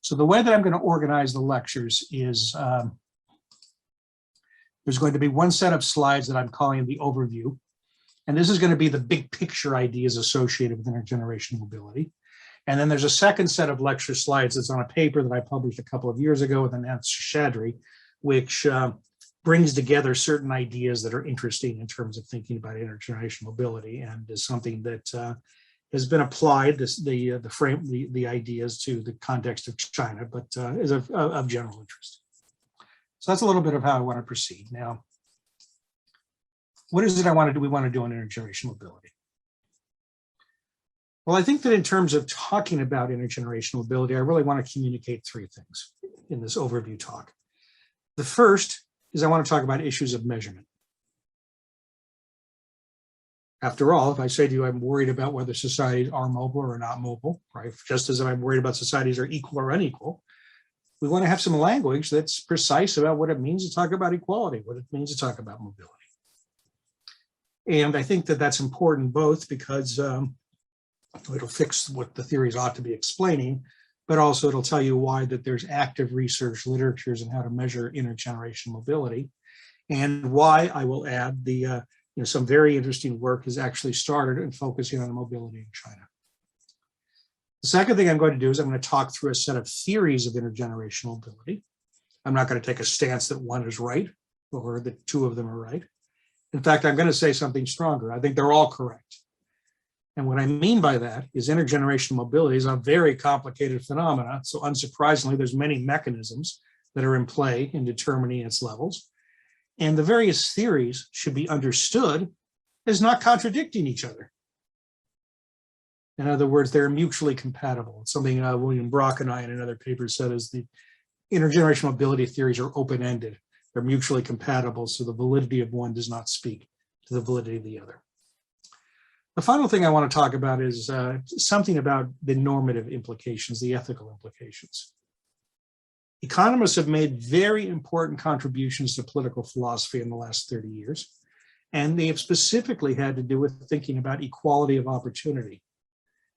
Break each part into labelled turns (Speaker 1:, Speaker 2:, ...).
Speaker 1: So the way that I'm going to organize the lectures is there's going to be one set of slides that I'm calling the overview. And this is going to be the big picture ideas associated with intergenerational mobility. And then there's a second set of lecture slides that's on a paper that I published a couple of years ago with Anant Shadri, which brings together certain ideas that are interesting in terms of thinking about intergenerational mobility, and is something that has been applied, the ideas to the context of China, but is of general interest. So that's a little bit of how I want to proceed. Now, what is it we want to do on intergenerational mobility? Well, I think that in terms of talking about intergenerational mobility, I really want to communicate three things in this overview talk. The first is I want to talk about issues of measurement. After all, if I say to you, I'm worried about whether societies are mobile or not mobile, right? Just as I'm worried about societies are equal or unequal, we want to have some language that's precise about what it means to talk about equality, what it means to talk about mobility. And I think that that's important both because it'll fix what the theories ought to be explaining, but also it'll tell you why that there's active research literatures on how to measure intergenerational mobility, and why I will add the some very interesting work has actually started in focusing on mobility in China. The second thing I'm going to do is I'm going to talk through a set of theories of intergenerational mobility. I'm not going to take a stance that one is right or that two of them are right. In fact, I'm going to say something stronger. I think they're all correct. And what I mean by that is intergenerational mobility is a very complicated phenomena. So unsurprisingly, there's many mechanisms that are in play in determining its levels. And the various theories should be understood as not contradicting each other. In other words, they're mutually compatible. It's something William Brock and I in another paper said is the intergenerational mobility theories are open-ended. They're mutually compatible, so the validity of one does not speak to the validity of the other. The final thing I want to talk about is something about the normative implications, the ethical implications. Economists have made very important contributions to political philosophy in the last 30 years, and they have specifically had to do with thinking about equality of opportunity.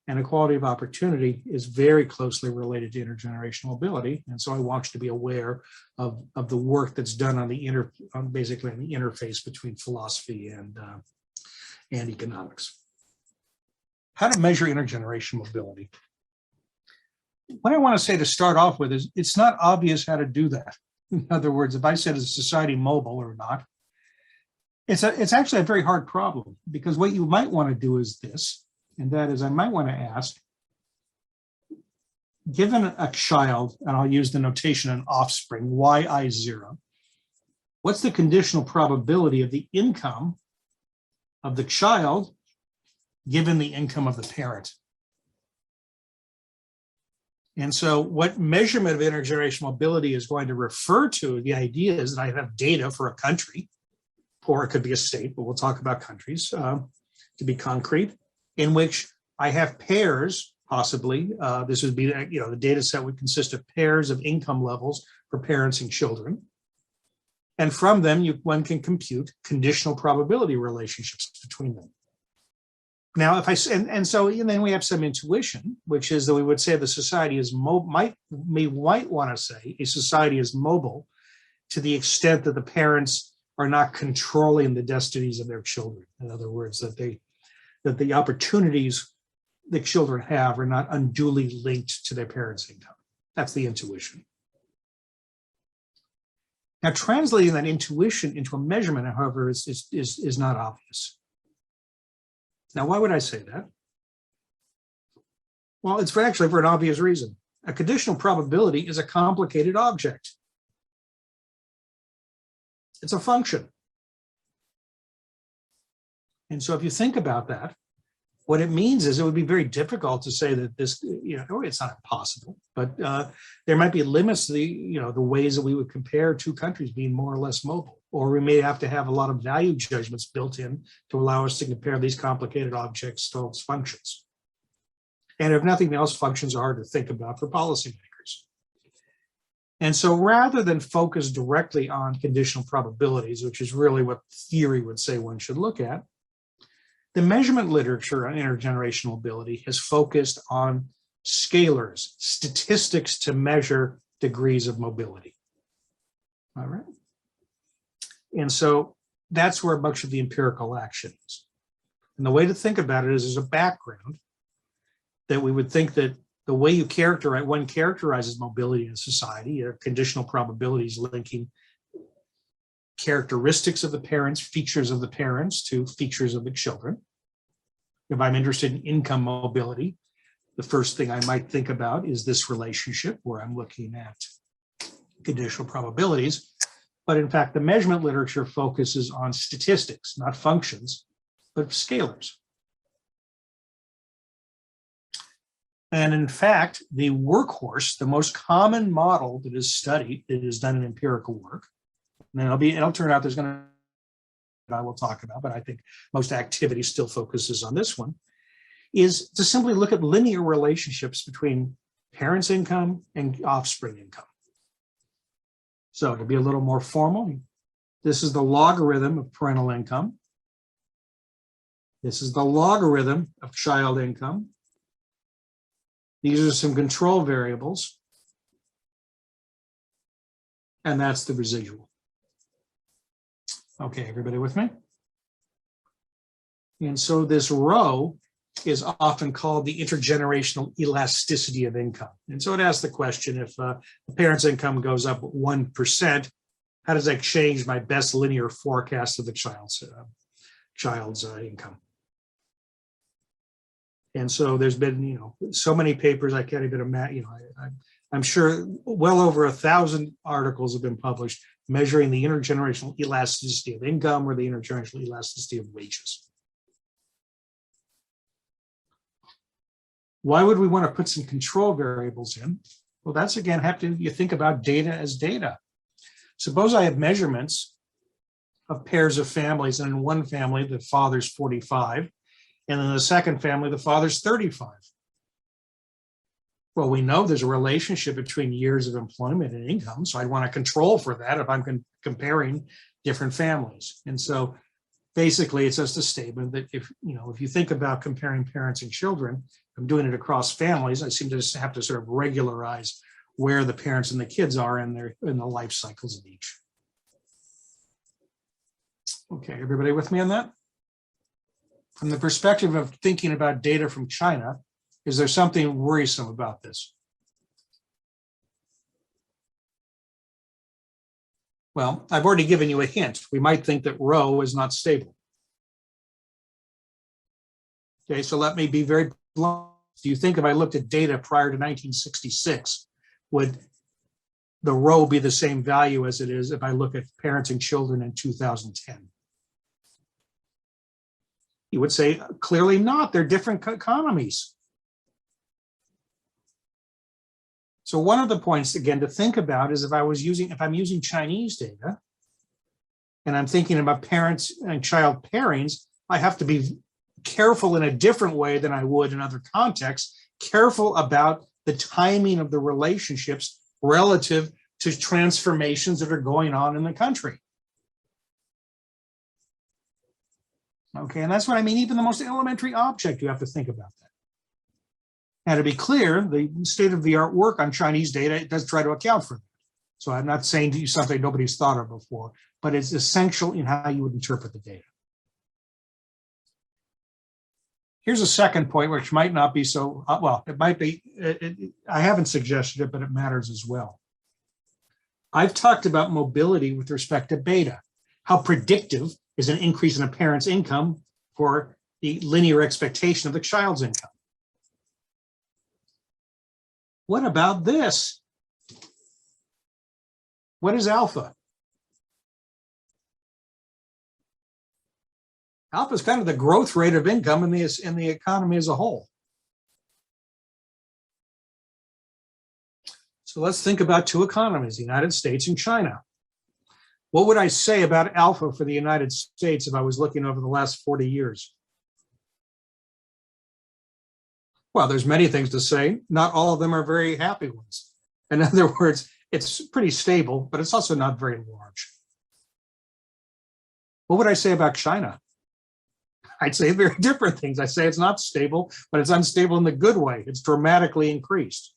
Speaker 1: And equality of opportunity is very closely related to intergenerational mobility, and so I want you to be aware of the work that's done on basically on the interface between philosophy and economics. How to measure intergenerational mobility? What I want to say to start off with is it's not obvious how to do that. In other words, if I said is society mobile or not, it's actually a very hard problem, because what you might want to do is this, and that is I might want to ask, given a child, and I'll use the notation in Offspring, yi0, what's the conditional probability of the income of the child given the income of the parent? And so what measurement of intergenerational mobility is going to refer to, the idea is that I have data for a country, or it could be a state, but we'll talk about countries to be concrete, in which I have pairs, possibly. This would be, the data set would consist of pairs of income levels for parents and children. And from them, one can compute conditional probability relationships between them. Now, then we have some intuition, which is that we would say the society is might want to say a society is mobile to the extent that the parents are not controlling the destinies of their children. In other words, that the opportunities the children have are not unduly linked to their parents' income. That's the intuition. Now, translating that intuition into a measurement, however, is not obvious. Now, why would I say that? Well, it's actually for an obvious reason. A conditional probability is a complicated object. It's a function. And so if you think about that, what it means is it would be very difficult to say that this, it's not impossible, but there might be limits to the ways that we would compare two countries being more or less mobile. Or we may have to have a lot of value judgments built in to allow us to compare these complicated objects to its functions. And if nothing else, functions are hard to think about for policymakers. And so rather than focus directly on conditional probabilities, which is really what theory would say one should look at, the measurement literature on intergenerational mobility has focused on scalars, statistics to measure degrees of mobility. All right. And so that's where much of the empirical action is. And the way to think about it is as a background that we would think that the way you characterize, one characterizes mobility in society are conditional probabilities linking characteristics of the parents, features of the parents to features of the children. If I'm interested in income mobility, the first thing I might think about is this relationship where I'm looking at conditional probabilities. But in fact, the measurement literature focuses on statistics, not functions, but scalars. And in fact, the workhorse, the most common model that is studied, that is done in empirical work, and it'll turn out there's going to, I will talk about, but I think most activity still focuses on this one, is to simply look at linear relationships between parents' income and offspring income. So to be a little more formal, this is the logarithm of parental income. This is the logarithm of child income. These are some control variables. And that's the residual. Okay, everybody with me? And so this rho is often called the intergenerational elasticity of income. And so it asks the question, if the parent's income goes up 1%, how does that change my best linear forecast of the child's income? And so there's been, so many papers, I can't even imagine, I'm sure well over 1,000 articles have been published measuring the intergenerational elasticity of income or the intergenerational elasticity of wages. Why would we want to put some control variables in? Well, that's again, you think about data as data. Suppose I have measurements of pairs of families, and in one family, the father's 45, and in the second family, the father's 35. Well, we know there's a relationship between years of employment and income, so I'd want to control for that if I'm comparing different families. And so basically, it's just a statement that if you think about comparing parents and children, I'm doing it across families, I seem to just have to sort of regularize where the parents and the kids are in the life cycles of each. Okay, everybody with me on that? From the perspective of thinking about data from China, is there something worrisome about this? Well, I've already given you a hint. We might think that rho is not stable. Okay, so let me be very blunt. Do you think if I looked at data prior to 1966, would the rho be the same value as it is if I look at parents and children in 2010? You would say, clearly not. They're different economies. So one of the points, again, to think about is if I'm using Chinese data and I'm thinking about parents and child pairings, I have to be careful in a different way than I would in other contexts, careful about the timing of the relationships relative to transformations that are going on in the country. Okay, and that's what I mean, even the most elementary object, you have to think about that. And to be clear, the state-of-the-art work on Chinese data, it does try to account for that. So I'm not saying to you something nobody's thought of before, but it's essential in how you would interpret the data. Here's a second point, which might not be so, well, it might be, I haven't suggested it, but it matters as well. I've talked about mobility with respect to beta. How predictive is an increase in a parent's income for the linear expectation of the child's income? What about this? What is alpha? Alpha is kind of the growth rate of income in the economy as a whole. So let's think about two economies, the United States and China. What would I say about alpha for the United States if I was looking over the last 40 years? Well, there's many things to say. Not all of them are very happy ones. In other words, it's pretty stable, but it's also not very large. What would I say about China? I'd say very different things. I say it's not stable, but it's unstable in the good way. It's dramatically increased.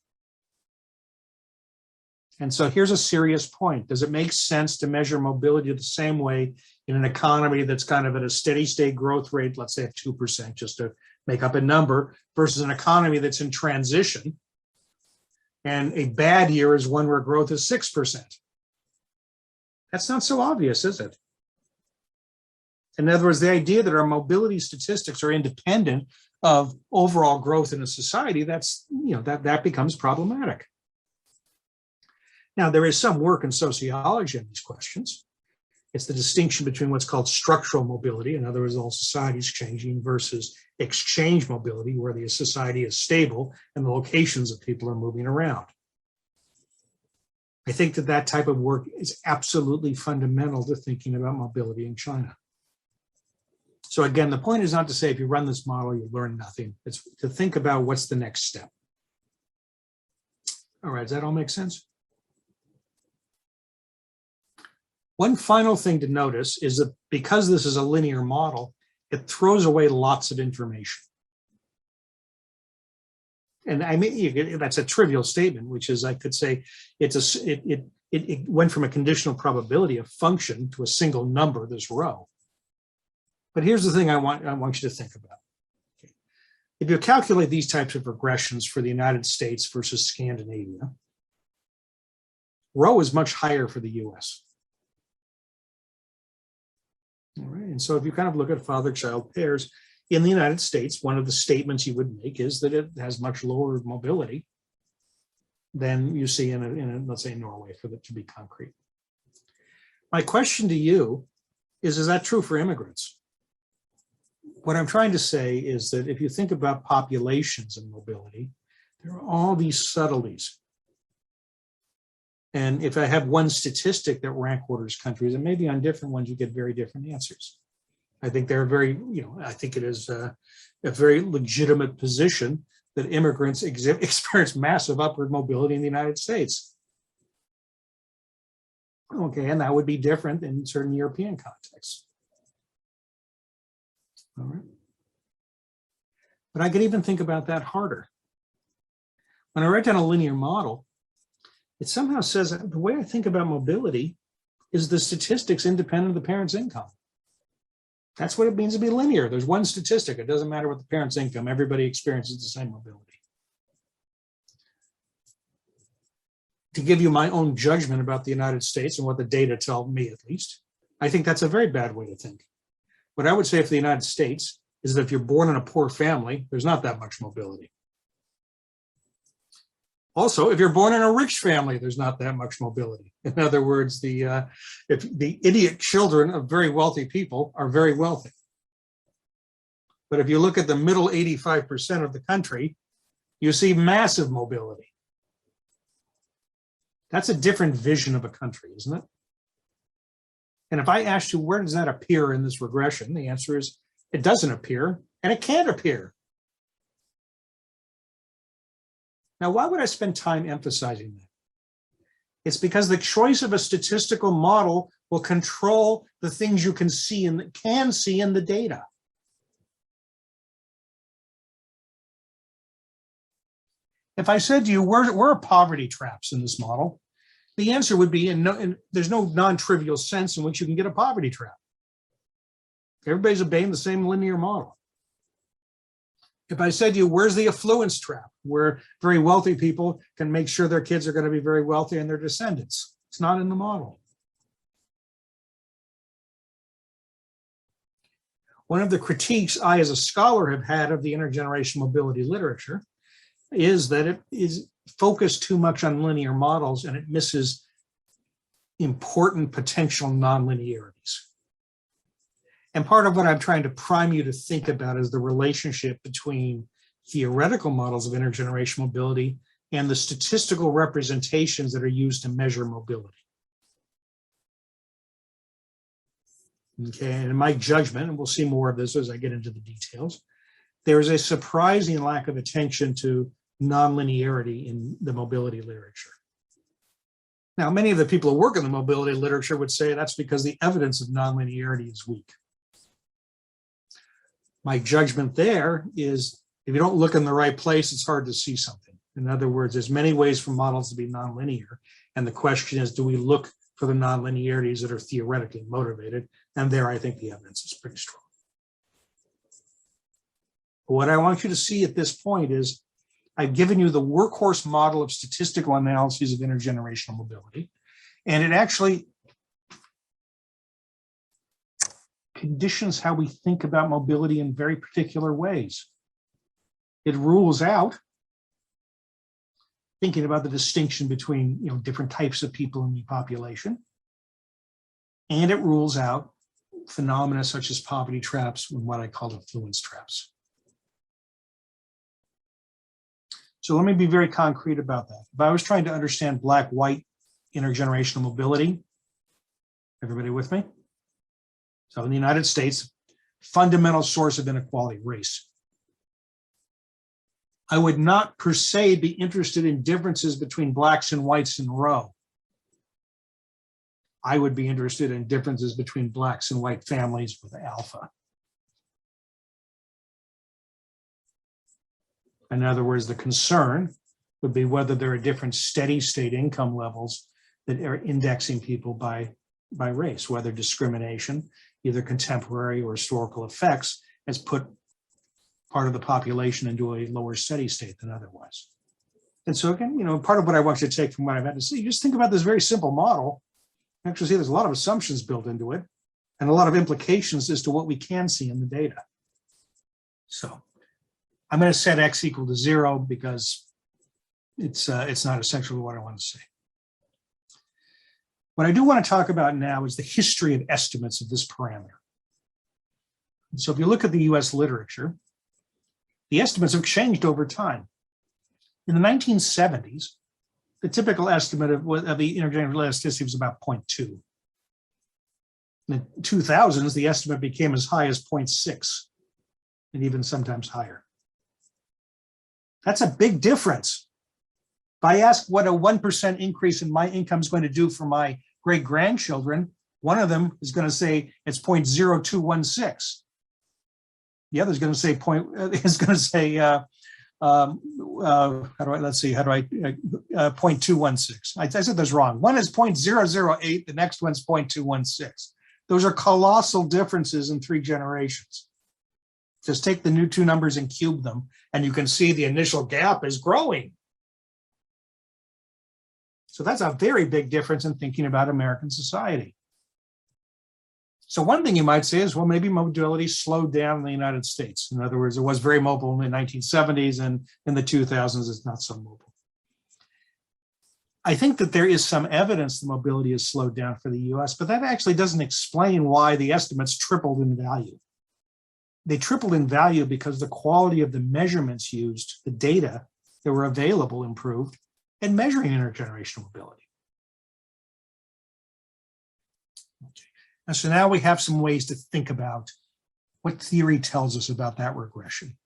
Speaker 1: And so here's a serious point. Does it make sense to measure mobility the same way in an economy that's kind of at a steady state growth rate, let's say at 2%, just to make up a number, versus an economy that's in transition? And a bad year is one where growth is 6%. That's not so obvious, is it? In other words, the idea that our mobility statistics are independent of overall growth in a society, that's, that becomes problematic. Now, there is some work in sociology on these questions. It's the distinction between what's called structural mobility, in other words, all societies changing, versus exchange mobility, where the society is stable and the locations of people are moving around. I think that type of work is absolutely fundamental to thinking about mobility in China. So again, the point is not to say if you run this model, you learn nothing. It's to think about what's the next step. All right, does that all make sense? One final thing to notice is that because this is a linear model, it throws away lots of information. And I mean, that's a trivial statement, which is, I could say, it went from a conditional probability of function to a single number, this row. But here's the thing I want you to think about. Okay. If you calculate these types of regressions for the United States versus Scandinavia, rho is much higher for the US. All right, and so if you kind of look at father-child pairs in the United States, one of the statements you would make is that it has much lower mobility than you see in let's say, Norway, for that to be concrete. My question to you is that true for immigrants? What I'm trying to say is that if you think about populations and mobility, there are all these subtleties. And if I have one statistic that rank orders countries, and maybe on different ones, you get very different answers. I think they're very, I think it is a very legitimate position that immigrants experience massive upward mobility in the United States. Okay, and that would be different in certain European contexts. All right. But I could even think about that harder. When I write down a linear model, it somehow says that the way I think about mobility is the statistics independent of the parent's income. That's what it means to be linear. There's one statistic. It doesn't matter what the parent's income. Everybody experiences the same mobility. To give you my own judgment about the United States and what the data tell me, at least, I think that's a very bad way to think. What I would say for the United States is that if you're born in a poor family, there's not that much mobility. Also, if you're born in a rich family, there's not that much mobility. In other words, if the idiot children of very wealthy people are very wealthy. But if you look at the middle 85% of the country, you see massive mobility. That's a different vision of a country, isn't it? And if I asked you, where does that appear in this regression? The answer is, it doesn't appear, and it can't appear. Now, why would I spend time emphasizing that? It's because the choice of a statistical model will control the things you can see in the data. If I said to you, where are poverty traps in this model? The answer would be, there's no non-trivial sense in which you can get a poverty trap. Everybody's obeying the same linear model. If I said to you, where's the affluence trap, where very wealthy people can make sure their kids are going to be very wealthy and their descendants? It's not in the model. One of the critiques I, as a scholar, have had of the intergenerational mobility literature is that it is focused too much on linear models and it misses important potential nonlinearities. And part of what I'm trying to prime you to think about is the relationship between theoretical models of intergenerational mobility and the statistical representations that are used to measure mobility. Okay, and in my judgment, and we'll see more of this as I get into the details, there is a surprising lack of attention to nonlinearity in the mobility literature. Now, many of the people who work in the mobility literature would say that's because the evidence of nonlinearity is weak. My judgment there is if you don't look in the right place, it's hard to see something. In other words, there's many ways for models to be nonlinear. And the question is, do we look for the nonlinearities that are theoretically motivated? And there, I think the evidence is pretty strong. What I want you to see at this point is I've given you the workhorse model of statistical analyses of intergenerational mobility. And it actually conditions how we think about mobility in very particular ways. It rules out thinking about the distinction between different types of people in the population. And it rules out phenomena such as poverty traps and what I call affluence traps. So let me be very concrete about that. If I was trying to understand Black-white intergenerational mobility, everybody with me? So in the United States, fundamental source of inequality, race. I would not per se be interested in differences between blacks and whites in row. I would be interested in differences between blacks and white families with alpha. In other words, the concern would be whether there are different steady state income levels that are indexing people by race, whether discrimination, either contemporary or historical effects, has put part of the population into a lower steady state than otherwise. And so again, part of what I want you to take from what I've had to say, just think about this very simple model. Actually, see, there's a lot of assumptions built into it and a lot of implications as to what we can see in the data. So I'm going to set X equal to 0 because it's not essentially what I want to say. What I do want to talk about now is the history of estimates of this parameter. So if you look at the US literature, the estimates have changed over time. In the 1970s, the typical estimate of the intergenerational elasticity was about 0.2. In the 2000s, the estimate became as high as 0.6 and even sometimes higher. That's a big difference. If I ask what a 1% increase in my income is going to do for my great-grandchildren, one of them is going to say it's 0.0216. The other is going to say 0.216. I said that's wrong. One is 0.008, the next one's 0.216. Those are colossal differences in 3 generations. Just take the new 2 numbers and cube them, and you can see the initial gap is growing. So that's a very big difference in thinking about American society. So one thing you might say is, well, maybe mobility slowed down in the United States. In other words, it was very mobile in the 1970s, and in the 2000s, it's not so mobile. I think that there is some evidence that mobility has slowed down for the US, but that actually doesn't explain why the estimates tripled in value. They tripled in value because the quality of the measurements used, the data that were available, improved in measuring intergenerational mobility. Okay. And so now we have some ways to think about what theory tells us about that regression.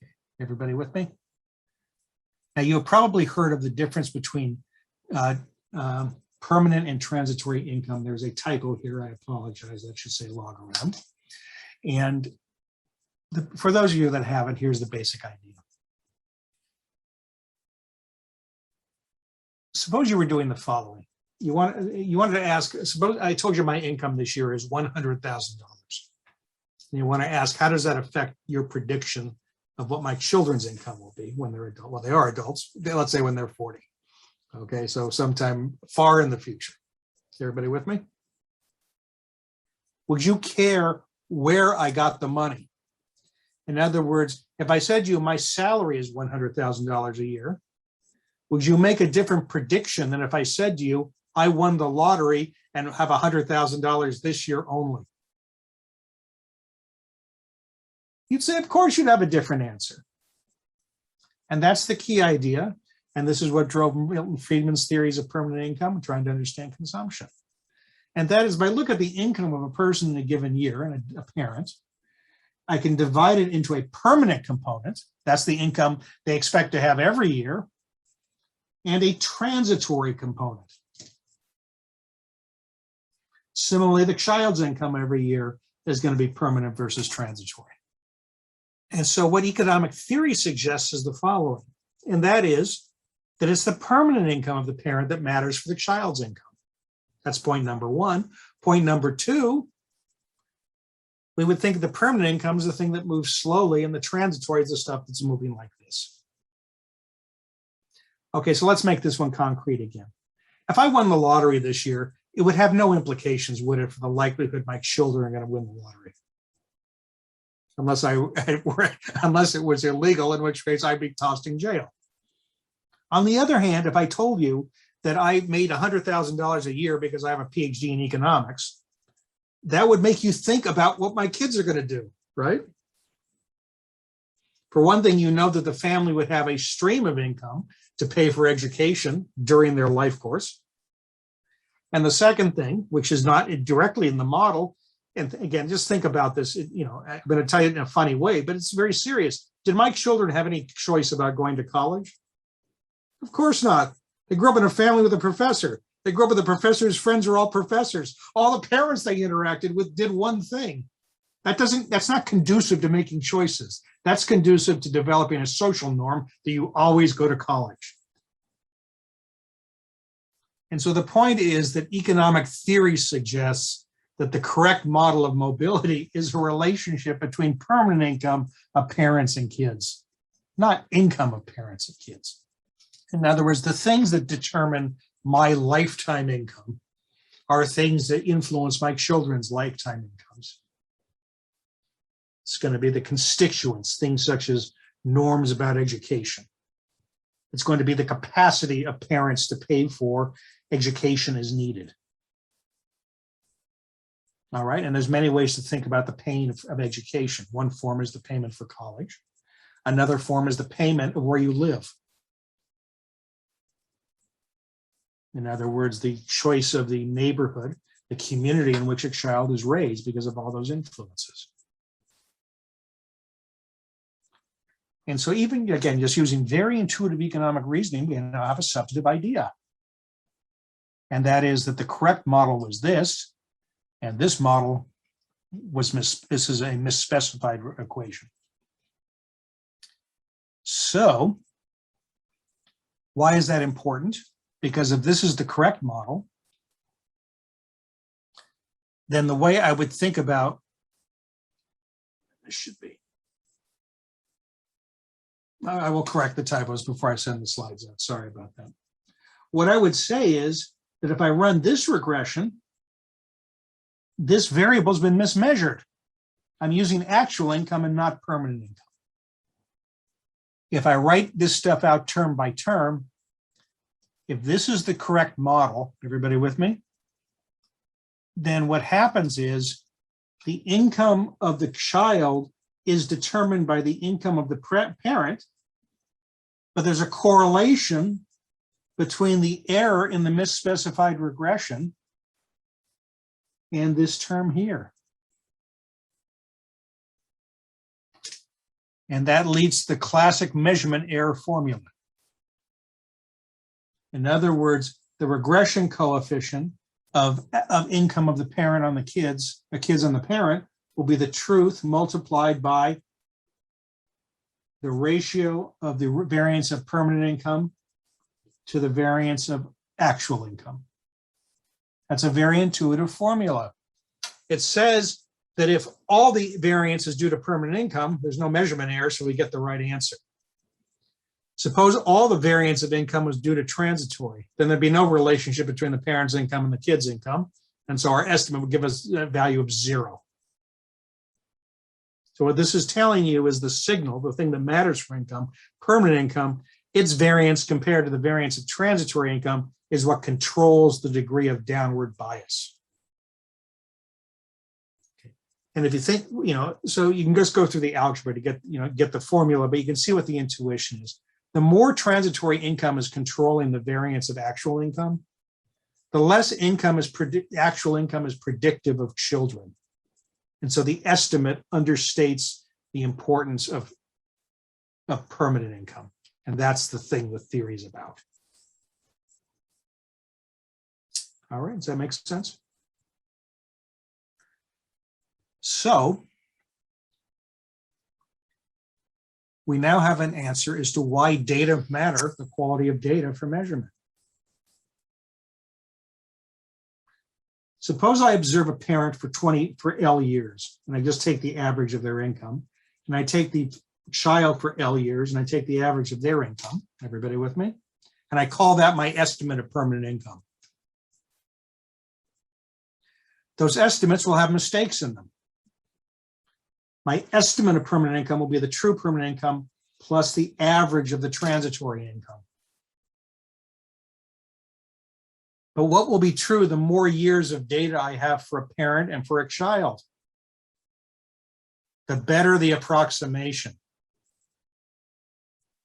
Speaker 1: Okay. Everybody with me? Now, you have probably heard of the difference between permanent and transitory income. There's a typo here. I apologize. That should say log around. And for those of you that haven't, here's the basic idea. Suppose you were doing the following. You wanted to ask, suppose I told you my income this year is $100,000. And you want to ask, how does that affect your prediction of what my children's income will be when they're adults? Well, they are adults. Let's say when they're 40. Okay, so sometime far in the future. Is everybody with me? Would you care where I got the money? In other words, if I said to you my salary is $100,000 a year, would you make a different prediction than if I said to you, I won the lottery and have $100,000 this year only? You'd say, of course, you'd have a different answer. And that's the key idea. And this is what drove Milton Friedman's theories of permanent income, trying to understand consumption. And that is, if I look at the income of a person in a given year, and a parent, I can divide it into a permanent component. That's the income they expect to have every year, and a transitory component. Similarly, the child's income every year is going to be permanent versus transitory. And so what economic theory suggests is the following, and that is that it's the permanent income of the parent that matters for the child's income. That's point number one. Point number two, we would think the permanent income is the thing that moves slowly, and the transitory is the stuff that's moving like this. Okay, so let's make this one concrete again. If I won the lottery this year, it would have no implications, would it, for the likelihood my children are going to win the lottery? Unless it was illegal, in which case I'd be tossed in jail. On the other hand, if I told you that I made $100,000 a year because I have a PhD in economics, that would make you think about what my kids are going to do, right? For one thing, you know that the family would have a stream of income to pay for education during their life course. And the second thing, which is not directly in the model, and again, just think about this, I'm going to tell you in a funny way, but it's very serious. Did my children have any choice about going to college? Of course not. They grew up in a family with a professor. They grew up with a professor's friends were all professors. All the parents they interacted with did one thing. That's not conducive to making choices. That's conducive to developing a social norm that you always go to college. And so the point is that economic theory suggests that the correct model of mobility is a relationship between permanent income of parents and kids, not income of parents and kids. In other words, the things that determine my lifetime income are things that influence my children's lifetime incomes. It's going to be the constituents, things such as norms about education. It's going to be the capacity of parents to pay for education as needed. All right, and there's many ways to think about the paying of education. One form is the payment for college. Another form is the payment of where you live. In other words, the choice of the neighborhood, the community in which a child is raised because of all those influences. And so even, again, just using very intuitive economic reasoning, we now have a substantive idea. And that is that the correct model was this, and this model was this is a misspecified equation. So why is that important? Because if this is the correct model, then the way I would think about this should be, I will correct the typos before I send the slides out. Sorry about that. What I would say is that if I run this regression, this variable has been mismeasured. I'm using actual income and not permanent income. If I write this stuff out term by term, if this is the correct model, everybody with me? Then what happens is the income of the child is determined by the income of the parent, but there's a correlation between the error in the misspecified regression and this term here. And that leads to the classic measurement error formula. In other words, the regression coefficient of income of the parent on the kids on the parent will be the truth multiplied by the ratio of the variance of permanent income to the variance of actual income. That's a very intuitive formula. It says that if all the variance is due to permanent income, there's no measurement error, so we get the right answer. Suppose all the variance of income was due to transitory, then there'd be no relationship between the parent's income and the kid's income. And so our estimate would give us a value of 0. So what this is telling you is the signal, the thing that matters for income, permanent income, its variance compared to the variance of transitory income is what controls the degree of downward bias. Okay. And if you think, so you can just go through the algebra to get the formula, but you can see what the intuition is. The more transitory income is controlling the variance of actual income, the less actual income is predictive of children. And so the estimate understates the importance of permanent income. And that's the thing the theory is about. All right, does that make sense? So we now have an answer as to why data matter, the quality of data for measurement. Suppose I observe a parent for L years, and I just take the average of their income, and I take the child for L years, and I take the average of their income. Everybody with me? And I call that my estimate of permanent income. Those estimates will have mistakes in them. My estimate of permanent income will be the true permanent income plus the average of the transitory income. But what will be true the more years of data I have for a parent and for a child? The better the approximation.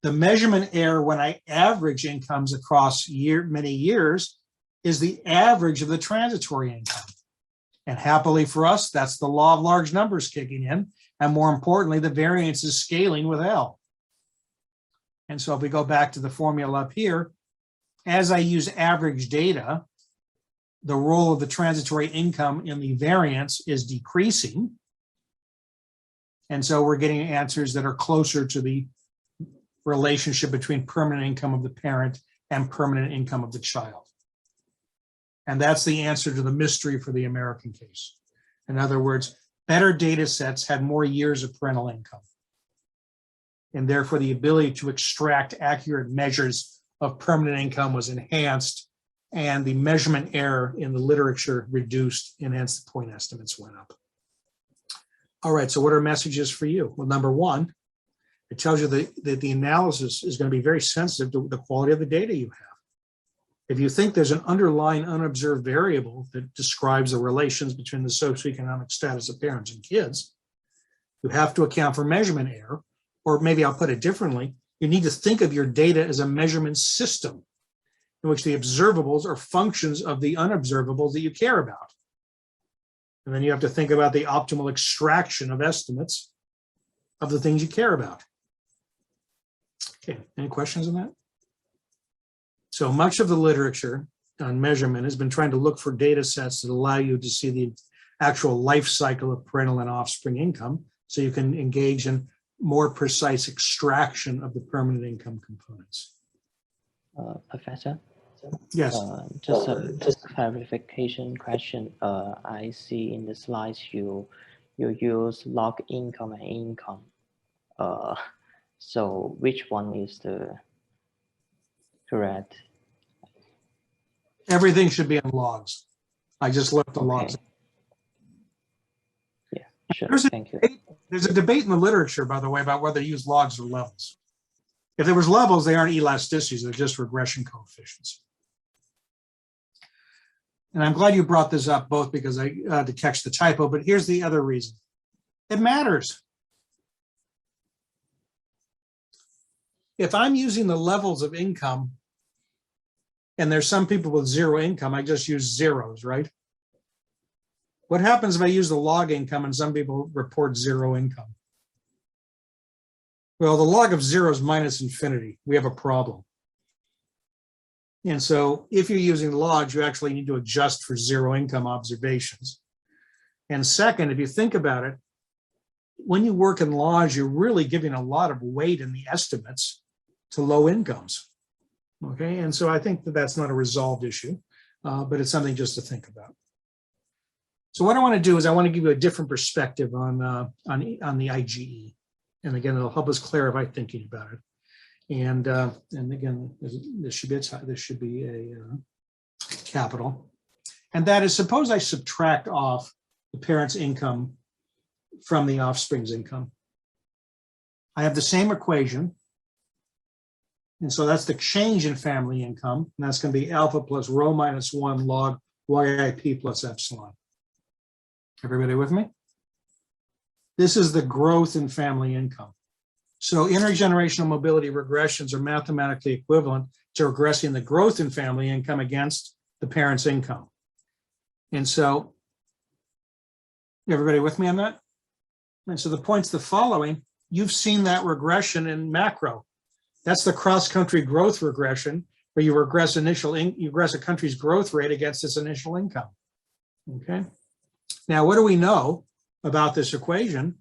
Speaker 1: The measurement error when I average incomes across many years is the average of the transitory income. And happily for us, that's the law of large numbers kicking in. And more importantly, the variance is scaling with L. And so if we go back to the formula up here, as I use average data, the role of the transitory income in the variance is decreasing. And so we're getting answers that are closer to the relationship between permanent income of the parent and permanent income of the child. And that's the answer to the mystery for the American case. In other words, better data sets had more years of parental income, and therefore the ability to extract accurate measures of permanent income was enhanced, and the measurement error in the literature reduced, and hence the point estimates went up. All right, so what are messages for you? Well, number one, it tells you that the analysis is going to be very sensitive to the quality of the data you have. If you think there's an underlying unobserved variable that describes the relations between the socioeconomic status of parents and kids, you have to account for measurement error, or maybe I'll put it differently, you need to think of your data as a measurement system in which the observables are functions of the unobservables that you care about. And then you have to think about the optimal extraction of estimates of the things you care about. Okay, any questions on that? So much of the literature on measurement has been trying to look for data sets that allow you to see the actual life cycle of parental and offspring income, so you can engage in more precise extraction of the permanent income components.
Speaker 2: Professor?
Speaker 1: Yes.
Speaker 2: Just a clarification question. I see in the slides you use log income and income. So which one is the correct?
Speaker 1: Everything should be in logs. I just left the logs.
Speaker 2: Yeah, sure. Thank you.
Speaker 1: There's a debate in the literature, by the way, about whether to use logs or levels. If there was levels, they aren't elasticities, they're just regression coefficients. And I'm glad you brought this up, both because I to catch the typo, but here's the other reason. It matters. If I'm using the levels of income, and there's some people with zero income, I just use zeros, right? What happens if I use the log income and some people report zero income? Well, the log of zero is minus infinity. We have a problem. And so if you're using logs, you actually need to adjust for zero income observations. And second, if you think about it, when you work in logs, you're really giving a lot of weight in the estimates to low incomes. Okay, and so I think that that's not a resolved issue, but it's something just to think about. So what I want to do is I want to give you a different perspective on the IGE. And again, it'll help us clarify thinking about it. And again, this should be a capital. And that is, suppose I subtract off the parent's income from the offspring's income. I have the same equation. And so that's the change in family income. And that's going to be alpha plus rho minus 1 log YIP plus epsilon. Everybody with me? This is the growth in family income. So intergenerational mobility regressions are mathematically equivalent to regressing the growth in family income against the parent's income. And so, everybody with me on that? And so the point's the following. You've seen that regression in macro. That's the cross-country growth regression, where you regress a country's growth rate against its initial income. Okay. Now, what do we know about this equation?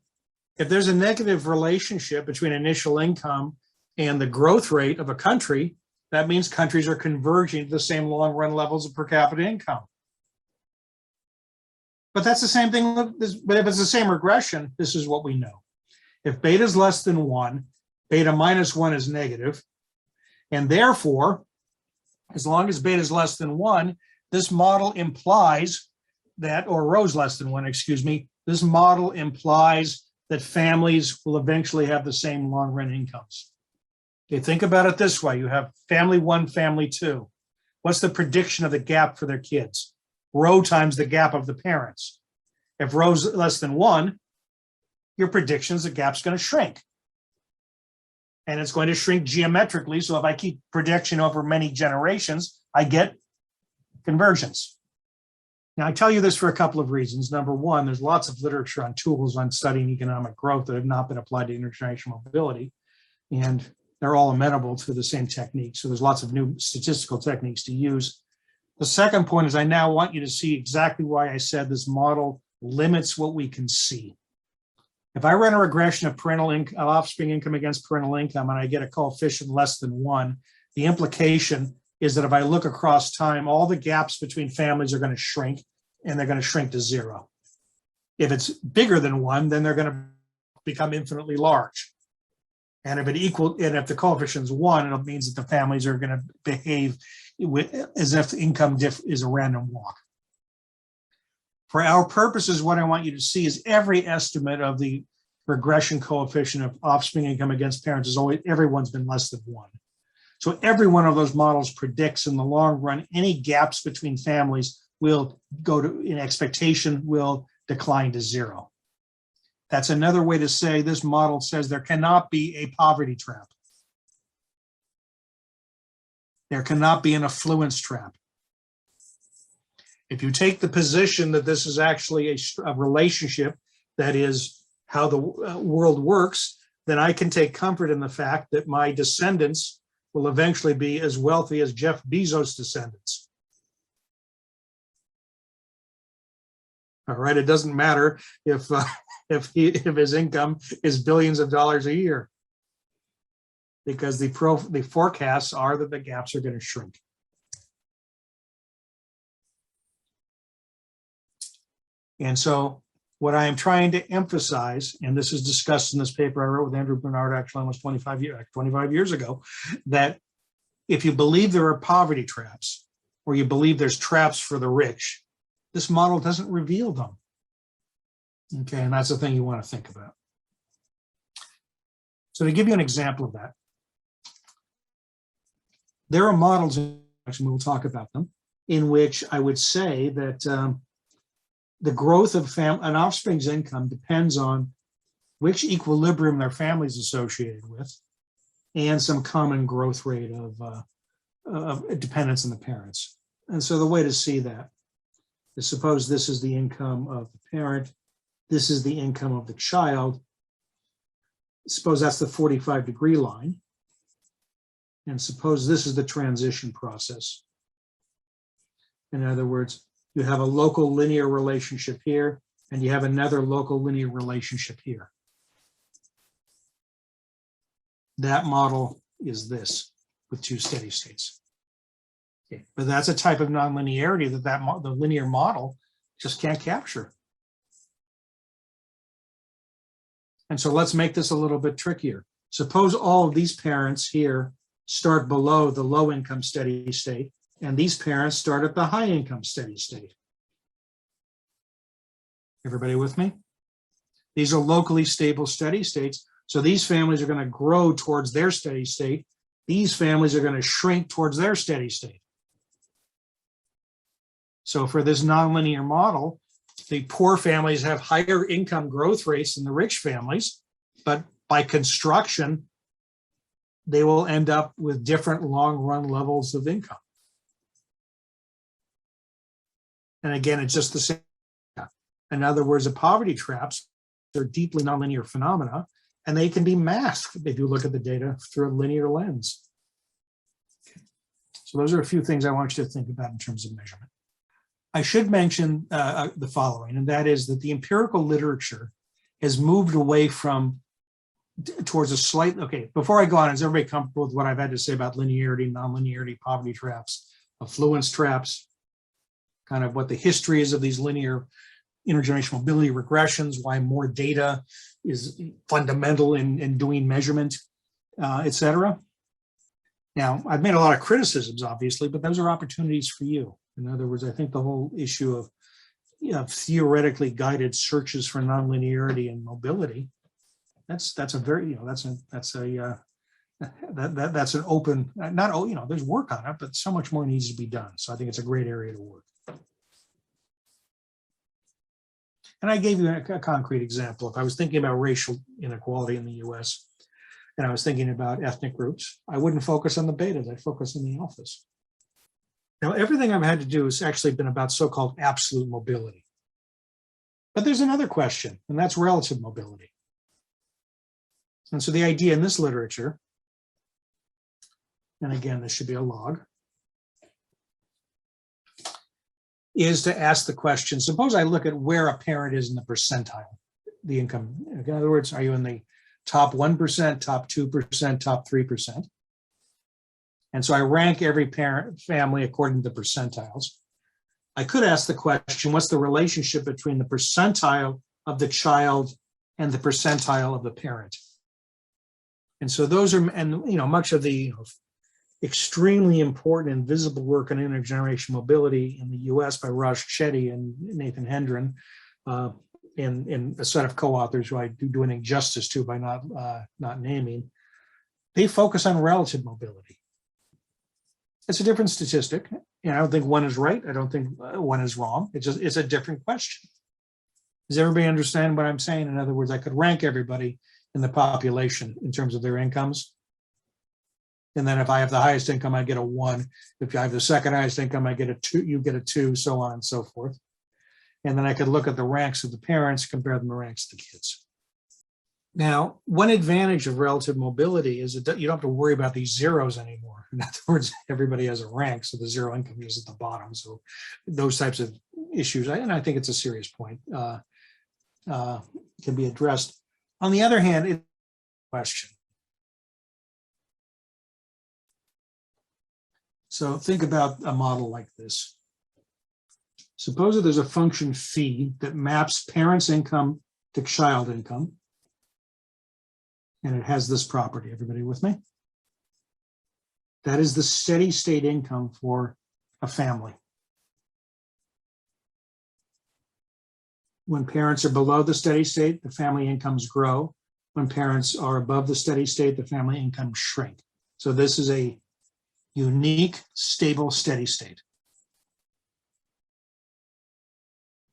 Speaker 1: If there's a negative relationship between initial income and the growth rate of a country, that means countries are converging to the same long-run levels of per capita income. But that's the same thing, but if it's the same regression, this is what we know. If beta is less than 1, beta minus 1 is negative, and therefore, as long as beta is less than 1, this model implies that, or rho is less than 1, excuse me, this model implies that families will eventually have the same long-run incomes. Okay, think about it this way. You have family 1, family 2. What's the prediction of the gap for their kids? Rho times the gap of the parents. If rho's less than 1, your prediction is the gap's going to shrink. And it's going to shrink geometrically. So if I keep prediction over many generations, I get convergence. Now, I tell you this for a couple of reasons. Number one, there's lots of literature on tools on studying economic growth that have not been applied to intergenerational mobility, and they're all amenable to the same technique. So there's lots of new statistical techniques to use. The second point is I now want you to see exactly why I said this model limits what we can see. If I run a regression of offspring income against parental income and I get a coefficient less than 1, the implication is that if I look across time, all the gaps between families are going to shrink, and they're going to shrink to 0. If it's bigger than 1, then they're going to become infinitely large. And if the coefficient is 1, it means that the families are going to behave as if the income diff is a random walk. For our purposes, what I want you to see is every estimate of the regression coefficient of offspring income against parents is always, everyone's been less than 1. So every one of those models predicts in the long run, any gaps between families will go to, in expectation, will decline to 0. That's another way to say this model says there cannot be a poverty trap. There cannot be an affluence trap. If you take the position that this is actually a relationship that is how the world works, then I can take comfort in the fact that my descendants will eventually be as wealthy as Jeff Bezos' descendants. All right, it doesn't matter if his income is billions of dollars a year, because the forecasts are that the gaps are going to shrink. And so what I am trying to emphasize, and this is discussed in this paper I wrote with Andrew Bernard actually almost 25 years ago, that if you believe there are poverty traps, or you believe there's traps for the rich, this model doesn't reveal them. Okay, and that's the thing you want to think about. So to give you an example of that, there are models, actually we'll talk about them, in which I would say that the growth of an offspring's income depends on which equilibrium their family is associated with, and some common growth rate of dependence on the parents. And so the way to see that is, suppose this is the income of the parent, this is the income of the child. Suppose that's the 45-degree line. And suppose this is the transition process. In other words, you have a local linear relationship here, and you have another local linear relationship here. That model is this, with 2 steady states. Okay. But that's a type of nonlinearity that the linear model just can't capture. And so let's make this a little bit trickier. Suppose all of these parents here start below the low income steady state, and these parents start at the high income steady state. Everybody with me? These are locally stable steady states. So these families are going to grow towards their steady state. These families are going to shrink towards their steady state. So for this nonlinear model, the poor families have higher income growth rates than the rich families, but by construction, they will end up with different long-run levels of income. And again, it's just the same. In other words, the poverty traps are deeply nonlinear phenomena, and they can be masked if you look at the data through a linear lens. Okay. So those are a few things I want you to think about in terms of measurement. I should mention the following, and that is that the empirical literature has moved away from towards a slight, okay, before I go on, is everybody comfortable with what I've had to say about linearity, nonlinearity, poverty traps, affluence traps, kind of what the history is of these linear intergenerational mobility regressions, why more data is fundamental in doing measurement, et cetera. Now, I've made a lot of criticisms, obviously, but those are opportunities for you. In other words, I think the whole issue of theoretically guided searches for nonlinearity and mobility, that's a very, that's an open, not, there's work on it, but so much more needs to be done. So I think it's a great area to work. And I gave you a concrete example. If I was thinking about racial inequality in the US, and I was thinking about ethnic groups, I wouldn't focus on the betas, I'd focus on the alphas. Now, everything I've had to do has actually been about so-called absolute mobility. But there's another question, and that's relative mobility. And so the idea in this literature, and again, this should be a log, is to ask the question, suppose I look at where a parent is in the percentile, the income. In other words, are you in the top 1%, top 2%, top 3%? And so I rank every parent family according to percentiles. I could ask the question, what's the relationship between the percentile of the child and the percentile of the parent? And so those are, and much of the extremely important and visible work on intergenerational mobility in the US by Raj Chetty and Nathan Hendren, and a set of co-authors who I do an injustice to by not naming, they focus on relative mobility. It's a different statistic, and I don't think one is right. I don't think one is wrong. It's a different question. Does everybody understand what I'm saying? In other words, I could rank everybody in the population in terms of their incomes. And then if I have the highest income, I get a 1. If I have the second highest income, I get a 2, you get a 2, so on and so forth. And then I could look at the ranks of the parents, compare them to ranks of the kids. Now, one advantage of relative mobility is that you don't have to worry about these zeros anymore. In other words, everybody has a rank, so the zero income is at the bottom. So those types of issues, and I think it's a serious point, can be addressed. On the other hand, it's a question. So think about a model like this. Suppose that there's a function phi that maps parents' income to child income. And it has this property. Everybody with me? That is the steady state income for a family. When parents are below the steady state, the family incomes grow. When parents are above the steady state, the family incomes shrink. So this is a unique, stable, steady state.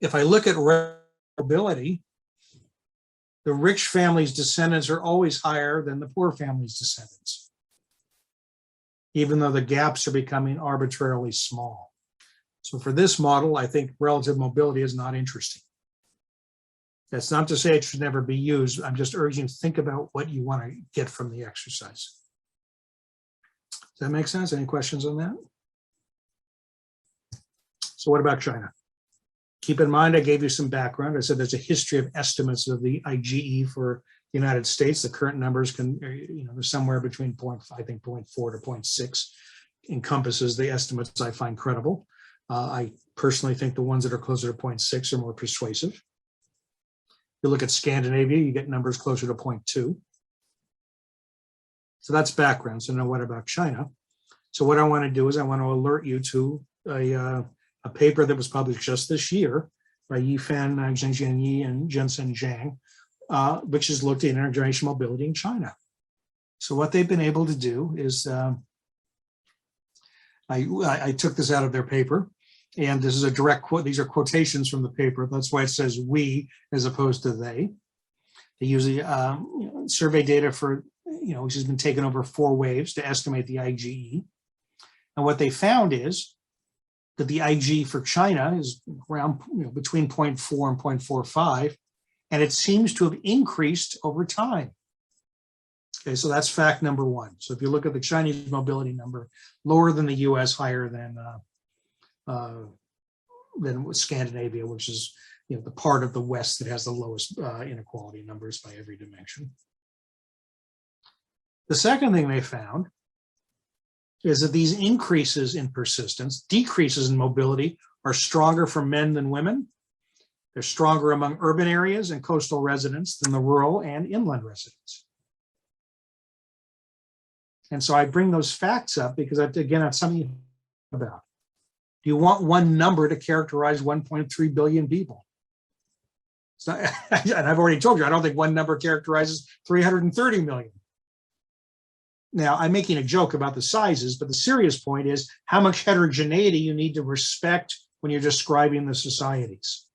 Speaker 1: If I look at mobility, the rich family's descendants are always higher than the poor family's descendants, even though the gaps are becoming arbitrarily small. So for this model, I think relative mobility is not interesting. That's not to say it should never be used. I'm just urging you to think about what you want to get from the exercise. Does that make sense? Any questions on that? So what about China? Keep in mind, I gave you some background. I said there's a history of estimates of the IGE for the United States. The current numbers can, they're somewhere between 0.4 to 0.6 encompasses the estimates I find credible. I personally think the ones that are closer to 0.6 are more persuasive. You look at Scandinavia, you get numbers closer to 0.2. So that's background. So now what about China? So what I want to do is I want to alert you to a paper that was published just this year by Yifan Zhengjian and Jensen Zhang, which has looked at intergenerational mobility in China. So what they've been able to do is, I took this out of their paper, and this is a direct quote. These are quotations from the paper. That's why it says we as opposed to they. They use the survey data for, which has been taken over 4 waves to estimate the IGE. And what they found is that the IG for China is around between 0.4 and 0.45, and it seems to have increased over time. Okay, so that's fact number 1. So if you look at the Chinese mobility number, lower than the US, higher than Scandinavia, which is the part of the West that has the lowest inequality numbers by every dimension. The second thing they found is that these increases in persistence, decreases in mobility, are stronger for men than women. They're stronger among urban areas and coastal residents than the rural and inland residents. And so I bring those facts up because, again, that's something you think about. Do you want one number to characterize 1.3 billion people? It's not, and I've already told you, I don't think one number characterizes 330 million. Now, I'm making a joke about the sizes, but the serious point is how much heterogeneity you need to respect when you're describing the societies.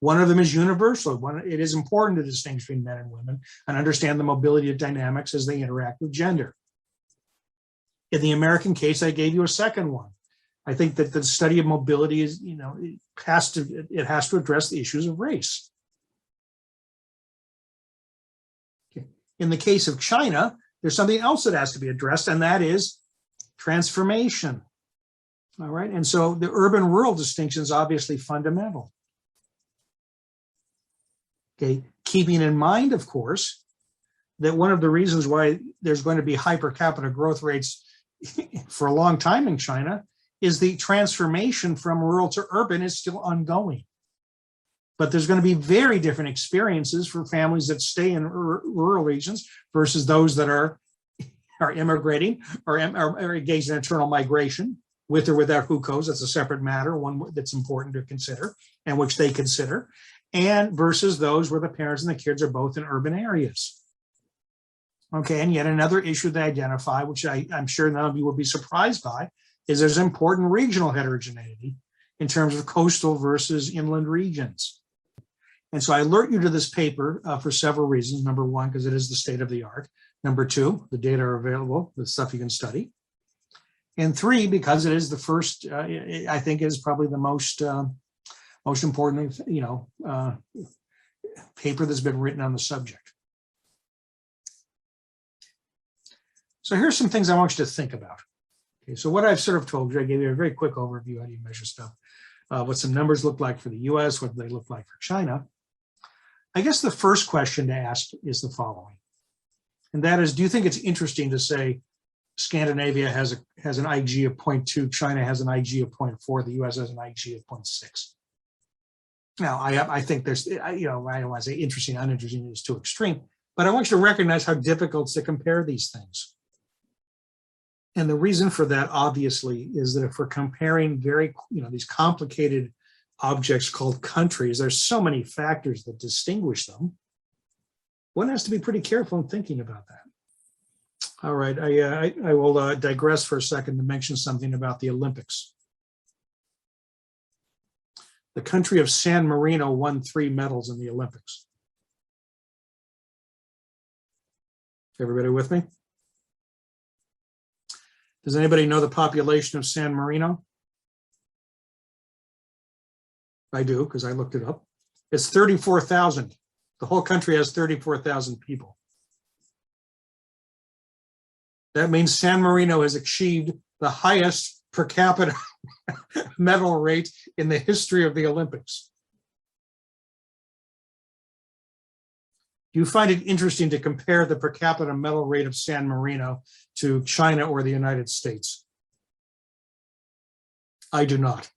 Speaker 1: One of them is universal. It is important to distinguish between men and women and understand the mobility of dynamics as they interact with gender. In the American case, I gave you a second one. I think that the study of mobility is, it has to address the issues of race. Okay. In the case of China, there's something else that has to be addressed, and that is transformation. All right, and so the urban-rural distinction is obviously fundamental. Okay, keeping in mind, of course, that one of the reasons why there's going to be high per capita growth rates for a long time in China is the transformation from rural to urban is still ongoing. But there's going to be very different experiences for families that stay in rural regions versus those that are immigrating or engaged in internal migration, with or without hukou. That's a separate matter, one that's important to consider and which they consider, and versus those where the parents and the kids are both in urban areas. Okay, and yet another issue they identify, which I'm sure none of you will be surprised by, is there's important regional heterogeneity in terms of coastal versus inland regions. And so I alert you to this paper for several reasons. Number one, because it is the state of the art. Number two, the data are available, the stuff you can study. And three, because it is the first, I think is probably the most important, paper that's been written on the subject. So here's some things I want you to think about. Okay, so what I've sort of told you, I gave you a very quick overview how do you measure stuff, what some numbers look like for the US, what they look like for China. I guess the first question to ask is the following, and that is, do you think it's interesting to say Scandinavia has an IG of 0.2, China has an IG of 0.4, the US has an IG of 0.6? Now, I think there's, I don't want to say interesting, uninteresting is too extreme, but I want you to recognize how difficult it's to compare these things. And the reason for that, obviously, is that if we're comparing these complicated objects called countries, there's so many factors that distinguish them. One has to be pretty careful in thinking about that. All right, I will digress for a second to mention something about the Olympics. The country of San Marino won 3 medals in the Olympics. Everybody with me? Does anybody know the population of San Marino? I do, because I looked it up. It's 34,000. The whole country has 34,000 people. That means San Marino has achieved the highest per capita medal rate in the history of the Olympics. Do you find it interesting to compare the per capita medal rate of San Marino to China or the United States? I do not.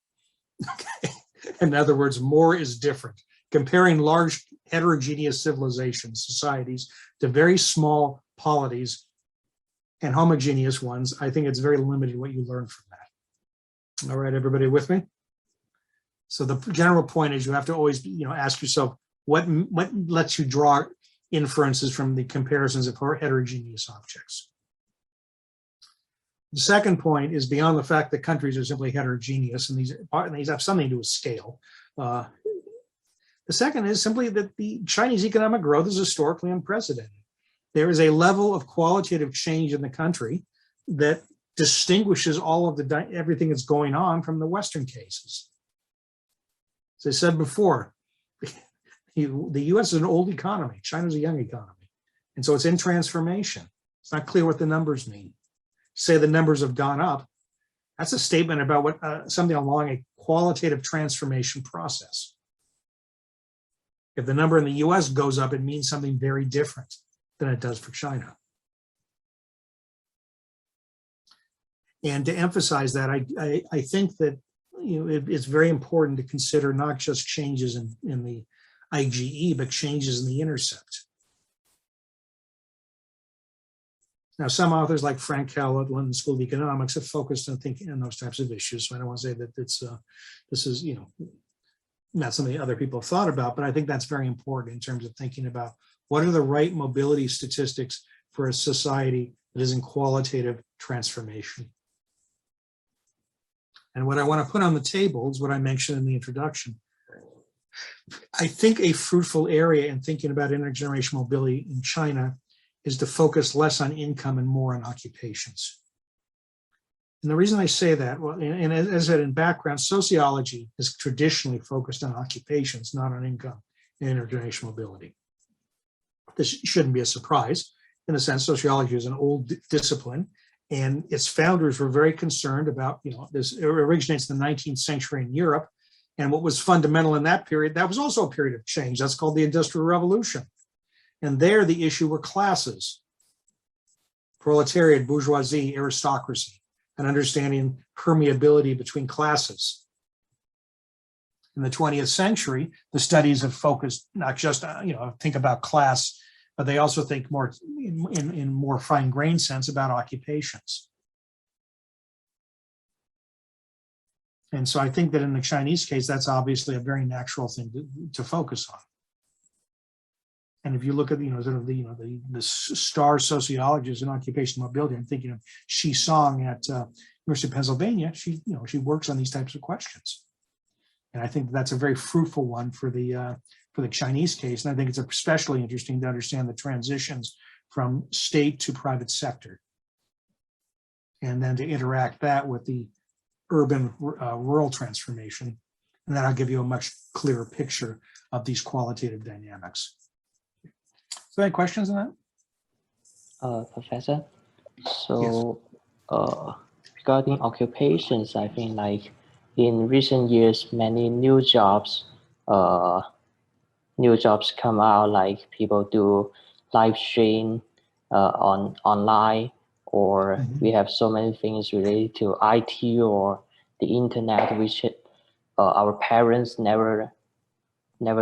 Speaker 1: Okay. In other words, more is different. Comparing large heterogeneous civilizations, societies, to very small polities and homogeneous ones, I think it's very limited what you learn from that. All right, everybody with me? So the general point is you have to always, ask yourself, what lets you draw inferences from the comparisons of heterogeneous objects? The second point is beyond the fact that countries are simply heterogeneous and these have something to do with scale. The second is simply that the Chinese economic growth is historically unprecedented. There is a level of qualitative change in the country that distinguishes all of everything that's going on from the Western cases. As I said before, the US is an old economy, China's a young economy. And so it's in transformation. It's not clear what the numbers mean. Say the numbers have gone up, that's a statement about what something along a qualitative transformation process. If the number in the US goes up, it means something very different than it does for China. And to emphasize that, I think that it's very important to consider not just changes in the IgE, but changes in the intercept. Now, some authors like Frank Kell at London School of Economics have focused on thinking on those types of issues. So I don't want to say that this is not something other people have thought about, but I think that's very important in terms of thinking about what are the right mobility statistics for a society that is in qualitative transformation. And what I want to put on the table is what I mentioned in the introduction. I think a fruitful area in thinking about intergenerational mobility in China is to focus less on income and more on occupations. And the reason I say that, well, and as I said in background, sociology is traditionally focused on occupations, not on income and intergenerational mobility. This shouldn't be a surprise. In a sense, sociology is an old discipline, and its founders were very concerned about, this originates in the 19th century in Europe. And what was fundamental in that period, that was also a period of change. That's called the Industrial Revolution. And there the issue were classes, proletariat, bourgeoisie, aristocracy, and understanding permeability between classes. In the 20th century, the studies have focused not just, think about class, but they also think more in more fine-grained sense about occupations. And so I think that in the Chinese case, that's obviously a very natural thing to focus on. And if you look at the star sociologists in occupational mobility, I'm thinking of Shi Song at University of Pennsylvania. She works on these types of questions, and I think that's a very fruitful one for the Chinese case. And I think it's especially interesting to understand the transitions from state to private sector, and then to interact that with the urban rural transformation, and then I'll give you a much clearer picture of these qualitative dynamics. So any questions on that?
Speaker 2: Professor, so regarding occupations, I think like in recent years, many new jobs come out, like people do live stream online, or we have so many things related to IT or the internet, which our parents never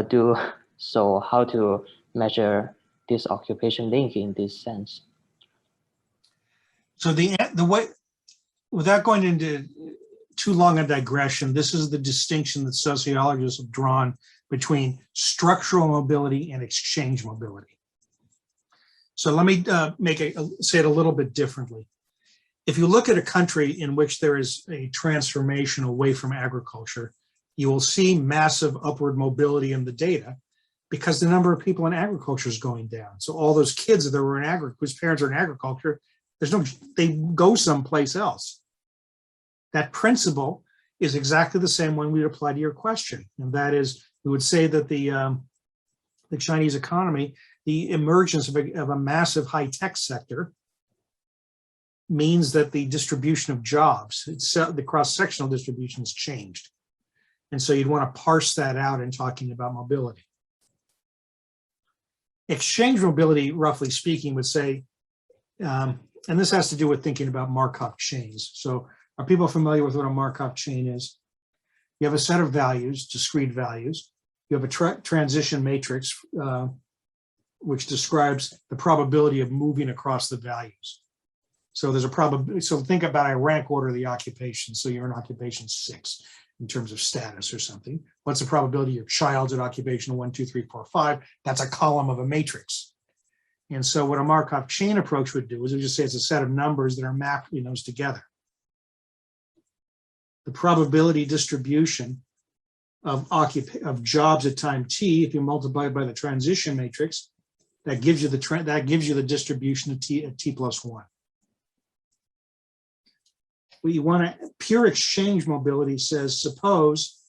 Speaker 2: do. So how to measure this occupation link in this sense?
Speaker 1: So the way, without going into too long a digression, this is the distinction that sociologists have drawn between structural mobility and exchange mobility. So let me say it a little bit differently. If you look at a country in which there is a transformation away from agriculture, you will see massive upward mobility in the data, because the number of people in agriculture is going down. So all those kids that were in agriculture, whose parents are in agriculture, they go someplace else. That principle is exactly the same one we'd apply to your question. And that is, we would say that the Chinese economy, the emergence of a massive high-tech sector means that the distribution of jobs, the cross-sectional distribution has changed. And so you'd want to parse that out in talking about mobility. Exchange mobility, roughly speaking, would say, and this has to do with thinking about Markov chains. So are people familiar with what a Markov chain is? You have a set of values, discrete values. You have a transition matrix, which describes the probability of moving across the values. So there's a probability. So think about, I rank order the occupations. So you're in occupation 6 in terms of status or something. What's the probability your child's at occupation 1, 2, 3, 4, 5? That's a column of a matrix. And so what a Markov chain approach would do is it would just say it's a set of numbers that are mapped those together. The probability distribution of jobs at time t, if you multiply it by the transition matrix, that gives you the distribution of t at t plus 1. What you want to, pure exchange mobility says, suppose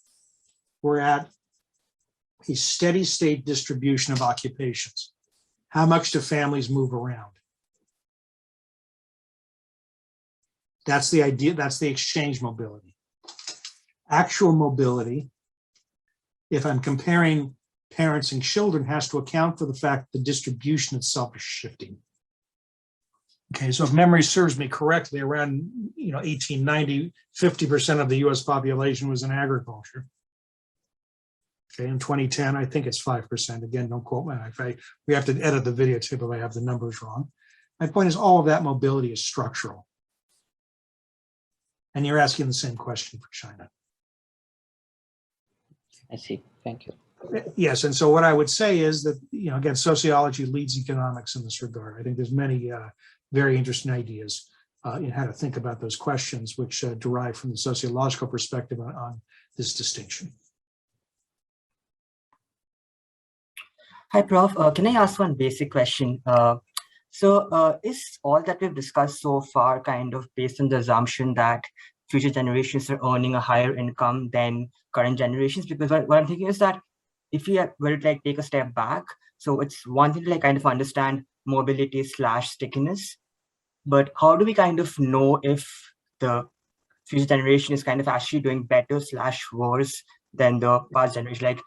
Speaker 1: we're at a steady state distribution of occupations. How much do families move around? That's the idea, that's the exchange mobility. Actual mobility, if I'm comparing parents and children, has to account for the fact the distribution itself is shifting. Okay, so if memory serves me correctly, around 1890, 50% of the US population was in agriculture. Okay, in 2010, I think it's 5%. Again, don't quote me. We have to edit the video too, if I have the numbers wrong. My point is all of that mobility is structural. And you're asking the same question for China.
Speaker 2: I see. Thank you.
Speaker 1: Yes, and so what I would say is that, again, sociology leads economics in this regard. I think there's many very interesting ideas in how to think about those questions, which derive from the sociological perspective on this distinction.
Speaker 3: Hi, Prof. Can I ask one basic question? Is all that we've discussed so far kind of based on the assumption that future generations are earning a higher income than current generations? Because what I'm thinking is that if we were to take a step back, so it's one thing to kind of understand mobility / stickiness, but how do we kind of know if the future generation is kind of actually doing better / worse than the past generation? Like,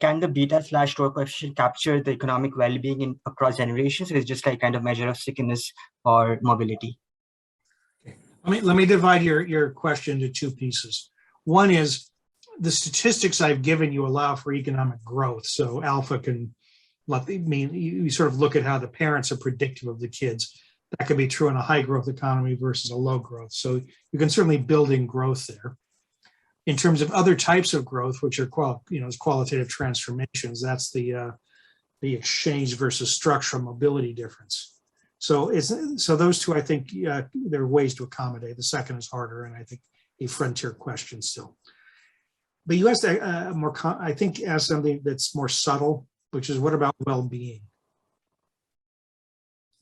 Speaker 3: can the beta / tau coefficient capture the economic well-being across generations? Or is it just like kind of measure of stickiness or mobility?
Speaker 1: Let me divide your question into two pieces. One is the statistics I've given you allow for economic growth. So alpha can you sort of look at how the parents are predictive of the kids. That could be true in a high growth economy versus a low growth. So you can certainly build in growth there. In terms of other types of growth, which are qualitative transformations, that's the exchange versus structural mobility difference. So those two, I think there are ways to accommodate. The second is harder, and I think a frontier question still. But you asked asked something that's more subtle, which is what about well-being?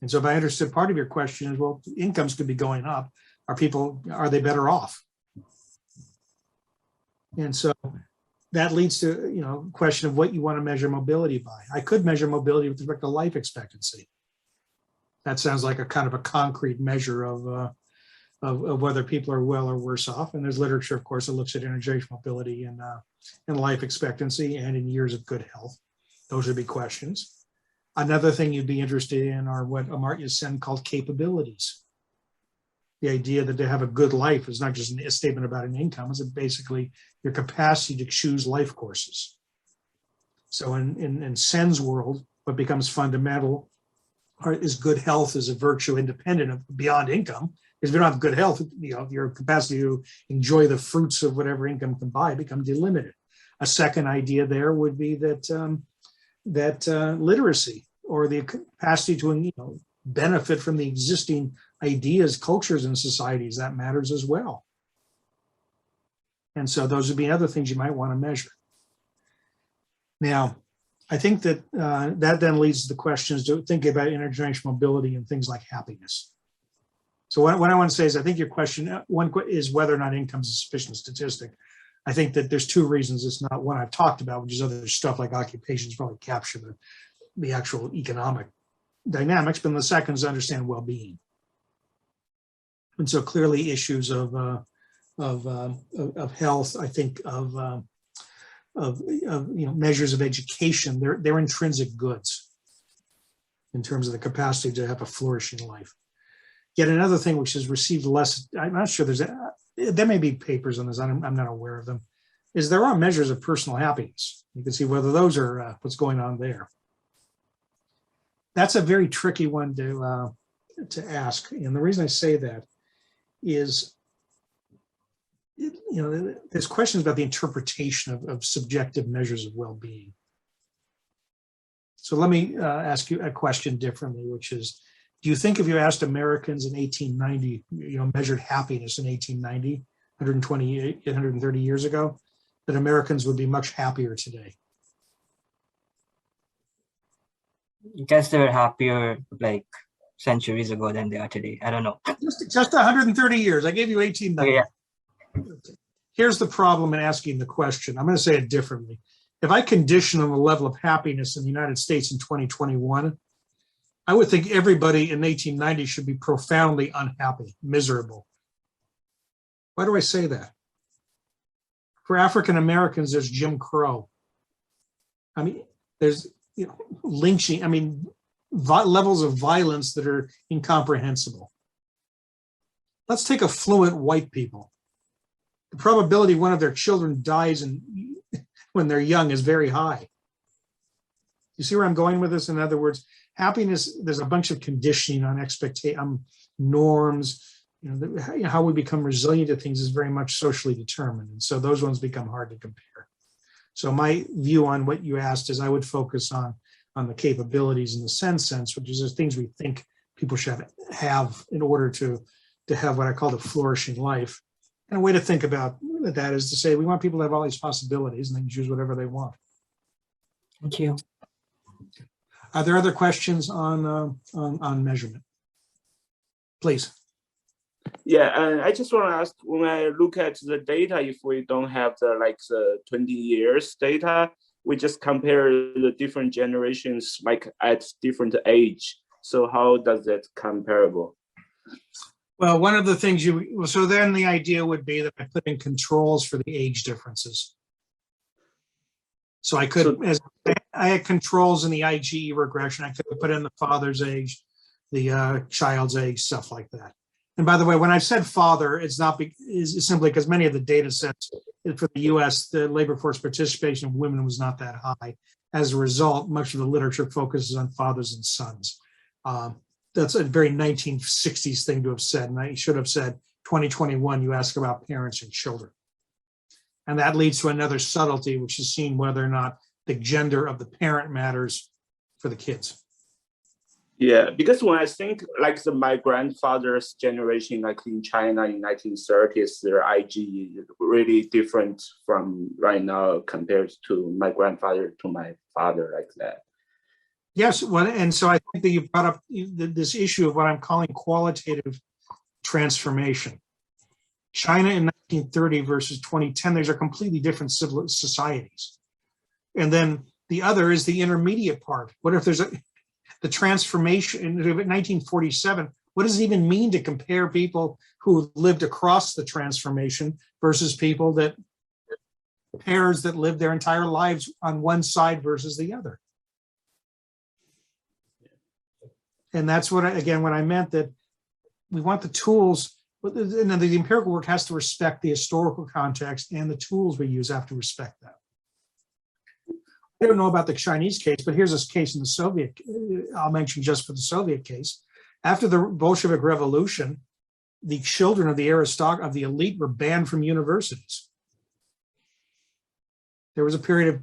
Speaker 1: And so if I understood part of your question is, well, incomes could be going up. Are they better off? And so that leads to, a question of what you want to measure mobility by. I could measure mobility with respect to life expectancy. That sounds like a kind of a concrete measure of whether people are well or worse off. And there's literature, of course, that looks at intergenerational mobility and life expectancy and in years of good health. Those would be questions. Another thing you'd be interested in are what Amartya Sen called capabilities. The idea that to have a good life is not just a statement about an income, it's basically your capacity to choose life courses. So in Sen's world, what becomes fundamental is good health as a virtue independent of beyond income. Because if you don't have good health, your capacity to enjoy the fruits of whatever income can buy become delimited. A second idea there would be that literacy or the capacity to benefit from the existing ideas, cultures, and societies, that matters as well. And so those would be other things you might want to measure. Now, I think that that then leads to the questions to think about intergenerational mobility and things like happiness. So what I want to say is I think your question, one is whether or not income is a sufficient statistic. I think that there's two reasons. It's not one I've talked about, which is other stuff like occupations probably capture the actual economic dynamics, but the second is understand well-being. And so clearly issues of health, I think of measures of education, they're intrinsic goods in terms of the capacity to have a flourishing life. Yet another thing which has received less, I'm not sure there may be papers on this, I'm not aware of them, is there are measures of personal happiness. You can see whether those are what's going on there. That's a very tricky one to ask. And the reason I say that is, there's questions about the interpretation of subjective measures of well-being. So let me ask you a question differently, which is, do you think if you asked Americans in 1890, measured happiness in 1890, 130 years ago, that Americans would be much happier today?
Speaker 3: I guess they were happier like centuries ago than they are today. I don't know.
Speaker 1: Just 130 years. I gave you 1890.
Speaker 3: Okay,
Speaker 1: yeah. Here's the problem in asking the question. I'm going to say it differently. If I condition on the level of happiness in the United States in 2021, I would think everybody in 1890 should be profoundly unhappy, miserable. Why do I say that? For African Americans, there's Jim Crow. I mean, there's lynching. I mean, levels of violence that are incomprehensible. Let's take affluent white people. The probability one of their children dies when they're young is very high. You see where I'm going with this? In other words, happiness, there's a bunch of conditioning on norms, how we become resilient to things is very much socially determined. And so those ones become hard to compare. So my view on what you asked is I would focus on the capabilities in the sense, which is the things we think people should have in order to have what I call a flourishing life. And a way to think about that is to say, we want people to have all these possibilities and they can choose whatever they want.
Speaker 3: Thank you.
Speaker 1: Are there other questions on measurement? Please.
Speaker 4: Yeah, and I just want to ask, when I look at the data, if we don't have the 20 years data, we just compare the different generations at different age. So how does that comparable?
Speaker 1: Well, one of the things so then the idea would be that I put in controls for the age differences. So I could, as I had controls in the IgE regression, I could put in the father's age, the child's age, stuff like that. And by the way, when I said father, it's simply because many of the data sets for the US, the labor force participation of women was not that high. As a result, much of the literature focuses on fathers and sons. That's a very 1960s thing to have said. And I should have said 2021, you ask about parents and children. And that leads to another subtlety, which is seeing whether or not the gender of the parent matters for the kids.
Speaker 4: Yeah, because when I think my grandfather's generation, in China in 1930s, their IgE is really different from right now compared to my grandfather to my father like that.
Speaker 1: Yes, and so I think that you brought up this issue of what I'm calling qualitative transformation. China in 1930 versus 2010, there's a completely different civil societies. And then the other is the intermediate part. What if there's the transformation in 1947? What does it even mean to compare people who lived across the transformation versus pairs that lived their entire lives on one side versus the other? And that's what I meant, that we want the tools, and then the empirical work has to respect the historical context, and the tools we use have to respect that. I don't know about the Chinese case, but here's this case in the Soviet, I'll mention just for the Soviet case. After the Bolshevik Revolution, the children of the elite were banned from universities. There was a period of,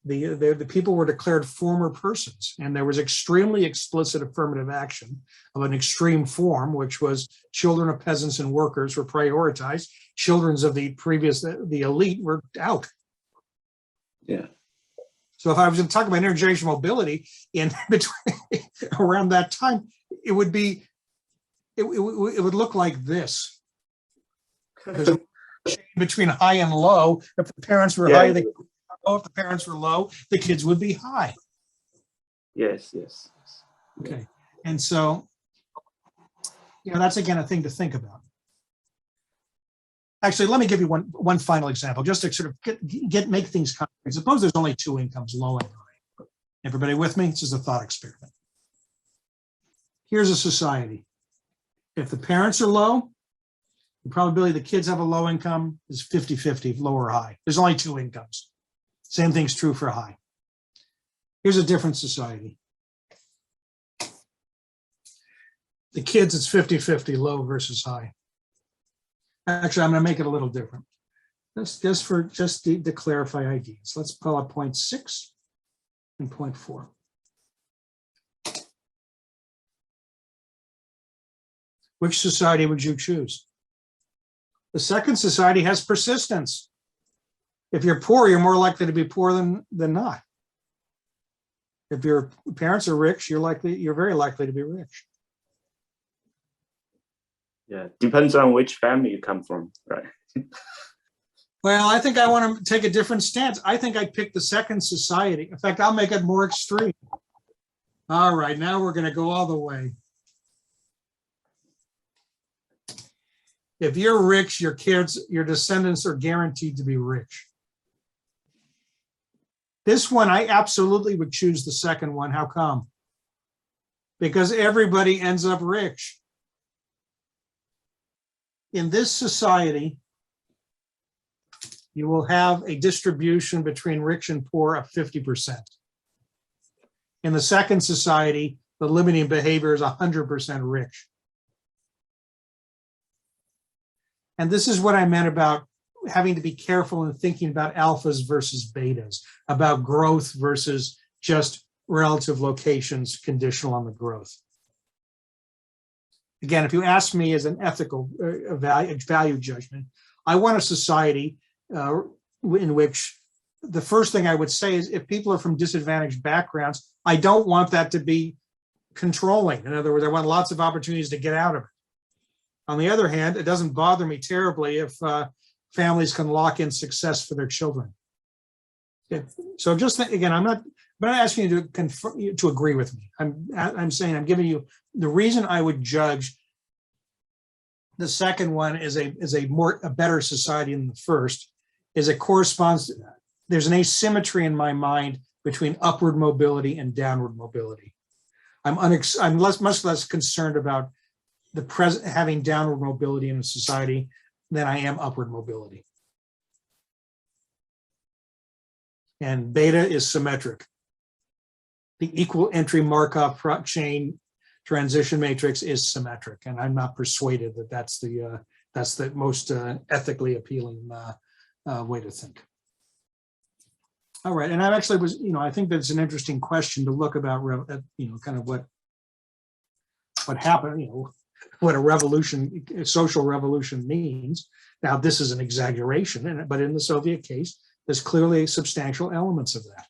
Speaker 1: the people were declared former persons, and there was extremely explicit affirmative action of an extreme form, which was children of peasants and workers were prioritized. Children of the elite were out.
Speaker 4: Yeah.
Speaker 1: So if I was going to talk about intergenerational mobility in between around that time, it would look like this. There's a change between high and low. If the parents were high, they would be low. If the parents were low, the kids would be high.
Speaker 4: Yes.
Speaker 1: Okay. And so, that's again a thing to think about. Actually, let me give you one final example, just to sort of make things concrete. Suppose there's only two incomes, low and high. Everybody with me? This is a thought experiment. Here's a society. If the parents are low, the probability the kids have a low income is 50-50, low or high. There's only two incomes. Same thing's true for high. Here's a different society. The kids, it's 50-50, low versus high. Actually, I'm going to make it a little different. Just to clarify ideas. Let's call it point 6 and point 4. Which society would you choose? The second society has persistence. If you're poor, you're more likely to be poor than not. If your parents are rich, you're very likely to be rich.
Speaker 4: Yeah, depends on which family you come from, right?
Speaker 1: Well, I think I want to take a different stance. I think I'd pick the second society. In fact, I'll make it more extreme. All right, now we're going to go all the way. If you're rich, your kids, your descendants are guaranteed to be rich. This one, I absolutely would choose the second one. How come? Because everybody ends up rich. In this society, you will have a distribution between rich and poor of 50%. In the second society, the limiting behavior is 100% rich. And this is what I meant about having to be careful in thinking about alphas versus betas, about growth versus just relative locations conditional on the growth. Again, if you ask me as an ethical value judgment, I want a society in which the first thing I would say is if people are from disadvantaged backgrounds, I don't want that to be controlling. In other words, I want lots of opportunities to get out of it. On the other hand, it doesn't bother me terribly if families can lock in success for their children. So just again, I'm not asking you to agree with me. I'm saying I'm giving you the reason I would judge the second one is a better society than the first is it corresponds. There's an asymmetry in my mind between upward mobility and downward mobility. I'm much less concerned about the present having downward mobility in a society than I am upward mobility. And beta is symmetric. The equal entry Markov chain transition matrix is symmetric, and I'm not persuaded that that's the most ethically appealing way to think. All right, and I actually was, I think that's an interesting question to look about, kind of what happened, what a revolution, a social revolution means. Now, this is an exaggeration, but in the Soviet case, there's clearly substantial elements of that.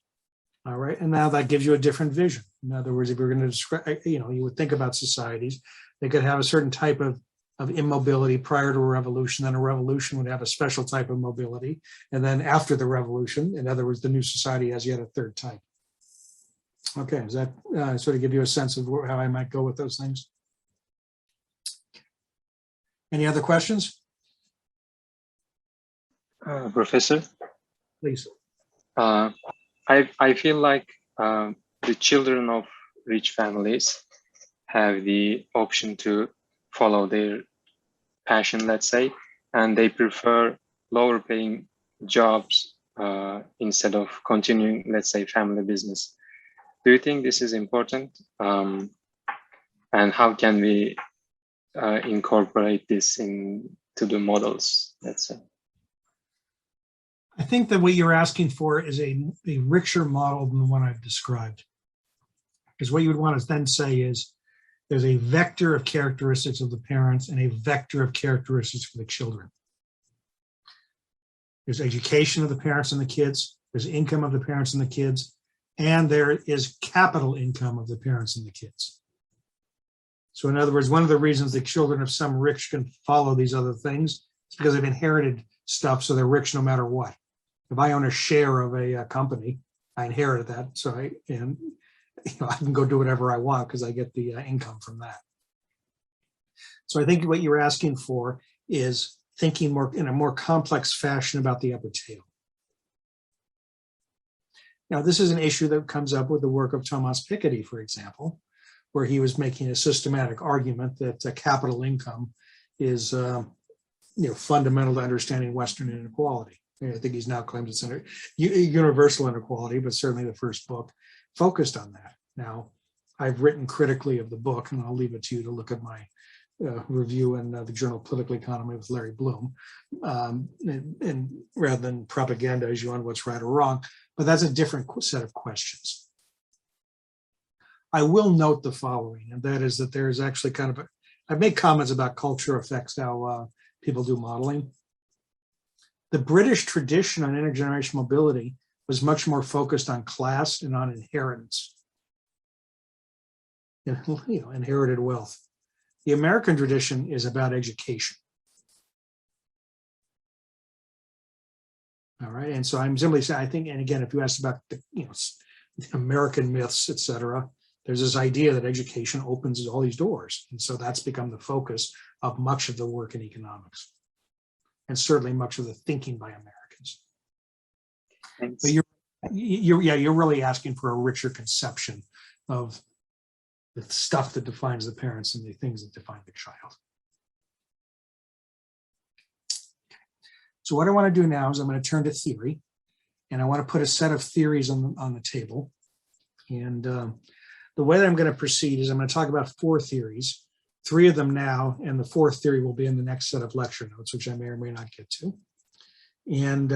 Speaker 1: All right, and now that gives you a different vision. In other words, if you're going to describe, you would think about societies, they could have a certain type of immobility prior to a revolution, then a revolution would have a special type of mobility, and then after the revolution, in other words, the new society has yet a third type. Okay, does that sort of give you a sense of how I might go with those things? Any other questions?
Speaker 5: Professor?
Speaker 1: Please.
Speaker 5: I feel like the children of rich families have the option to follow their passion, let's say, and they prefer lower paying jobs instead of continuing, let's say, family business. Do you think this is important? And how can we incorporate this into the models, let's say?
Speaker 1: I think that what you're asking for is a richer model than the one I've described. Because what you would want to then say is there's a vector of characteristics of the parents and a vector of characteristics for the children. There's education of the parents and the kids, there's income of the parents and the kids, and there is capital income of the parents and the kids. So in other words, one of the reasons the children of some rich can follow these other things is because they've inherited stuff, so they're rich no matter what. If I own a share of a company, I inherited that, so I can go do whatever I want because I get the income from that. So I think what you're asking for is thinking more in a more complex fashion about the upper tail. Now, this is an issue that comes up with the work of Thomas Piketty, for example, where he was making a systematic argument that capital income is fundamental to understanding Western inequality. I think he's now claimed it's a universal inequality, but certainly the first book focused on that. Now, I've written critically of the book, and I'll leave it to you to look at my review in the journal Political Economy with Larry Bloom, and rather than propagandize you on what's right or wrong, but that's a different set of questions. I will note the following, and that is that there is actually kind of I've made comments about culture affects how people do modeling. The British tradition on intergenerational mobility was much more focused on class and on inheritance, inherited wealth. The American tradition is about education. All right, and so I'm simply saying, I think, and again, if you asked about the American myths, et cetera, there's this idea that education opens all these doors. And so that's become the focus of much of the work in economics, and certainly much of the thinking by Americans.
Speaker 5: Thanks.
Speaker 1: But you're really asking for a richer conception of the stuff that defines the parents and the things that define the child. So what I want to do now is I'm going to turn to theory, and I want to put a set of theories on the table. And the way that I'm going to proceed is I'm going to talk about 4 theories, 3 of them now, and the 4th theory will be in the next set of lecture notes, which I may or may not get to. And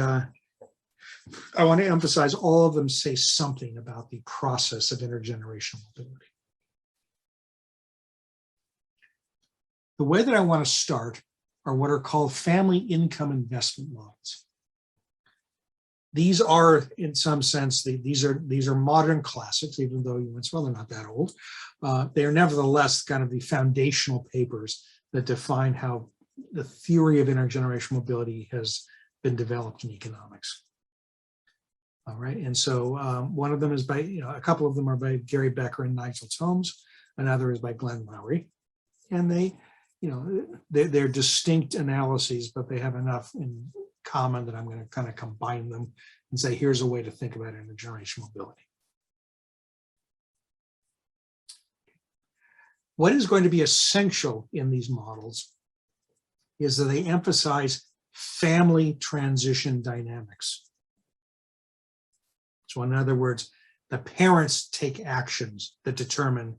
Speaker 1: I want to emphasize all of them say something about the process of intergenerational mobility. The way that I want to start are what are called family income investment models. These are, in some sense, these are modern classics, even though you went, well, they're not that old. They are nevertheless kind of the foundational papers that define how the theory of intergenerational mobility has been developed in economics. All right, and so one of them is by, a couple of them are by Gary Becker and Nigel Tomes. Another is by Glenn Lowry, and they're distinct analyses, but they have enough in common that I'm going to kind of combine them and say, here's a way to think about intergenerational mobility. What is going to be essential in these models is that they emphasize family transition dynamics. So in other words, the parents take actions that determine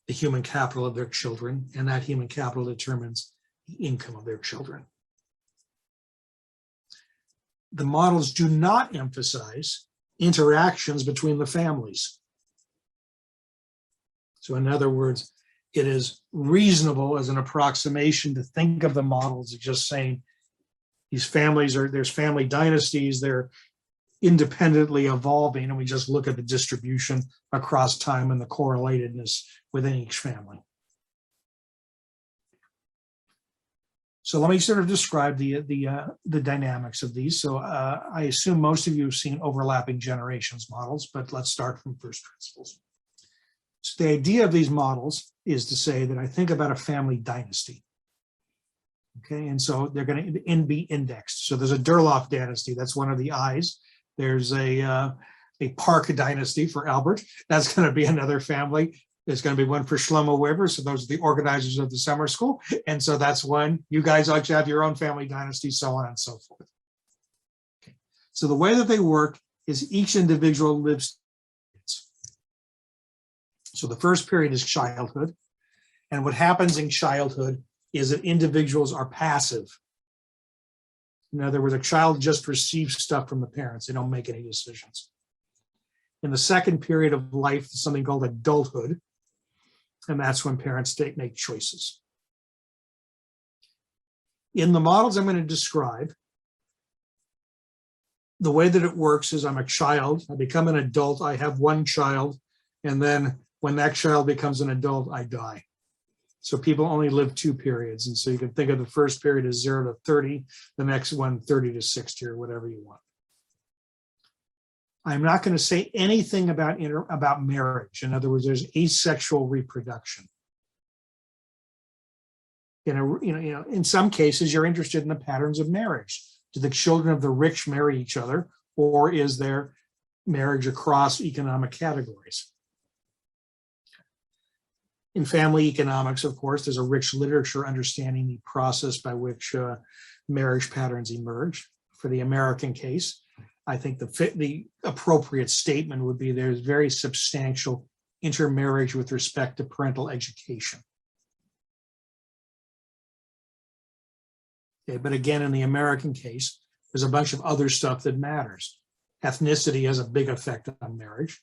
Speaker 1: the human capital of their children, and that human capital determines the income of their children. The models do not emphasize interactions between the families. So in other words, it is reasonable as an approximation to think of the models as just saying these families there's family dynasties, they're independently evolving, and we just look at the distribution across time and the correlatedness within each family. So let me sort of describe the dynamics of these. So I assume most of you have seen overlapping generations models, but let's start from first principles. So the idea of these models is to say that I think about a family dynasty. Okay, and so they're going to be indexed. So there's a Durlauf dynasty, that's one of the I's. There's a Park dynasty for Albert. That's going to be another family. There's going to be one for Shlomo Weber. So those are the organizers of the summer school. And so that's one. You guys ought to have your own family dynasty, so on and so forth. Okay. So the way that they work is each individual lives. So the first period is childhood. And what happens in childhood is that individuals are passive. In other words, a child just receives stuff from the parents. They don't make any decisions. In the second period of life, there's something called adulthood. And that's when parents make choices. In the models I'm going to describe, the way that it works is I'm a child, I become an adult, I have one child, and then when that child becomes an adult, I die. So people only live 2 periods. And so you can think of the first period as 0 to 30, the next one 30 to 60 or whatever you want. I'm not going to say anything about marriage. In other words, there's asexual reproduction. In some cases, you're interested in the patterns of marriage. Do the children of the rich marry each other, or is there marriage across economic categories? In family economics, of course, there's a rich literature understanding the process by which marriage patterns emerge. For the American case, I think the appropriate statement would be there's very substantial intermarriage with respect to parental education. Okay, but again, in the American case, there's a bunch of other stuff that matters. Ethnicity has a big effect on marriage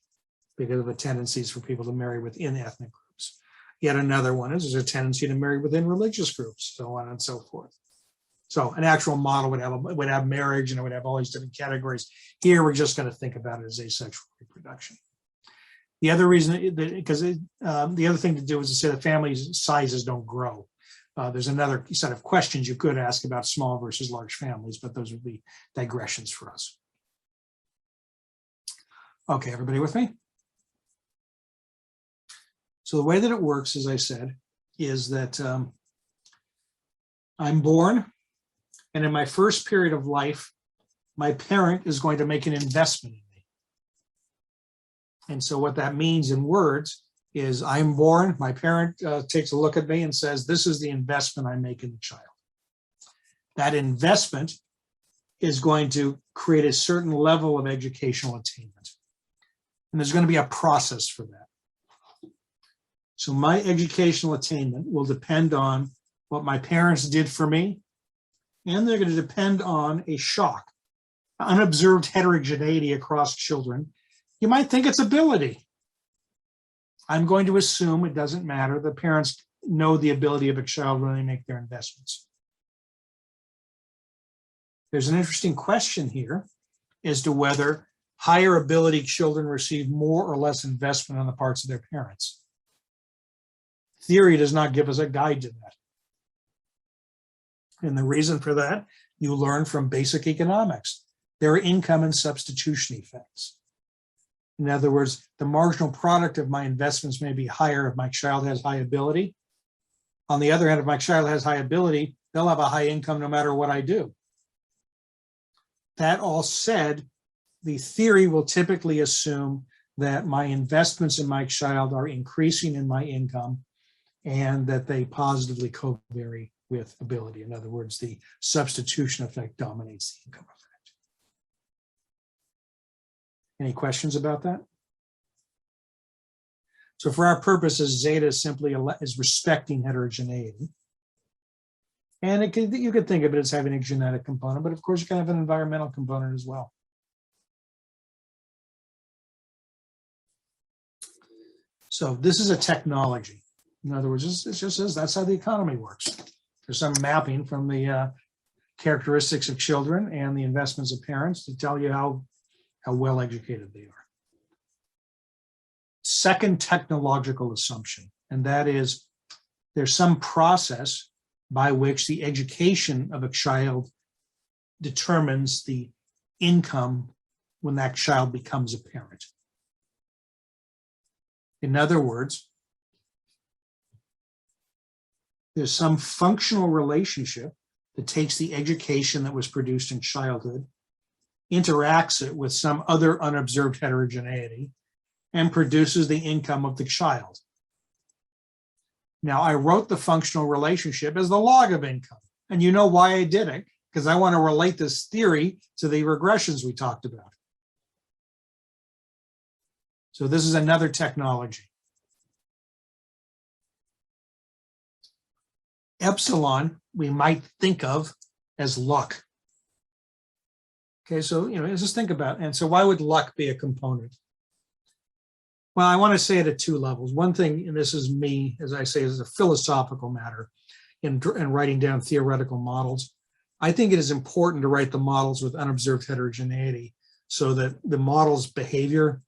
Speaker 1: because of the tendencies for people to marry within ethnic groups. Yet another one is there's a tendency to marry within religious groups, so on and so forth. So an actual model would have marriage and it would have all these different categories. Here, we're just going to think about it as asexual reproduction. The other reason, the other thing to do is to say that family sizes don't grow. There's another set of questions you could ask about small versus large families, but those would be digressions for us. Okay, everybody with me? So the way that it works, as I said, is that I'm born, and in my first period of life, my parent is going to make an investment in me. And so what that means in words is I'm born, my parent takes a look at me and says, this is the investment I make in the child. That investment is going to create a certain level of educational attainment. And there's going to be a process for that. So my educational attainment will depend on what my parents did for me, and they're going to depend on a shock, unobserved heterogeneity across children. You might think it's ability. I'm going to assume it doesn't matter. The parents know the ability of a child when they make their investments. There's an interesting question here as to whether higher ability children receive more or less investment on the parts of their parents. Theory does not give us a guide to that. And the reason for that, you learn from basic economics. There are income and substitution effects. In other words, the marginal product of my investments may be higher if my child has high ability. On the other hand, if my child has high ability, they'll have a high income no matter what I do. That all said, the theory will typically assume that my investments in my child are increasing in my income and that they positively co-vary with ability. In other words, the substitution effect dominates the income effect. Any questions about that? So for our purposes, zeta is simply is respecting heterogeneity. And you could think of it as having a genetic component, but of course you can have an environmental component as well. So this is a technology. In other words, it just says that's how the economy works. There's some mapping from the characteristics of children and the investments of parents to tell you how well educated they are. Second technological assumption, and that is there's some process by which the education of a child determines the income when that child becomes a parent. In other words, there's some functional relationship that takes the education that was produced in childhood, interacts it with some other unobserved heterogeneity, and produces the income of the child. Now, I wrote the functional relationship as the log of income. And you know why I did it, because I want to relate this theory to the regressions we talked about. So this is another technology. Epsilon, we might think of as luck. Okay, so, just think about it. And so why would luck be a component? Well, I want to say it at two levels. One thing, and this is me, as I say, is a philosophical matter in writing down theoretical models. I think it is important to write the models with unobserved heterogeneity so that the model's behavior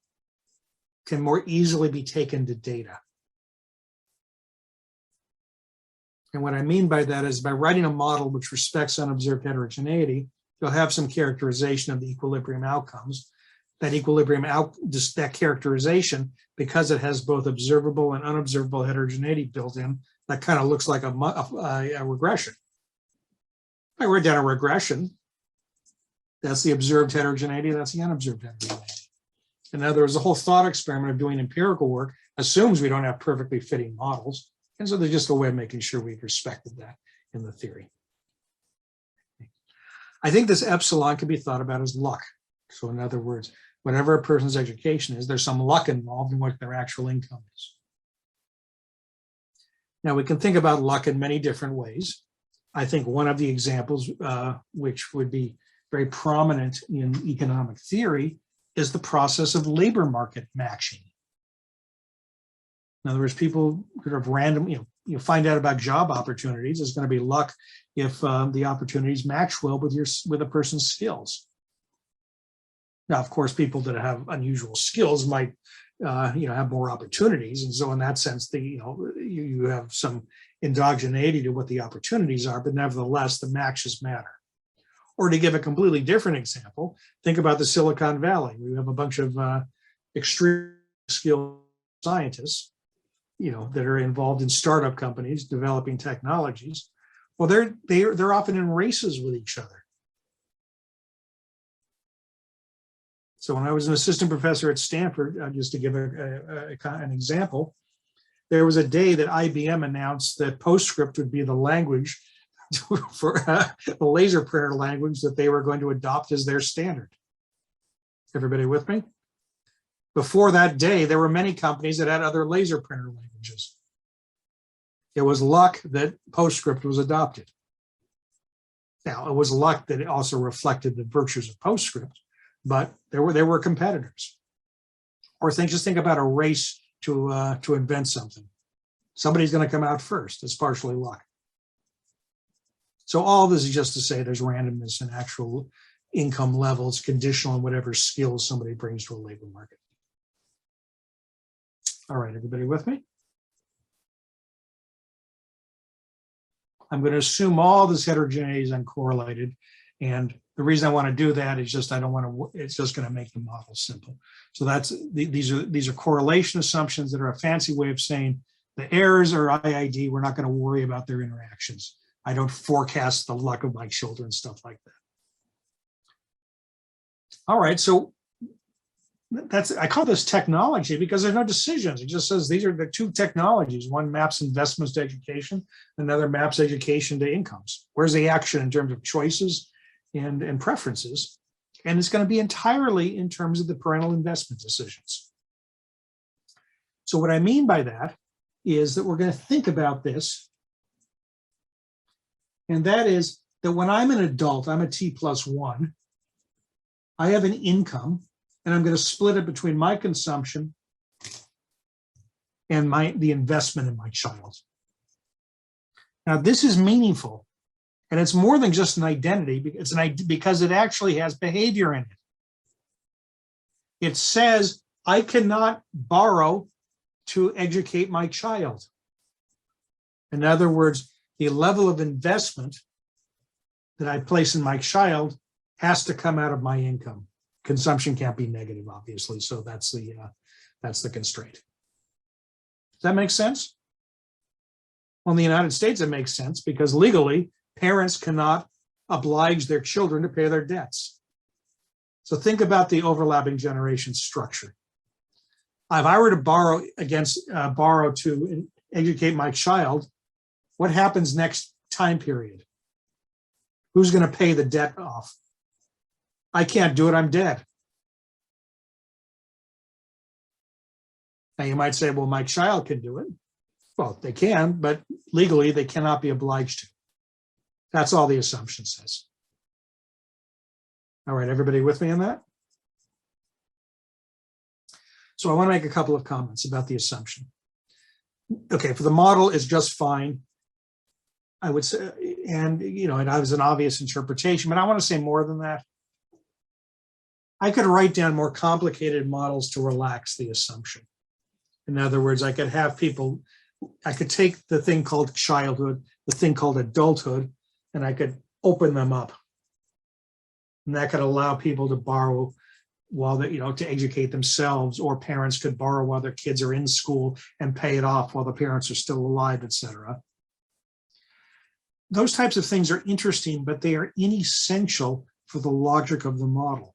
Speaker 1: can more easily be taken to data. And what I mean by that is by writing a model which respects unobserved heterogeneity, you'll have some characterization of the equilibrium outcomes. That that characterization, because it has both observable and unobservable heterogeneity built in, that kind of looks like a regression. I write down a regression. That's the observed heterogeneity, that's the unobserved heterogeneity. In other words, the whole thought experiment of doing empirical work assumes we don't have perfectly fitting models. And so there's just a way of making sure we've respected that in the theory. I think this epsilon can be thought about as luck. So in other words, whatever a person's education is, there's some luck involved in what their actual income is. Now we can think about luck in many different ways. I think one of the examples which would be very prominent in economic theory is the process of labor market matching. In other words, people could have random, you find out about job opportunities. It's going to be luck if the opportunities match well with a person's skills. Now, of course, people that have unusual skills might, have more opportunities, and so in that sense, you have some endogeneity to what the opportunities are. But nevertheless, the matches matter. Or to give a completely different example, think about the Silicon Valley. We have a bunch of extremely skilled scientists, that are involved in startup companies developing technologies, well, they're often in races with each other. So when I was an assistant professor at Stanford, just to give an example, there was a day that IBM announced that PostScript would be the language for the laser printer language that they were going to adopt as their standard. Everybody with me? Before that day, there were many companies that had other laser printer languages. It was luck that PostScript was adopted. Now, it was luck that it also reflected the virtues of PostScript, but there were competitors. Or just think about a race to invent something. Somebody's going to come out first. It's partially luck. So all this is just to say there's randomness in actual income levels, conditional on whatever skills somebody brings to a labor market. All right, everybody with me? I'm going to assume all this heterogeneity is uncorrelated. And the reason I want to do that is just I don't want to, it's just going to make the model simple. So these are correlation assumptions that are a fancy way of saying the errors are IID. We're not going to worry about their interactions. I don't forecast the luck of my children, stuff like that. All right, so I call this technology because there's no decisions. It just says these are the two technologies. One maps investments to education, another maps education to incomes. Where's the action in terms of choices and preferences? And it's going to be entirely in terms of the parental investment decisions. So what I mean by that is that we're going to think about this. And that is that when I'm an adult, I'm a T+1, I have an income, and I'm going to split it between my consumption and the investment in my child. Now, this is meaningful, and it's more than just an identity. Because it actually has behavior in it. It says I cannot borrow to educate my child. In other words, the level of investment that I place in my child has to come out of my income. Consumption can't be negative, obviously, so that's the constraint. Does that make sense? Well, in the United States, it makes sense because legally, parents cannot oblige their children to pay their debts. So think about the overlapping generation structure. If I were to borrow to educate my child, what happens next time period? Who's going to pay the debt off? I can't do it, I'm dead. Now you might say, well, my child can do it. Well, they can, but legally they cannot be obliged to. That's all the assumption says. All right, everybody with me on that? So I want to make a couple of comments about the assumption. Okay, for the model is just fine, I would say, and it was an obvious interpretation, but I want to say more than that. I could write down more complicated models to relax the assumption. In other words, I could take the thing called childhood, the thing called adulthood, and I could open them up. And that could allow people to borrow while they, to educate themselves, or parents could borrow while their kids are in school and pay it off while the parents are still alive, etc. Those types of things are interesting, but they are inessential for the logic of the model.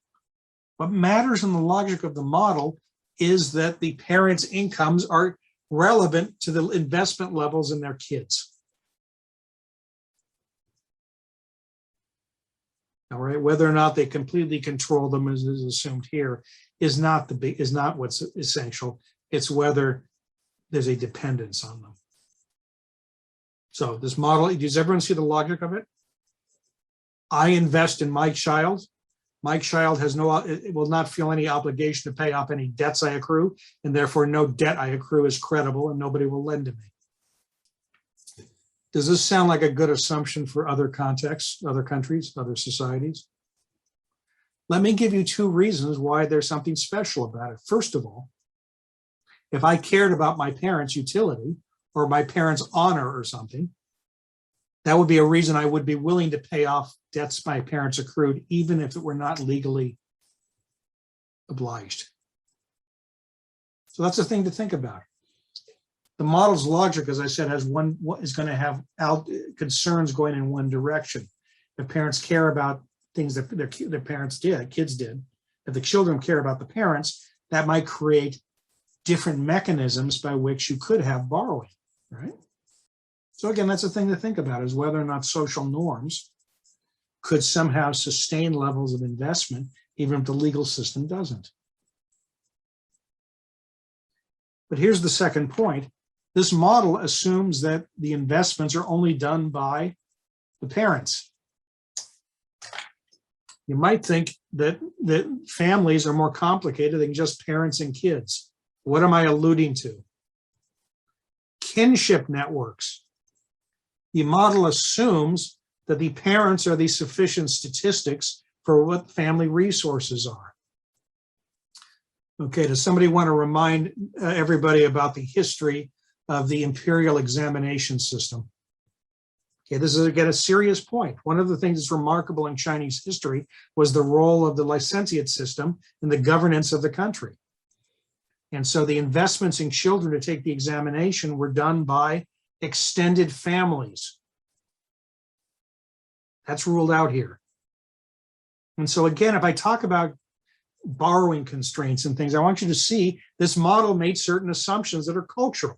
Speaker 1: What matters in the logic of the model is that the parents' incomes are relevant to the investment levels in their kids. All right, whether or not they completely control them, as is assumed here, is not what's essential. It's whether there's a dependence on them. So this model, does everyone see the logic of it? I invest in my child. My child will not feel any obligation to pay off any debts I accrue, and therefore no debt I accrue is credible and nobody will lend to me. Does this sound like a good assumption for other contexts, other countries, other societies? Let me give you two reasons why there's something special about it. First of all, if I cared about my parents' utility or my parents' honor or something, that would be a reason I would be willing to pay off debts my parents accrued, even if it were not legally obliged. So that's a thing to think about. The model's logic, as I said, is going to have concerns going in one direction. If parents care about things that their kids did, if the children care about the parents, that might create different mechanisms by which you could have borrowing, right? So again, that's a thing to think about, is whether or not social norms could somehow sustain levels of investment, even if the legal system doesn't. But here's the second point. This model assumes that the investments are only done by the parents. You might think that families are more complicated than just parents and kids. What am I alluding to? Kinship networks. The model assumes that the parents are the sufficient statistics for what family resources are. Okay, does somebody want to remind everybody about the history of the imperial examination system? Okay, this is again a serious point. One of the things that's remarkable in Chinese history was the role of the licentiate system in the governance of the country. And so the investments in children to take the examination were done by extended families. That's ruled out here. And so again, if I talk about borrowing constraints and things, I want you to see this model made certain assumptions that are cultural.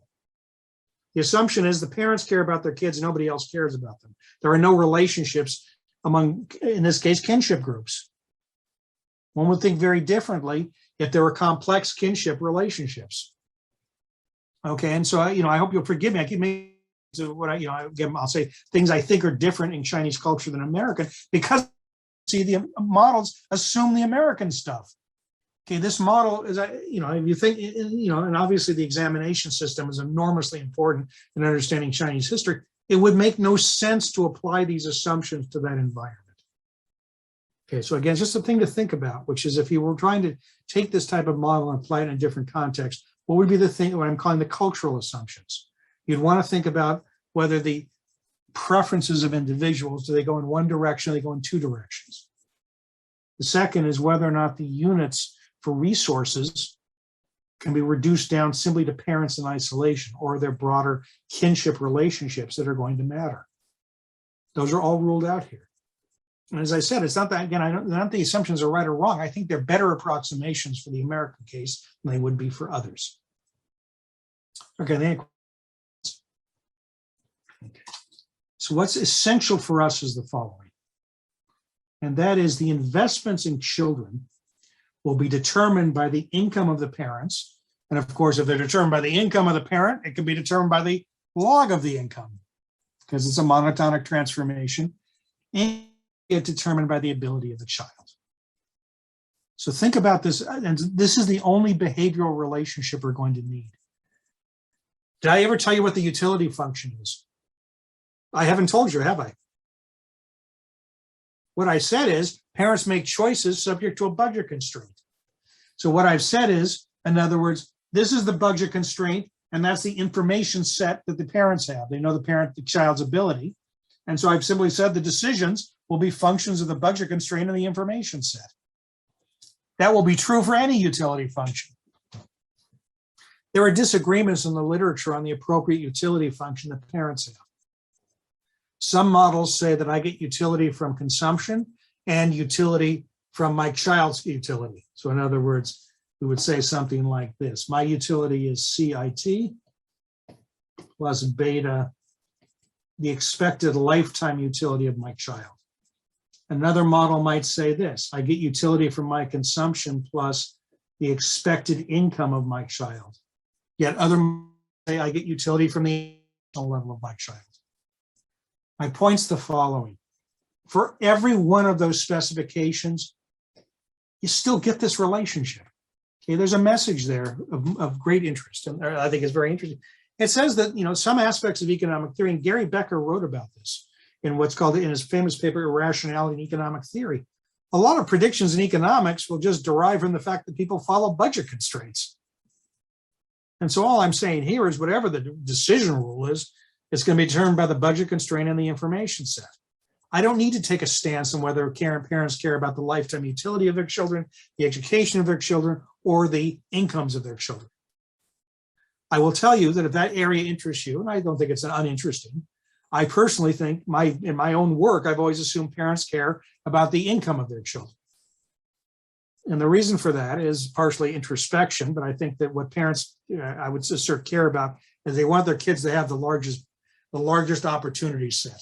Speaker 1: The assumption is the parents care about their kids, nobody else cares about them. There are no relationships among, in this case, kinship groups. One would think very differently if there were complex kinship relationships. Okay, and so I hope you'll forgive me. I keep making what I'll say things I think are different in Chinese culture than American, because see, the models assume the American stuff. Okay, this model is, if you think, and obviously the examination system is enormously important in understanding Chinese history. It would make no sense to apply these assumptions to that environment. Okay, so again, just a thing to think about, which is if you were trying to take this type of model and apply it in a different context, what would be the thing, what I'm calling the cultural assumptions? You'd want to think about whether the preferences of individuals, do they go in one direction or they go in two directions? The second is whether or not the units for resources can be reduced down simply to parents in isolation, or their broader kinship relationships that are going to matter. Those are all ruled out here. And as I said, it's not that, again, not the assumptions are right or wrong. I think they're better approximations for the American case than they would be for others. Okay, so what's essential for us is the following. And that is the investments in children will be determined by the income of the parents. And of course, if they're determined by the income of the parent, it can be determined by the log of the income, because it's a monotonic transformation, and it's determined by the ability of the child. So think about this, and this is the only behavioral relationship we're going to need. Did I ever tell you what the utility function is? I haven't told you, have I? What I said is parents make choices subject to a budget constraint. So what I've said is, in other words, this is the budget constraint, and that's the information set that the parents have. They know the child's ability. And so I've simply said the decisions will be functions of the budget constraint and the information set. That will be true for any utility function. There are disagreements in the literature on the appropriate utility function that parents have. Some models say that I get utility from consumption and utility from my child's utility. So in other words, we would say something like this. My utility is CIT plus beta, the expected lifetime utility of my child. Another model might say this. I get utility from my consumption plus the expected income of my child. Yet other say I get utility from the level of my child. My point's the following. For every one of those specifications, you still get this relationship. Okay, there's a message there of great interest, and I think it's very interesting. It says that some aspects of economic theory, and Gary Becker wrote about this in what's called, in his famous paper, Irrationality in Economic Theory. A lot of predictions in economics will just derive from the fact that people follow budget constraints. And so all I'm saying here is whatever the decision rule is, it's going to be determined by the budget constraint and the information set. I don't need to take a stance on whether parents care about the lifetime utility of their children, the education of their children, or the incomes of their children. I will tell you that if that area interests you, and I don't think it's uninteresting, I personally think in my own work, I've always assumed parents care about the income of their children. And the reason for that is partially introspection, but I think that what parents, I would assert, care about is they want their kids to have the largest opportunity set.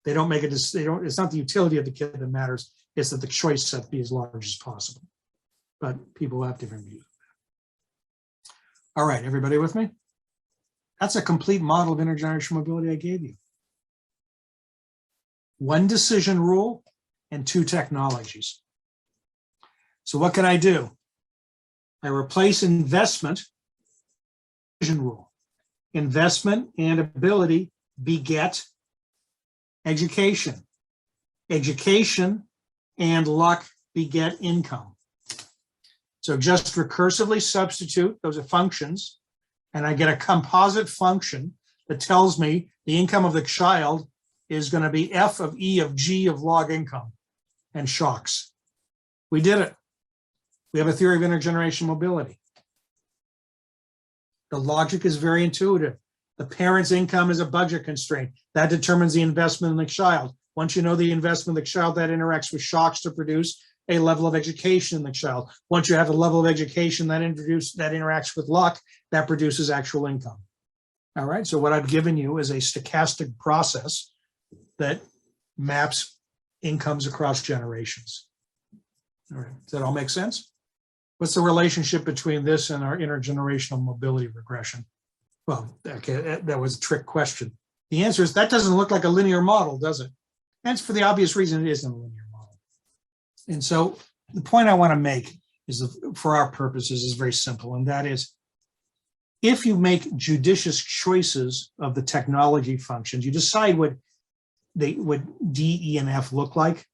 Speaker 1: They don't make it's not the utility of the kid that matters, it's that the choice set be as large as possible. But people have different views. All right, everybody with me? That's a complete model of intergenerational mobility I gave you. One decision rule and two technologies. So what can I do? I replace investment, decision rule. Investment and ability beget education. Education and luck beget income. So just recursively substitute, those are functions, and I get a composite function that tells me the income of the child is going to be f of e of g of log income and shocks. We did it. We have a theory of intergenerational mobility. The logic is very intuitive. The parent's income is a budget constraint. That determines the investment in the child. Once you know the investment in the child, that interacts with shocks to produce a level of education in the child. Once you have a level of education that interacts with luck, that produces actual income. All right, so what I've given you is a stochastic process that maps incomes across generations. All right, does that all make sense? What's the relationship between this and our intergenerational mobility regression? Well, okay, that was a trick question. The answer is that doesn't look like a linear model, does it? And it's for the obvious reason it isn't a linear model. And so the point I want to make is, for our purposes, is very simple, and that is, if you make judicious choices of the technology functions, you decide what D, E, and F look like.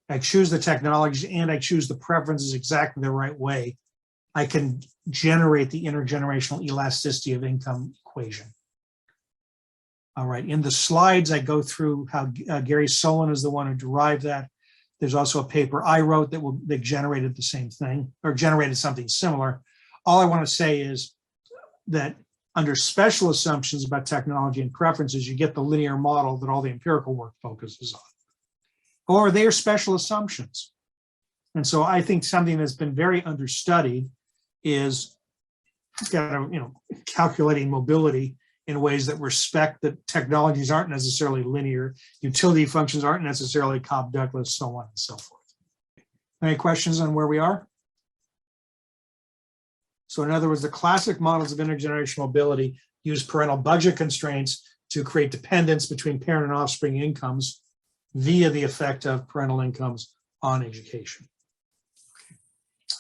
Speaker 1: I choose the technologies and I choose the preferences exactly the right way, I can generate the intergenerational elasticity of income equation. All right, in the slides, I go through how Gary Solon is the one who derived that. There's also a paper I wrote that generated the same thing, or generated something similar. All I want to say is that under special assumptions about technology and preferences, you get the linear model that all the empirical work focuses on. Or they are special assumptions. And so I think something that's been very understudied is calculating mobility in ways that respect that technologies aren't necessarily linear, utility functions aren't necessarily Cobb-Douglas, so on and so forth. Any questions on where we are? So in other words, the classic models of intergenerational mobility use parental budget constraints to create dependence between parent and offspring incomes via the effect of parental incomes on education.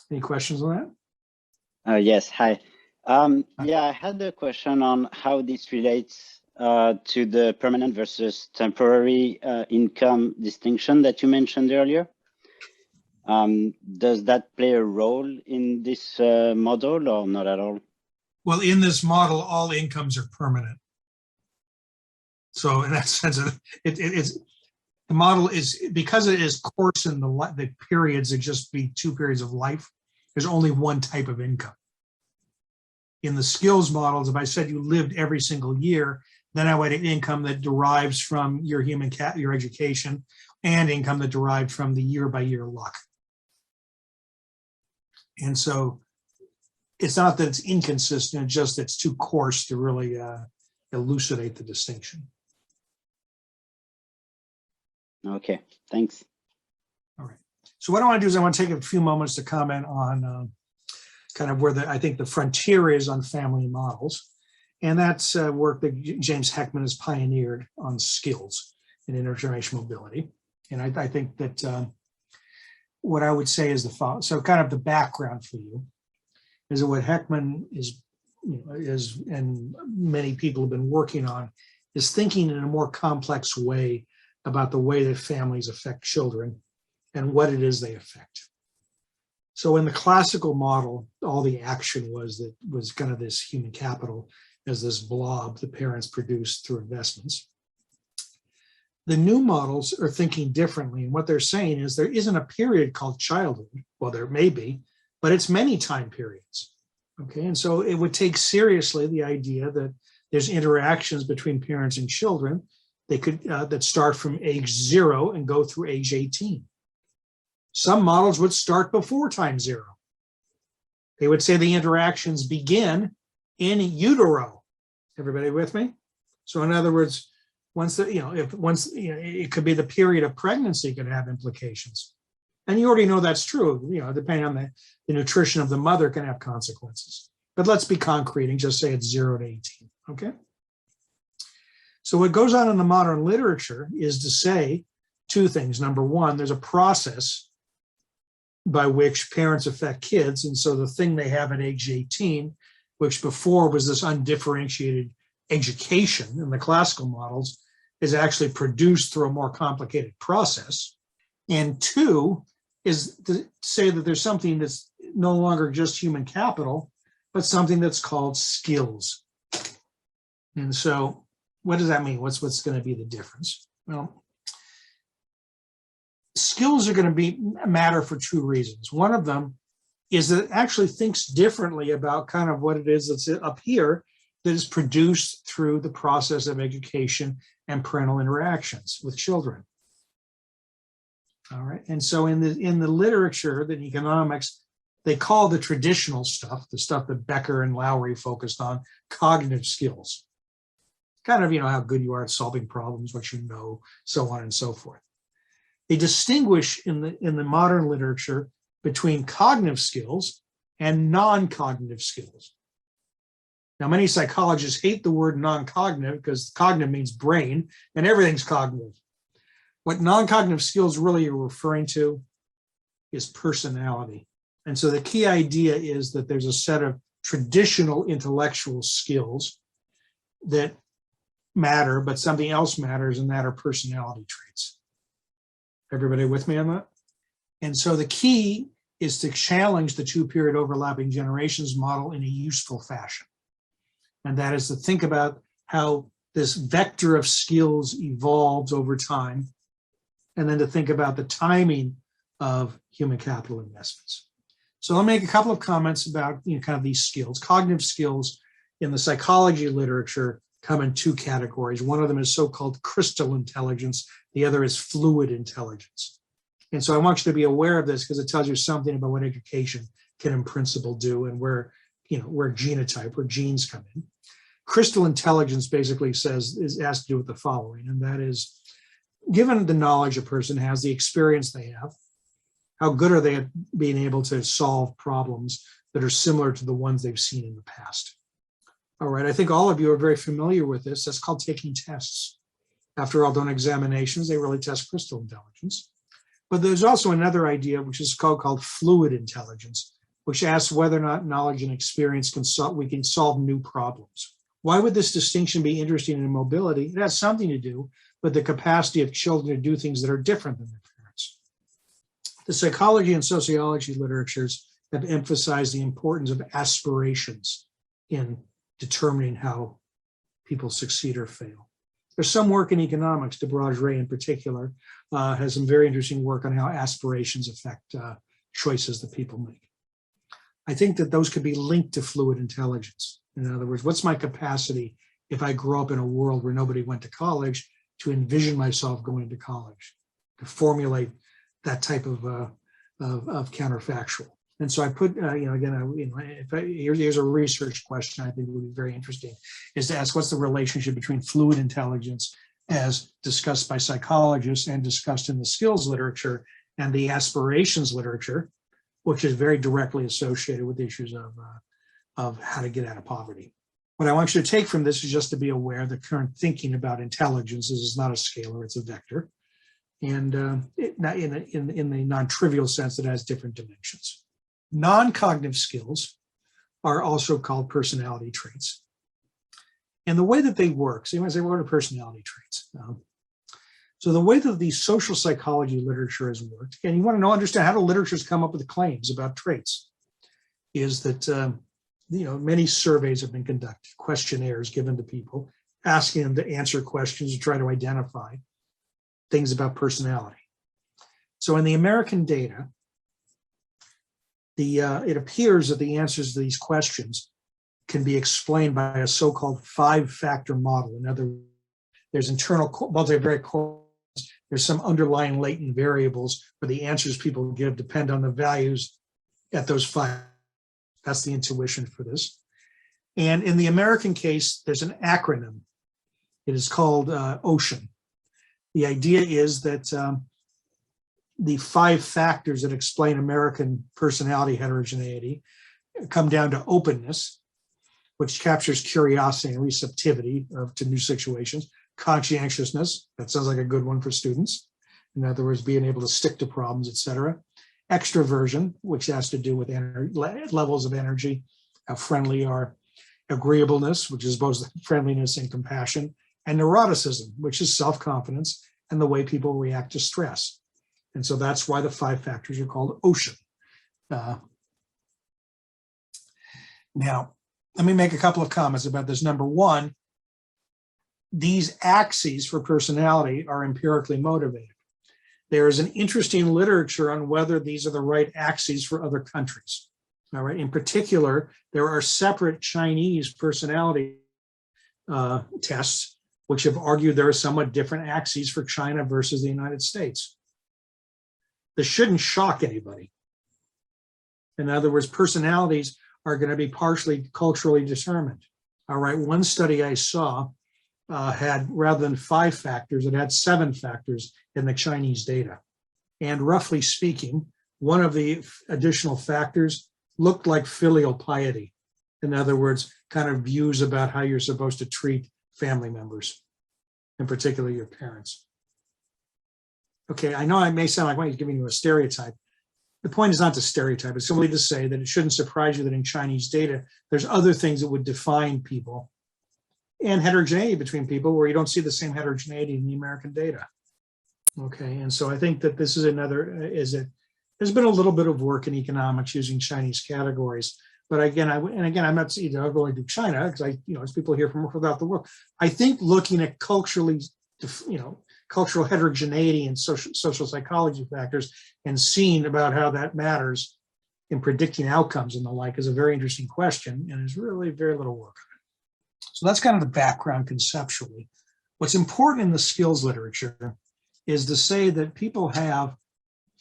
Speaker 1: Any questions on that?
Speaker 6: Yes, hi. Yeah, I had a question on how this relates to the permanent versus temporary income distinction that you mentioned earlier. Does that play a role in this model or not at all?
Speaker 1: Well, in this model, all incomes are permanent. So in that sense, the model is, because it is coarse in the periods, it just be 2 periods of life, there's only one type of income. In the skills models, if I said you lived every single year, then I would have income that derives from your your education, and income that derived from the year-by-year luck. And so it's not that it's inconsistent, it's just it's too coarse to really elucidate the distinction.
Speaker 6: Okay, thanks.
Speaker 1: All right. So what I want to do is I want to take a few moments to comment on kind of where I think the frontier is on family models. And that's work that James Heckman has pioneered on skills in intergenerational mobility. And I think that what I would say is the following. So kind of the background for you is that what Heckman is and many people have been working on is thinking in a more complex way about the way that families affect children and what it is they affect. So in the classical model, all the action was kind of this human capital as this blob the parents produced through investments. The new models are thinking differently, and what they're saying is there isn't a period called childhood. Well, there may be, but it's many time periods. Okay, and so it would take seriously the idea that there's interactions between parents and children. They could that start from age 0 and go through age 18. Some models would start before time 0. They would say the interactions begin in utero. Everybody with me? So in other words, once the, it could be the period of pregnancy could have implications. And you already know that's true, depending on the nutrition of the mother can have consequences. But let's be concrete and just say it's 0 to 18, okay? So what goes on in the modern literature is to say two things. Number one, there's a process by which parents affect kids. And so the thing they have at age 18, which before was this undifferentiated education in the classical models, is actually produced through a more complicated process. And two is to say that there's something that's no longer just human capital, but something that's called skills. And so what does that mean? What's going to be the difference? Well, skills are going to matter for two reasons. One of them is that it actually thinks differently about kind of what it is that's up here that is produced through the process of education and parental interactions with children. All right, and so in the literature that economics, they call the traditional stuff, the stuff that Becker and Lowry focused on, cognitive skills. Kind of, how good you are at solving problems, what you know, so on and so forth. They distinguish in the modern literature between cognitive skills and non-cognitive skills. Now, many psychologists hate the word non-cognitive because cognitive means brain and everything's cognitive. What non-cognitive skills really are referring to is personality. And so the key idea is that there's a set of traditional intellectual skills that matter, but something else matters, and that are personality traits. Everybody with me on that? And so the key is to challenge the two-period overlapping generations model in a useful fashion. And that is to think about how this vector of skills evolves over time, and then to think about the timing of human capital investments. So I'll make a couple of comments about kind of these skills. Cognitive skills in the psychology literature come in two categories. One of them is so-called crystal intelligence. The other is fluid intelligence. And so I want you to be aware of this because it tells you something about what education can in principle do and where genotype, where genes come in. Crystal intelligence basically has to do with the following, and that is, given the knowledge a person has, the experience they have, how good are they at being able to solve problems that are similar to the ones they've seen in the past? All right, I think all of you are very familiar with this. That's called taking tests. After all, done examinations, they really test crystal intelligence. But there's also another idea, which is called fluid intelligence, which asks whether or not knowledge and experience we can solve new problems. Why would this distinction be interesting in mobility? It has something to do with the capacity of children to do things that are different than their parents. The psychology and sociology literatures have emphasized the importance of aspirations in determining how people succeed or fail. There's some work in economics, de Broglie in particular, has some very interesting work on how aspirations affect choices that people make. I think that those could be linked to fluid intelligence. In other words, what's my capacity if I grow up in a world where nobody went to college to envision myself going to college, to formulate that type of counterfactual. And so I put, here's a research question I think would be very interesting, is to ask what's the relationship between fluid intelligence as discussed by psychologists and discussed in the skills literature and the aspirations literature, which is very directly associated with issues of how to get out of poverty. What I want you to take from this is just to be aware that current thinking about intelligence is not a scalar, it's a vector. And in the non-trivial sense, it has different dimensions. Non-cognitive skills are also called personality traits. And the way that they work, so you might say, what are personality traits? So the way that the social psychology literature has worked, and you want to understand how the literatures come up with claims about traits, is that many surveys have been conducted, questionnaires given to people, asking them to answer questions to try to identify things about personality. So in the American data, it appears that the answers to these questions can be explained by a so-called 5-factor model. In other words, there's internal multivariate correlations. There's some underlying latent variables where the answers people give depend on the values at those 5. That's the intuition for this. And in the American case, there's an acronym. It is called OCEAN. The idea is that the 5 factors that explain American personality heterogeneity come down to openness, which captures curiosity and receptivity to new situations. Conscientiousness, that sounds like a good one for students. In other words, being able to stick to problems, etc. Extroversion, which has to do with levels of energy, how friendly are. Agreeableness, which is both friendliness and compassion. And neuroticism, which is self-confidence and the way people react to stress. And so that's why the 5 factors are called OCEAN. Now, let me make a couple of comments about this. Number one, these axes for personality are empirically motivated. There is an interesting literature on whether these are the right axes for other countries. All right. In particular, there are separate Chinese personality tests which have argued there are somewhat different axes for China versus the United States. This shouldn't shock anybody. In other words, personalities are going to be partially culturally determined. All right. One study I saw had, rather than 5 factors, it had 7 factors in the Chinese data. And roughly speaking, one of the additional factors looked like filial piety. In other words, kind of views about how you're supposed to treat family members, in particular your parents. Okay, I know I may sound like well, he's giving you a stereotype. The point is not to stereotype, it's simply to say that it shouldn't surprise you that in Chinese data, there's other things that would define people and heterogeneity between people where you don't see the same heterogeneity in the American data. Okay, and so I think that this is another, there's been a little bit of work in economics using Chinese categories, but again, I'm not going to China because as people here from throughout the world, I think looking at cultural heterogeneity and social psychology factors and seeing about how that matters in predicting outcomes and the like is a very interesting question, and there's really very little work on it. So that's kind of the background conceptually. What's important in the skills literature is to say that people have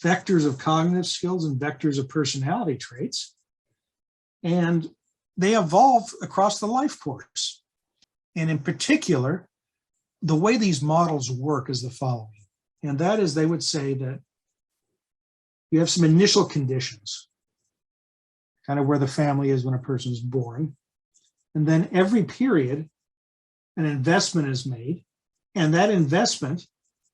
Speaker 1: vectors of cognitive skills and vectors of personality traits, and they evolve across the life course. And in particular, the way these models work is the following, and that is they would say that you have some initial conditions, kind of where the family is when a person is born, and then every period, an investment is made, and that investment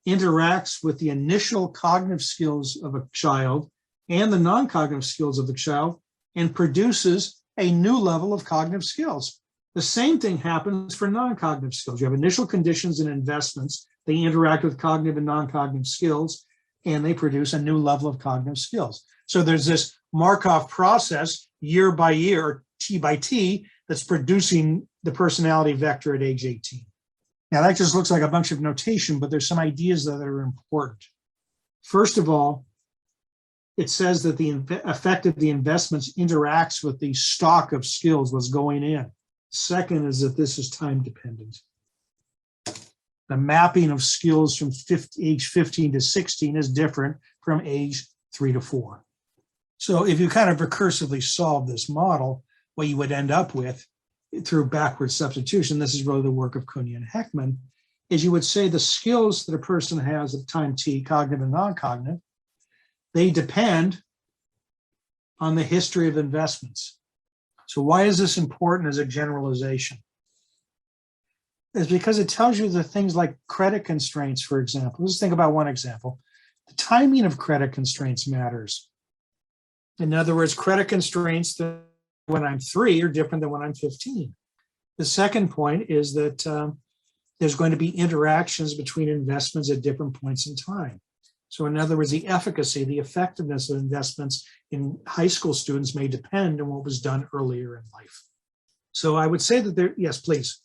Speaker 1: interacts with the initial cognitive skills of a child and the non-cognitive skills of the child and produces a new level of cognitive skills. The same thing happens for non-cognitive skills. You have initial conditions and investments. They interact with cognitive and non-cognitive skills, and they produce a new level of cognitive skills. So there's this Markov process year by year, or T by T, that's producing the personality vector at age 18. Now that just looks like a bunch of notation, but there's some ideas that are important. First of all, it says that the effect of the investments interacts with the stock of skills, what's going in. Second is that this is time dependent. The mapping of skills from age 15 to 16 is different from age 3 to 4. So if you kind of recursively solve this model, what you would end up with through backward substitution, this is really the work of Kuhn and Heckman, is you would say the skills that a person has at time t, cognitive and non-cognitive, they depend on the history of investments. So why is this important as a generalization? It's because it tells you that things like credit constraints, for example. Let's think about one example. The timing of credit constraints matters. In other words, credit constraints that when I'm 3 are different than when I'm 15. The second point is that there's going to be interactions between investments at different points in time. So in other words, the efficacy, the effectiveness of investments in high school students may depend on what was done earlier in life. So I would say that there, yes, please.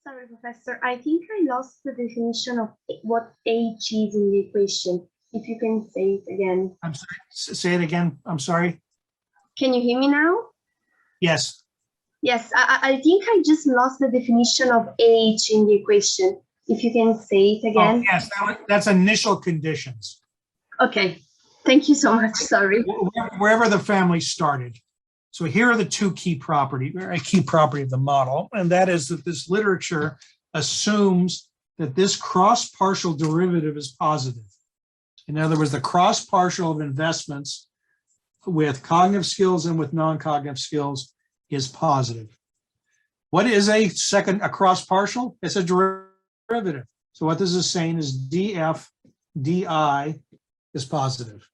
Speaker 7: Sorry, Professor, I think I lost the definition of what age is in the equation. If you can say it again.
Speaker 1: I'm sorry, say it again, I'm sorry.
Speaker 7: Can you hear me now?
Speaker 1: Yes.
Speaker 7: Yes, I think I just lost the definition of age in the equation. If you can say it again.
Speaker 1: Oh, yes, that's initial conditions.
Speaker 7: Okay, thank you so much, sorry.
Speaker 1: Wherever the family started. So here are the two key property, a key property of the model, and that is that this literature assumes that this cross-partial derivative is positive. In other words, the cross-partial of investments with cognitive skills and with non-cognitive skills is positive. What is a cross-partial? It's a derivative. So what this is saying is df di is positive.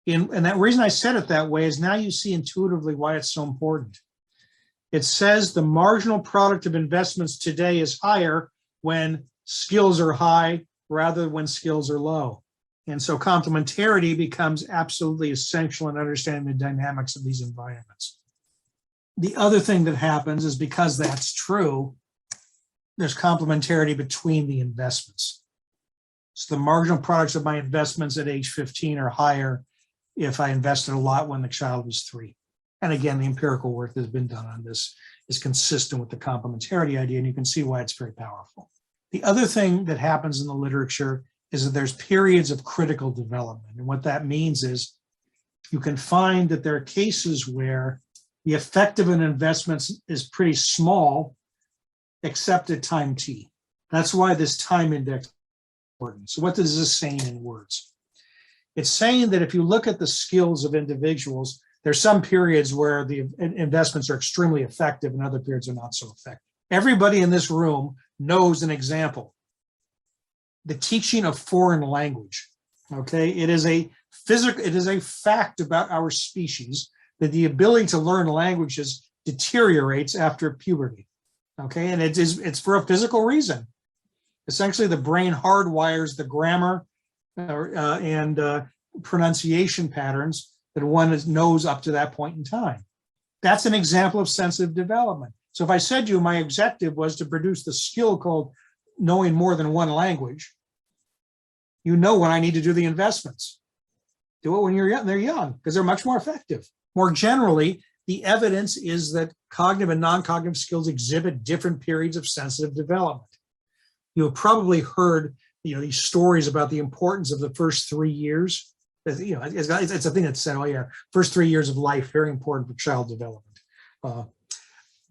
Speaker 1: And that reason I said it that way is now you see intuitively why it's so important. It says the marginal product of investments today is higher when skills are high rather than when skills are low. And so complementarity becomes absolutely essential in understanding the dynamics of these environments. The other thing that happens is because that's true, there's complementarity between the investments. So the marginal products of my investments at age 15 are higher if I invested a lot when the child was 3. And again, the empirical work that's been done on this is consistent with the complementarity idea, and you can see why it's very powerful. The other thing that happens in the literature is that there's periods of critical development. And what that means is you can find that there are cases where the effect of an investment is pretty small, except at time t. That's why this time index is important. So what does this saying in words? It's saying that if you look at the skills of individuals, there's some periods where the investments are extremely effective and other periods are not so effective. Everybody in this room knows an example. The teaching of foreign language, okay? It is a fact about our species that the ability to learn languages deteriorates after puberty, okay? And it's for a physical reason. Essentially, the brain hardwires the grammar and pronunciation patterns that one knows up to that point in time. That's an example of sensitive development. So if I said to you my objective was to produce the skill called knowing more than one language, you know when I need to do the investments. Do it when they're young, because they're much more effective. More generally, the evidence is that cognitive and non-cognitive skills exhibit different periods of sensitive development. You have probably heard, these stories about the importance of the first 3 years. It's a thing that's said, oh yeah, first 3 years of life, very important for child development.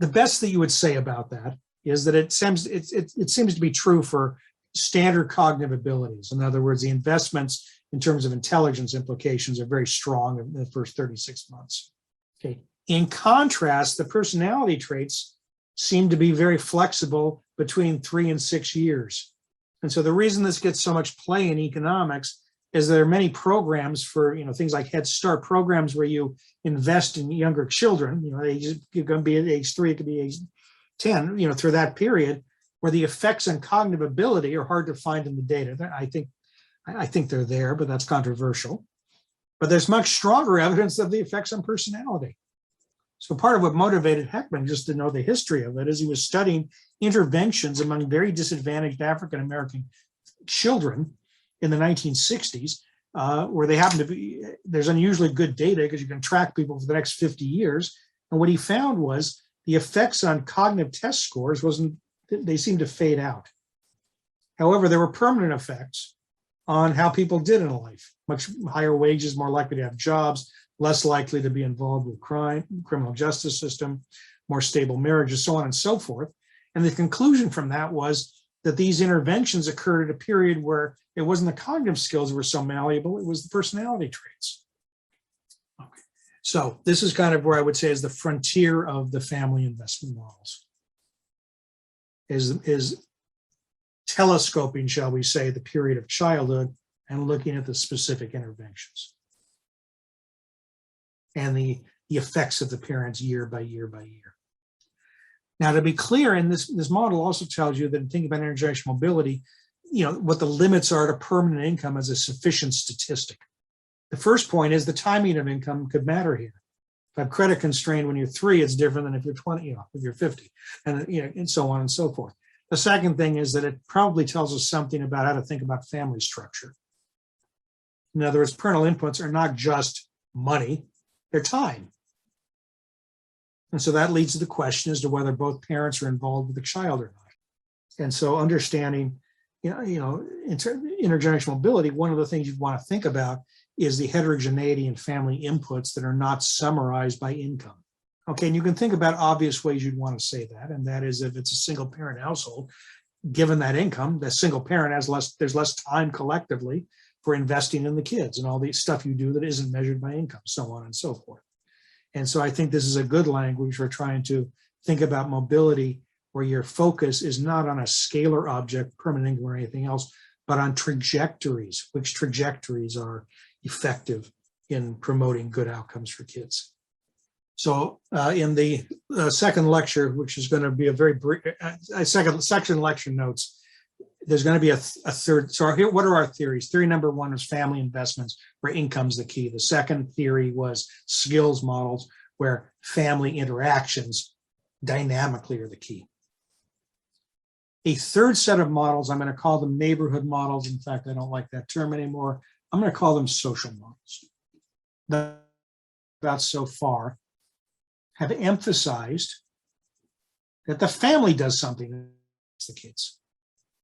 Speaker 1: The best that you would say about that is that it seems to be true for standard cognitive abilities. In other words, the investments in terms of intelligence implications are very strong in the first 36 months. Okay. In contrast, the personality traits seem to be very flexible between 3 and 6 years. And so the reason this gets so much play in economics is there are many programs for things like Head Start programs where you invest in younger children. You're going to be at age 3, it could be age 10. Through that period, where the effects on cognitive ability are hard to find in the data. I think they're there, but that's controversial. But there's much stronger evidence of the effects on personality. So part of what motivated Heckman, just to know the history of it, is he was studying interventions among very disadvantaged African-American children in the 1960s, where they happen to be, there's unusually good data because you can track people for the next 50 years. And what he found was the effects on cognitive test scores they seemed to fade out. However, there were permanent effects on how people did in life. Much higher wages, more likely to have jobs, less likely to be involved with crime, criminal justice system, more stable marriages, so on and so forth. And the conclusion from that was that these interventions occurred at a period where it wasn't the cognitive skills that were so malleable, it was the personality traits. Okay. So this is kind of where I would say is the frontier of the family investment models. Is telescoping, shall we say, the period of childhood and looking at the specific interventions and the effects of the parents year by year by year. Now, to be clear, and this model also tells you that in thinking about intergenerational mobility, what the limits are to permanent income as a sufficient statistic. The first point is the timing of income could matter here. If I'm credit constrained when you're 3, it's different than if you're 20, if you're 50, and so on and so forth. The second thing is that it probably tells us something about how to think about family structure. In other words, parental inputs are not just money, they're time. And so that leads to the question as to whether both parents are involved with the child or not. And so understanding, intergenerational mobility, one of the things you'd want to think about is the heterogeneity in family inputs that are not summarized by income. Okay, and you can think about obvious ways you'd want to say that, and that is if it's a single parent household, given that income, the single parent there's less time collectively for investing in the kids and all the stuff you do that isn't measured by income, so on and so forth. And so I think this is a good language for trying to think about mobility where your focus is not on a scalar object, permanent income or anything else, but on trajectories, which trajectories are effective in promoting good outcomes for kids. So in the second lecture, which is going to be a very brief, second section lecture notes, there's going to be a third. So here, what are our theories? Theory number one is family investments, where income's the key. The second theory was skills models, where family interactions dynamically are the key. A third set of models, I'm going to call them neighborhood models. In fact, I don't like that term anymore. I'm going to call them social models. About so far have emphasized that the family does something to the kids.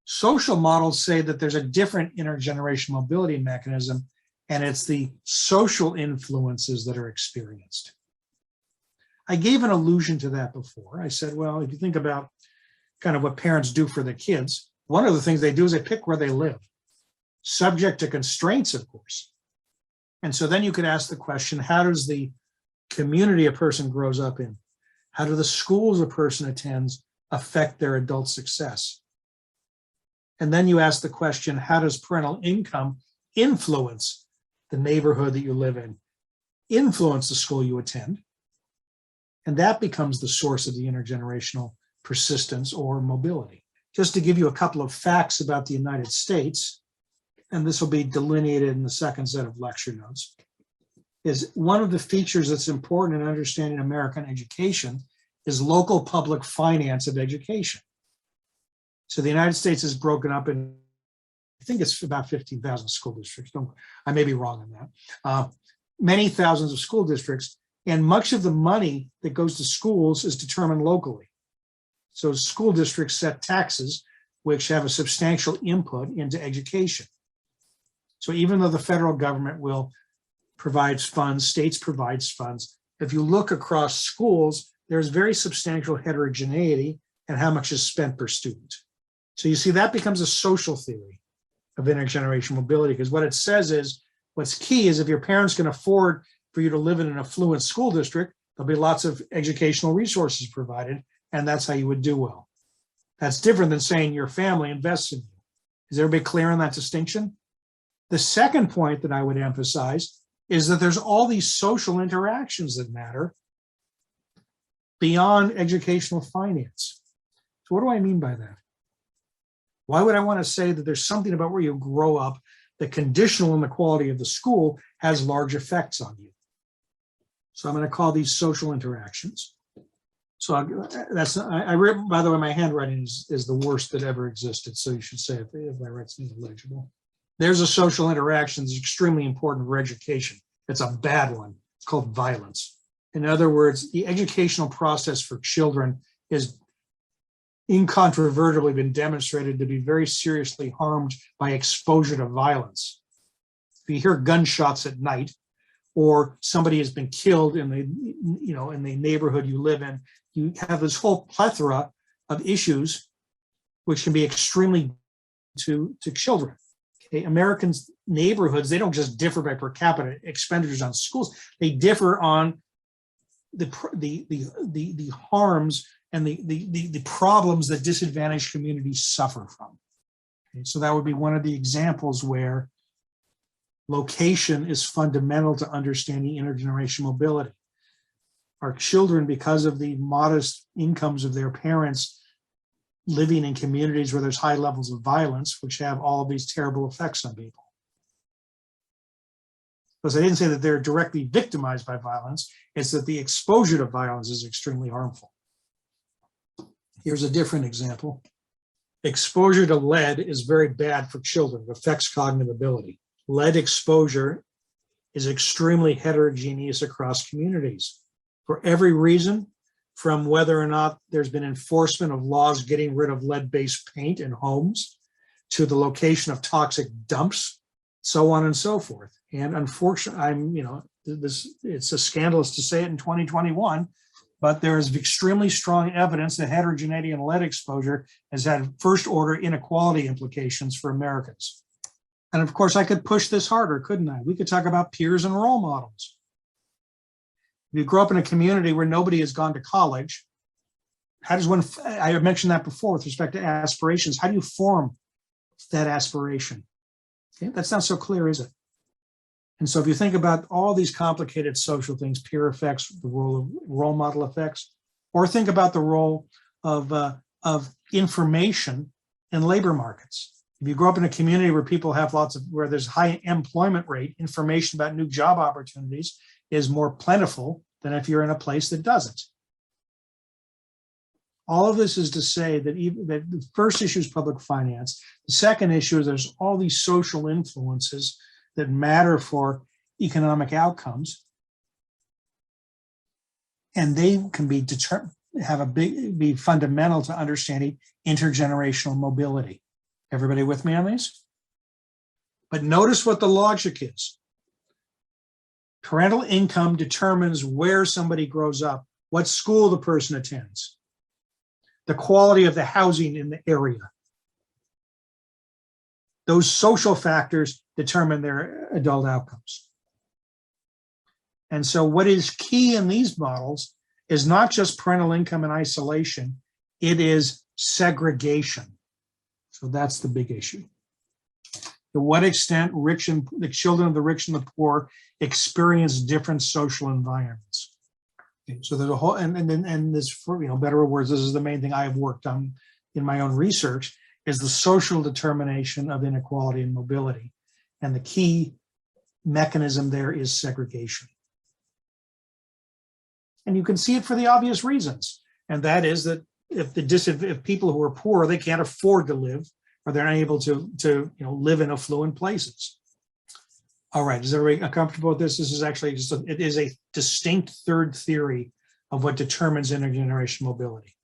Speaker 1: Social models say that there's a different intergenerational mobility mechanism, and it's the social influences that are experienced. I gave an allusion to that before. I said, well, if you think about kind of what parents do for their kids, one of the things they do is they pick where they live, subject to constraints, of course. And so then you could ask the question, how does the community a person grows up in, how do the schools a person attends affect their adult success? And then you ask the question, how does parental income influence the neighborhood that you live in, influence the school you attend? And that becomes the source of the intergenerational persistence or mobility. Just to give you a couple of facts about the United States, and this will be delineated in the second set of lecture notes, is one of the features that's important in understanding American education is local public finance of education. So the United States is broken up in, I think it's about 15,000 school districts. I may be wrong on that. Many thousands of school districts, and much of the money that goes to schools is determined locally. So school districts set taxes, which have a substantial input into education. So even though the federal government will provides funds, states provides funds, if you look across schools, there's very substantial heterogeneity in how much is spent per student. So you see that becomes a social theory of intergenerational mobility, because what it says is, what's key is if your parents can afford for you to live in an affluent school district, there'll be lots of educational resources provided, and that's how you would do well. That's different than saying your family invests in you. Is everybody clear on that distinction? The second point that I would emphasize is that there's all these social interactions that matter beyond educational finance. So what do I mean by that? Why would I want to say that there's something about where you grow up that conditional on the quality of the school has large effects on you? So I'm going to call these social interactions. So by the way, my handwriting is the worst that ever existed. So you should say if my writing's illegible. There's a social interaction that's extremely important for education. It's a bad one. It's called violence. In other words, the educational process for children is incontrovertibly been demonstrated to be very seriously harmed by exposure to violence. If you hear gunshots at night, or somebody has been killed in the neighborhood you live in, you have this whole plethora of issues which can be extremely to children. Okay? Americans' neighborhoods, they don't just differ by per capita expenditures on schools, they differ on the harms and the problems that disadvantaged communities suffer from. Okay? So that would be one of the examples where location is fundamental to understanding intergenerational mobility. Our children, because of the modest incomes of their parents, living in communities where there's high levels of violence, which have all of these terrible effects on people. Because I didn't say that they're directly victimized by violence, it's that the exposure to violence is extremely harmful. Here's a different example. Exposure to lead is very bad for children. It affects cognitive ability. Lead exposure is extremely heterogeneous across communities. For every reason, from whether or not there's been enforcement of laws getting rid of lead-based paint in homes, to the location of toxic dumps, so on and so forth. And unfortunately, it's a scandalous to say it in 2021, but there is extremely strong evidence that heterogeneity and lead exposure has had first-order inequality implications for Americans. And of course, I could push this harder, couldn't I? We could talk about peers and role models. If you grow up in a community where nobody has gone to college, how does one, I mentioned that before with respect to aspirations, how do you form that aspiration? Okay, that's not so clear, is it? And so if you think about all these complicated social things, peer effects, the role of role model effects, or think about the role of information in labor markets. If you grow up in a community where people have where there's high employment rate, information about new job opportunities is more plentiful than if you're in a place that doesn't. All of this is to say that that the first issue is public finance. The second issue is there's all these social influences that matter for economic outcomes, and they can be be fundamental to understanding intergenerational mobility. Everybody with me on these? But notice what the logic is. Parental income determines where somebody grows up, what school the person attends, the quality of the housing in the area. Those social factors determine their adult outcomes. And so what is key in these models is not just parental income in isolation, it is segregation. So that's the big issue. To what extent the children of the rich and the poor experience different social environments. Okay, so there's a whole, and this, for better or worse, this is the main thing I have worked on in my own research, is the social determination of inequality and mobility. And the key mechanism there is segregation. And you can see it for the obvious reasons. And that is that if people who are poor, they can't afford to live, or they're unable to live in affluent places. All right, is everybody comfortable with this? This is actually it is a distinct third theory of what determines intergenerational mobility.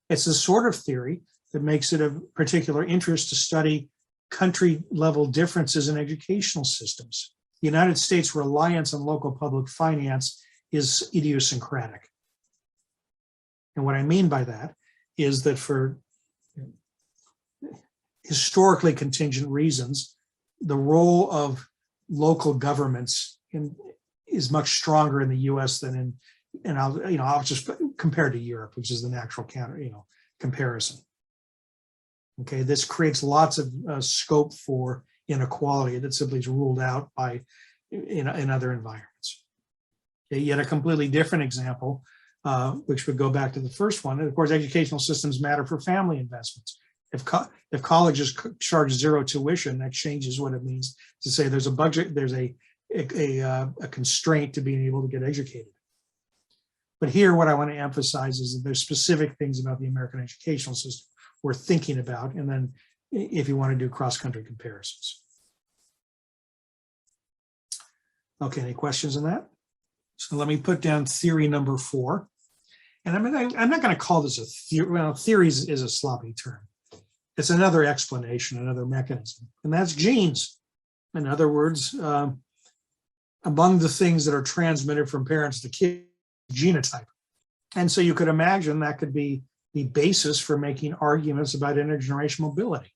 Speaker 1: It's the sort of theory that makes it of particular interest to study country level differences in educational systems. The United States' reliance on local public finance is idiosyncratic. And what I mean by that is that for historically contingent reasons, the role of local governments is much stronger in the U.S. than I'll just compare to Europe, which is the natural comparison. Okay, this creates lots of scope for inequality that simply is ruled out by in other environments. Okay, yet a completely different example, which would go back to the first one. And of course, educational systems matter for family investments. If colleges charge zero tuition, that changes what it means to say there's a budget, there's a constraint to being able to get educated. But here, what I want to emphasize is that there's specific things about the American educational system we're thinking about, and then if you want to do cross-country comparisons. Okay, any questions on that? So let me put down theory number 4. And I'm not going to call this a theory. Well, theory is a sloppy term. It's another explanation, another mechanism, and that's genes. In other words, among the things that are transmitted from parents to kids, genotype. And so you could imagine that could be the basis for making arguments about intergenerational mobility.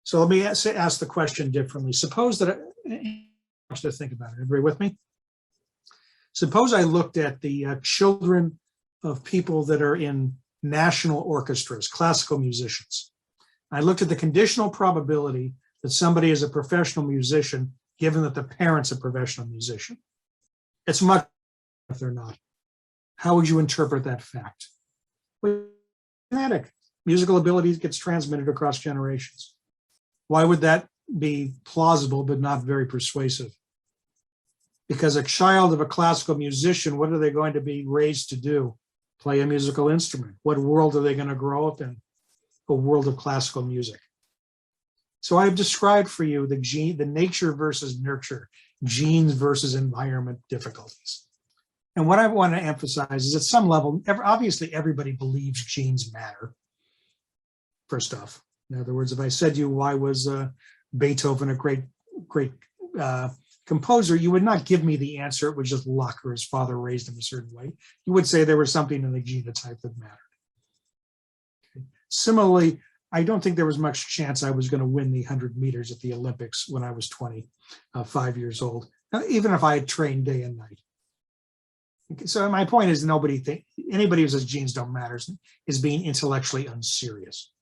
Speaker 1: So let me ask the question differently. Suppose that, to think about it, agree with me? Suppose I looked at the children of people that are in national orchestras, classical musicians. I looked at the conditional probability that somebody is a professional musician, given that the parent's a professional musician. It's much if they're not. How would you interpret that fact? Well, genetic. Musical ability gets transmitted across generations. Why would that be plausible but not very persuasive? Because a child of a classical musician, what are they going to be raised to do? Play a musical instrument. What world are they going to grow up in? A world of classical music. So I've described for you the nature versus nurture, genes versus environment difficulties. And what I want to emphasize is at some level, obviously everybody believes genes matter for stuff. In other words, if I said to you, why was Beethoven a great composer, you would not give me the answer. It was just luck, or his father raised him a certain way. You would say there was something in the genotype that mattered. Okay. Similarly, I don't think there was much chance I was going to win the 100 meters at the Olympics when I was 25 years old, even if I had trained day and night. Okay. So my point is, anybody who says genes don't matter is being intellectually unserious.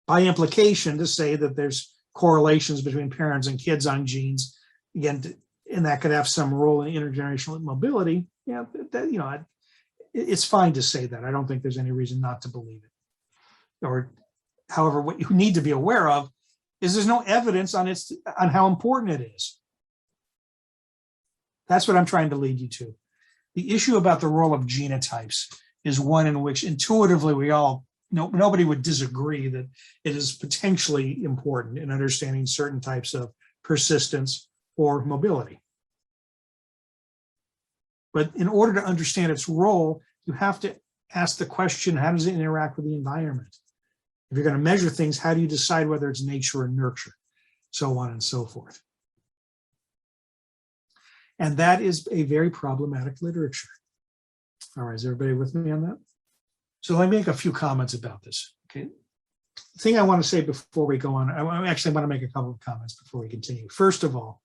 Speaker 1: By implication, to say that there's correlations between parents and kids on genes, again, and that could have some role in intergenerational mobility, yeah, it's fine to say that. I don't think there's any reason not to believe it. Or, however, what you need to be aware of is there's no evidence on how important it is. That's what I'm trying to lead you to. The issue about the role of genotypes is one in which intuitively nobody would disagree that it is potentially important in understanding certain types of persistence or mobility. But in order to understand its role, you have to ask the question, how does it interact with the environment? If you're going to measure things, how do you decide whether it's nature or nurture? So on and so forth. And that is a very problematic literature. All right, is everybody with me on that? So let me make a few comments about this. Okay. The thing I want to say before we go on, I actually want to make a couple of comments before we continue. First of all,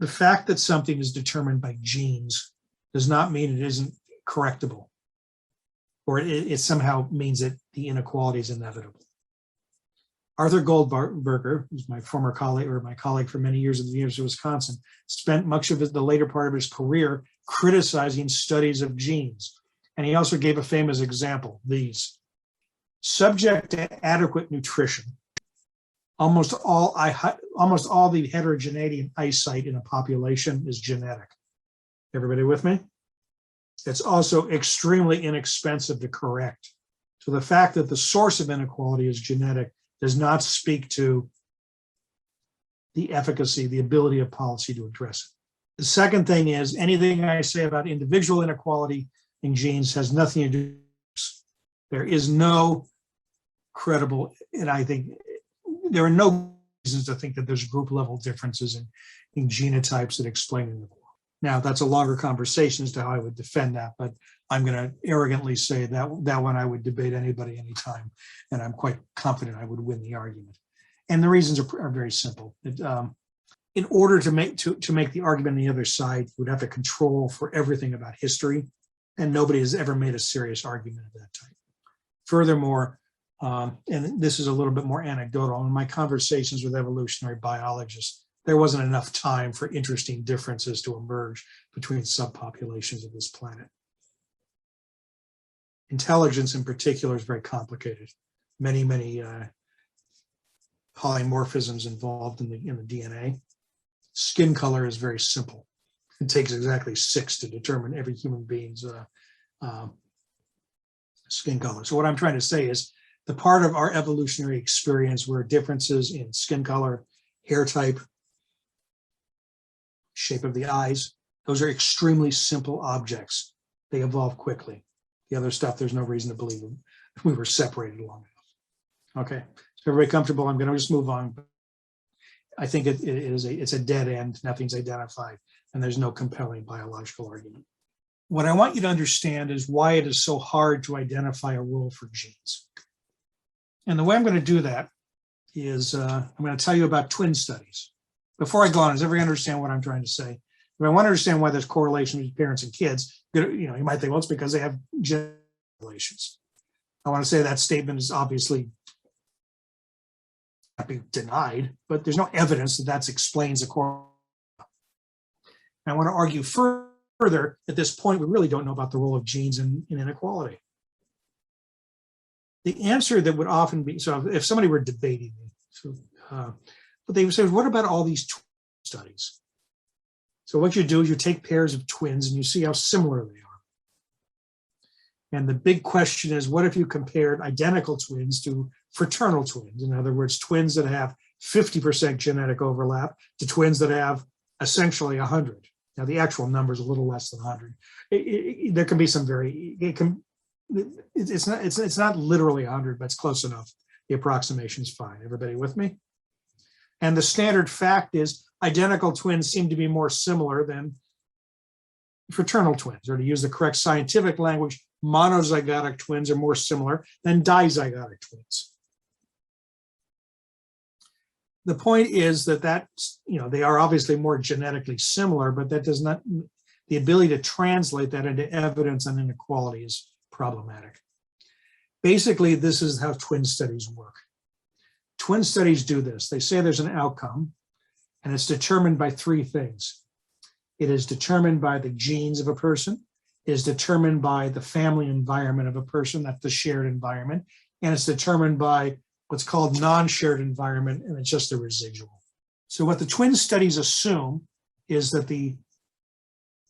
Speaker 1: the fact that something is determined by genes does not mean it isn't correctable, or it somehow means that the inequality is inevitable. Arthur Goldberger, who's my former colleague, or my colleague for many years at the University of Wisconsin, spent much of the later part of his career criticizing studies of genes. And he also gave a famous example, these. Subject to adequate nutrition, almost all the heterogeneity in eyesight in a population is genetic. Everybody with me? It's also extremely inexpensive to correct. So the fact that the source of inequality is genetic does not speak to the efficacy, the ability of policy to address it. The second thing is, anything I say about individual inequality in genes has nothing to do. There is no credible, and I think there are no reasons to think that there's group level differences in genotypes that explain inequality. Now, that's a longer conversation as to how I would defend that, but I'm going to arrogantly say that one I would debate anybody, anytime, and I'm quite confident I would win the argument. And the reasons are very simple. In order to make the argument on the other side, you would have to control for everything about history, and nobody has ever made a serious argument of that type. Furthermore, and this is a little bit more anecdotal, in my conversations with evolutionary biologists, there wasn't enough time for interesting differences to emerge between subpopulations of this planet. Intelligence in particular is very complicated. Many polymorphisms involved in the DNA. Skin color is very simple. It takes exactly 6 to determine every human being's skin color. So what I'm trying to say is the part of our evolutionary experience where differences in skin color, hair type, shape of the eyes, those are extremely simple objects. They evolve quickly. The other stuff, there's no reason to believe we were separated long enough. Okay, so everybody comfortable? I'm going to just move on. I think it's a dead end. Nothing's identified, and there's no compelling biological argument. What I want you to understand is why it is so hard to identify a role for genes. And the way I'm going to do that is I'm going to tell you about twin studies. Before I go on, does everybody understand what I'm trying to say? If I want to understand why there's correlation between parents and kids, you might think, well, it's because they have genetic relations. I want to say that statement is obviously not being denied, but there's no evidence that explains the correlation. I want to argue further, at this point, we really don't know about the role of genes in inequality. The answer that would often be, so if somebody were debating me, but they would say, what about all these studies? So what you do is you take pairs of twins and you see how similar they are. And the big question is, what if you compared identical twins to fraternal twins? In other words, twins that have 50% genetic overlap to twins that have essentially 100. Now the actual number is a little less than 100. There can be some it's not literally 100, but it's close enough. The approximation is fine. Everybody with me? And the standard fact is identical twins seem to be more similar than fraternal twins, or to use the correct scientific language, monozygotic twins are more similar than dizygotic twins. The point is that they are obviously more genetically similar, but that does not, the ability to translate that into evidence on inequality is problematic. Basically, this is how twin studies work. Twin studies do this. They say there's an outcome, and it's determined by three things. It is determined by the genes of a person, it is determined by the family environment of a person, that's the shared environment, and it's determined by what's called non-shared environment, and it's just a residual. So what the twin studies assume is that the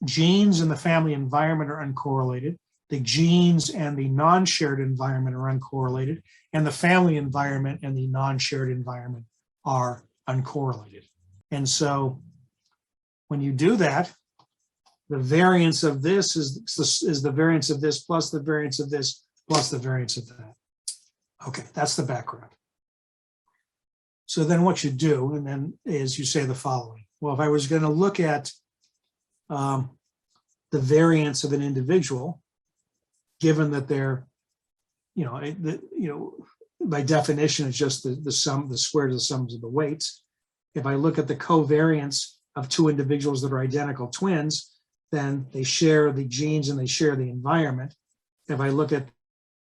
Speaker 1: genes and the family environment are uncorrelated, the genes and the non-shared environment are uncorrelated, and the family environment and the non-shared environment are uncorrelated. And so when you do that, the variance of this is the variance of this plus the variance of this plus the variance of that. Okay, that's the background. So then what you do, and then is you say the following. Well, if I was going to look at the variance of an individual, given that they're, by definition, it's just the sum, the squares of the sums of the weights. If I look at the covariance of two individuals that are identical twins, then they share the genes and they share the environment. If I look at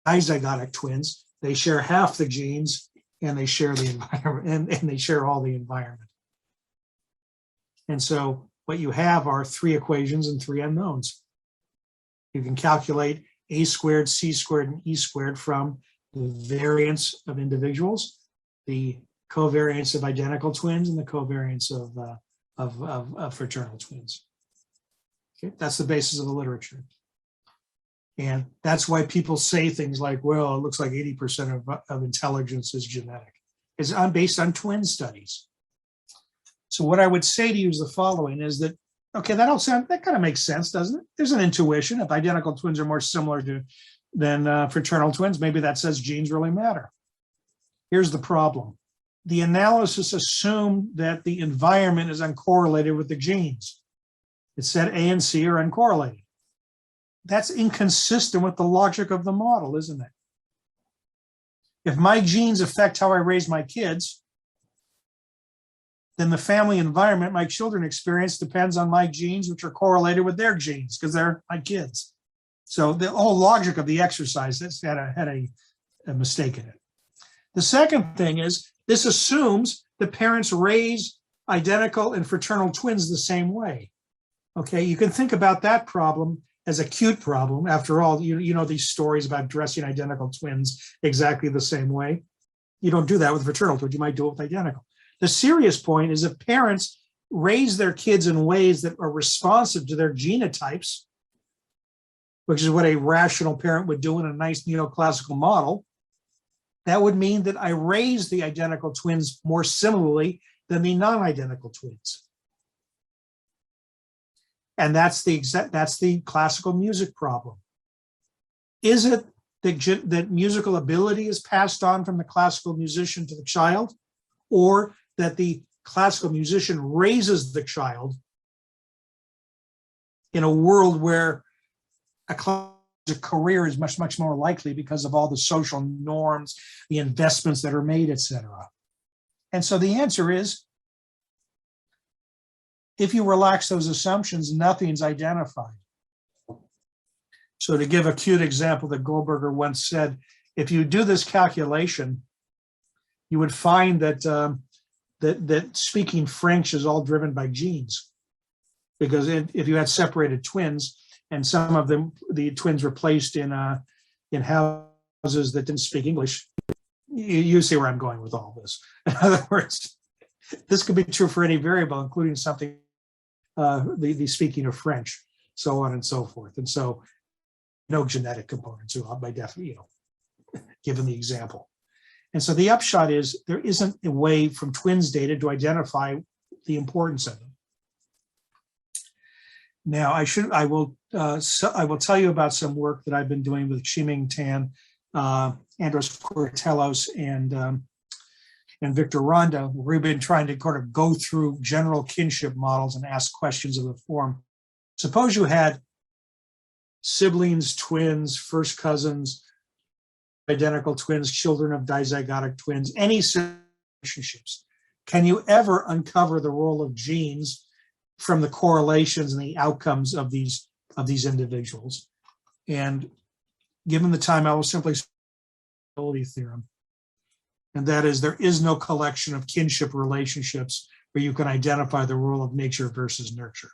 Speaker 1: dizygotic twins, they share half the genes and they share the environment, and they share all the environment. And so what you have are three equations and three unknowns. You can calculate a squared, c squared, and e squared from the variance of individuals, the covariance of identical twins, and the covariance of fraternal twins. Okay, that's the basis of the literature. And that's why people say things like, well, it looks like 80% of intelligence is genetic. It's based on twin studies. So what I would say to you is the following, is that, okay, that kind of makes sense, doesn't it? There's an intuition. If identical twins are more similar than fraternal twins, maybe that says genes really matter. Here's the problem. The analysis assumed that the environment is uncorrelated with the genes. It said A and C are uncorrelated. That's inconsistent with the logic of the model, isn't it? If my genes affect how I raise my kids, then the family environment my children experience depends on my genes, which are correlated with their genes because they're my kids. So the whole logic of the exercise had a mistake in it. The second thing is, this assumes that parents raise identical and fraternal twins the same way. Okay, you can think about that problem as a cute problem. After all, you know these stories about dressing identical twins exactly the same way. You don't do that with fraternal twins, you might do it with identical. The serious point is if parents raise their kids in ways that are responsive to their genotypes, which is what a rational parent would do in a nice neoclassical model, that would mean that I raise the identical twins more similarly than the non-identical twins. And that's the classical music problem. Is it that musical ability is passed on from the classical musician to the child, or that the classical musician raises the child in a world where a career is much, much more likely because of all the social norms, the investments that are made, etc. And so the answer is, if you relax those assumptions, nothing's identified. So to give a cute example that Goldberger once said, if you do this calculation, you would find that that speaking French is all driven by genes. Because if you had separated twins and some of them, the twins were placed in houses that didn't speak English, you see where I'm going with all this. In other words, this could be true for any variable, including something, the speaking of French, so on and so forth. And so no genetic components by definition, given the example. And so the upshot is there isn't a way from twins data to identify the importance of them. Now, I will tell you about some work that I've been doing with Ximing Tan, Andros Cortellos, and Victor Ronda. We've been trying to kind of go through general kinship models and ask questions of the form. Suppose you had siblings, twins, first cousins, identical twins, children of dizygotic twins, any relationships. Can you ever uncover the role of genes from the correlations and the outcomes of these individuals? And given the time, I will simply say the probability theorem. And that is, there is no collection of kinship relationships where you can identify the role of nature versus nurture.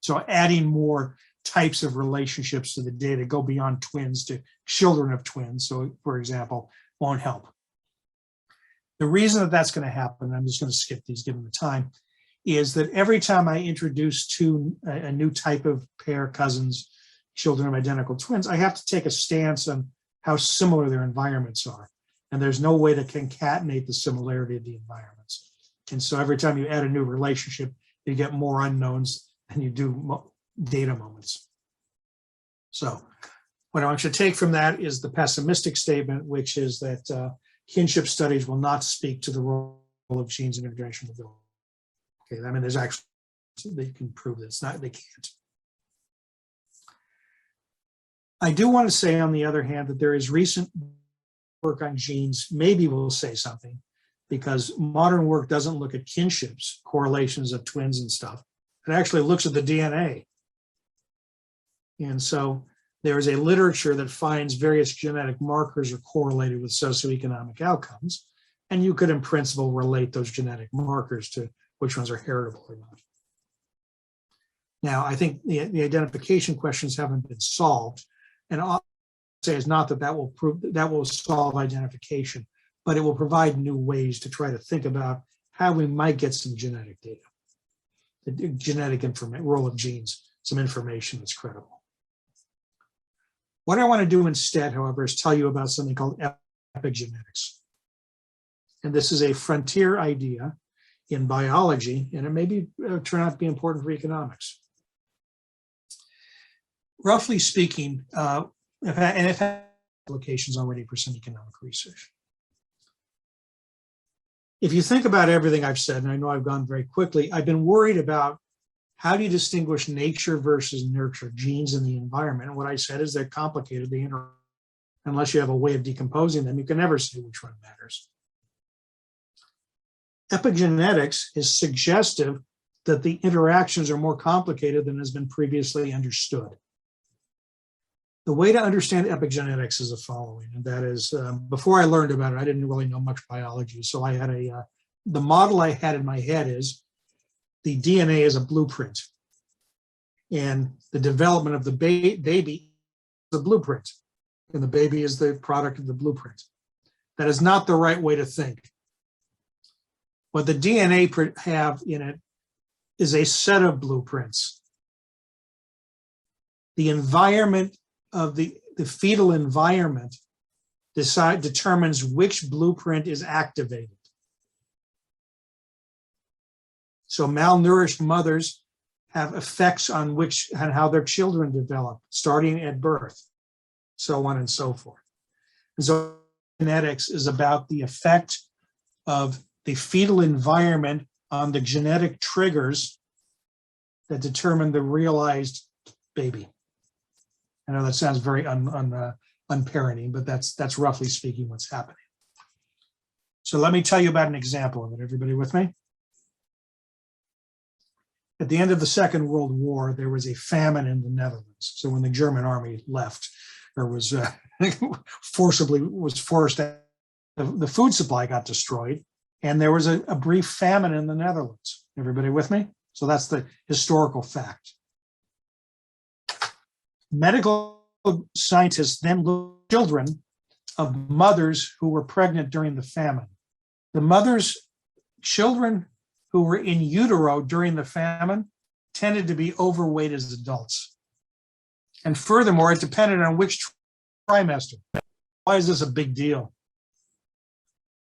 Speaker 1: So adding more types of relationships to the data, go beyond twins to children of twins, so for example, won't help. The reason that that's going to happen, I'm just going to skip these given the time, is that every time I introduce a new type of pair, cousins, children of identical twins, I have to take a stance on how similar their environments are. And there's no way to concatenate the similarity of the environments. And so every time you add a new relationship, you get more unknowns than you do data moments. So what I want you to take from that is the pessimistic statement, which is that kinship studies will not speak to the role of genes in intergenerational mobility. Okay, I mean, there's actually, they can prove that it's not, they can't. I do want to say, on the other hand, that there is recent work on genes, maybe we'll say something, because modern work doesn't look at kinships, correlations of twins and stuff. It actually looks at the DNA. And so there is a literature that finds various genetic markers are correlated with socioeconomic outcomes. And you could, in principle, relate those genetic markers to which ones are heritable or not. Now, I think the identification questions haven't been solved. And I'll say is not that that will solve identification, but it will provide new ways to try to think about how we might get some genetic data, the genetic role of genes, some information that's credible. What I want to do instead, however, is tell you about something called epigenetics. And this is a frontier idea in biology, and it may turn out to be important for economics. Roughly speaking, if applications already for some economic research. If you think about everything I've said, and I know I've gone very quickly, I've been worried about how do you distinguish nature versus nurture, genes in the environment. And what I said is they're complicated. They unless you have a way of decomposing them, you can never say which one matters. Epigenetics is suggestive that the interactions are more complicated than has been previously understood. The way to understand epigenetics is the following, and that is, before I learned about it, I didn't really know much biology. So I had the model I had in my head is the DNA is a blueprint, and the development of the baby is the blueprint, and the baby is the product of the blueprint. That is not the right way to think. What the DNA have in it is a set of blueprints. The environment of the fetal environment determines which blueprint is activated. So malnourished mothers have effects on how their children develop, starting at birth, so on and so forth. And so genetics is about the effect of the fetal environment on the genetic triggers that determine the realized baby. I know that sounds very unparenting, but that's roughly speaking what's happening. So let me tell you about an example of it. Everybody with me? At the end of the Second World War, there was a famine in the Netherlands. So when the German army left, or was forced, the food supply got destroyed, and there was a brief famine in the Netherlands. Everybody with me? So that's the historical fact. Medical scientists then looked at children of mothers who were pregnant during the famine. The children who were in utero during the famine tended to be overweight as adults. And furthermore, it depended on which trimester. Why is this a big deal?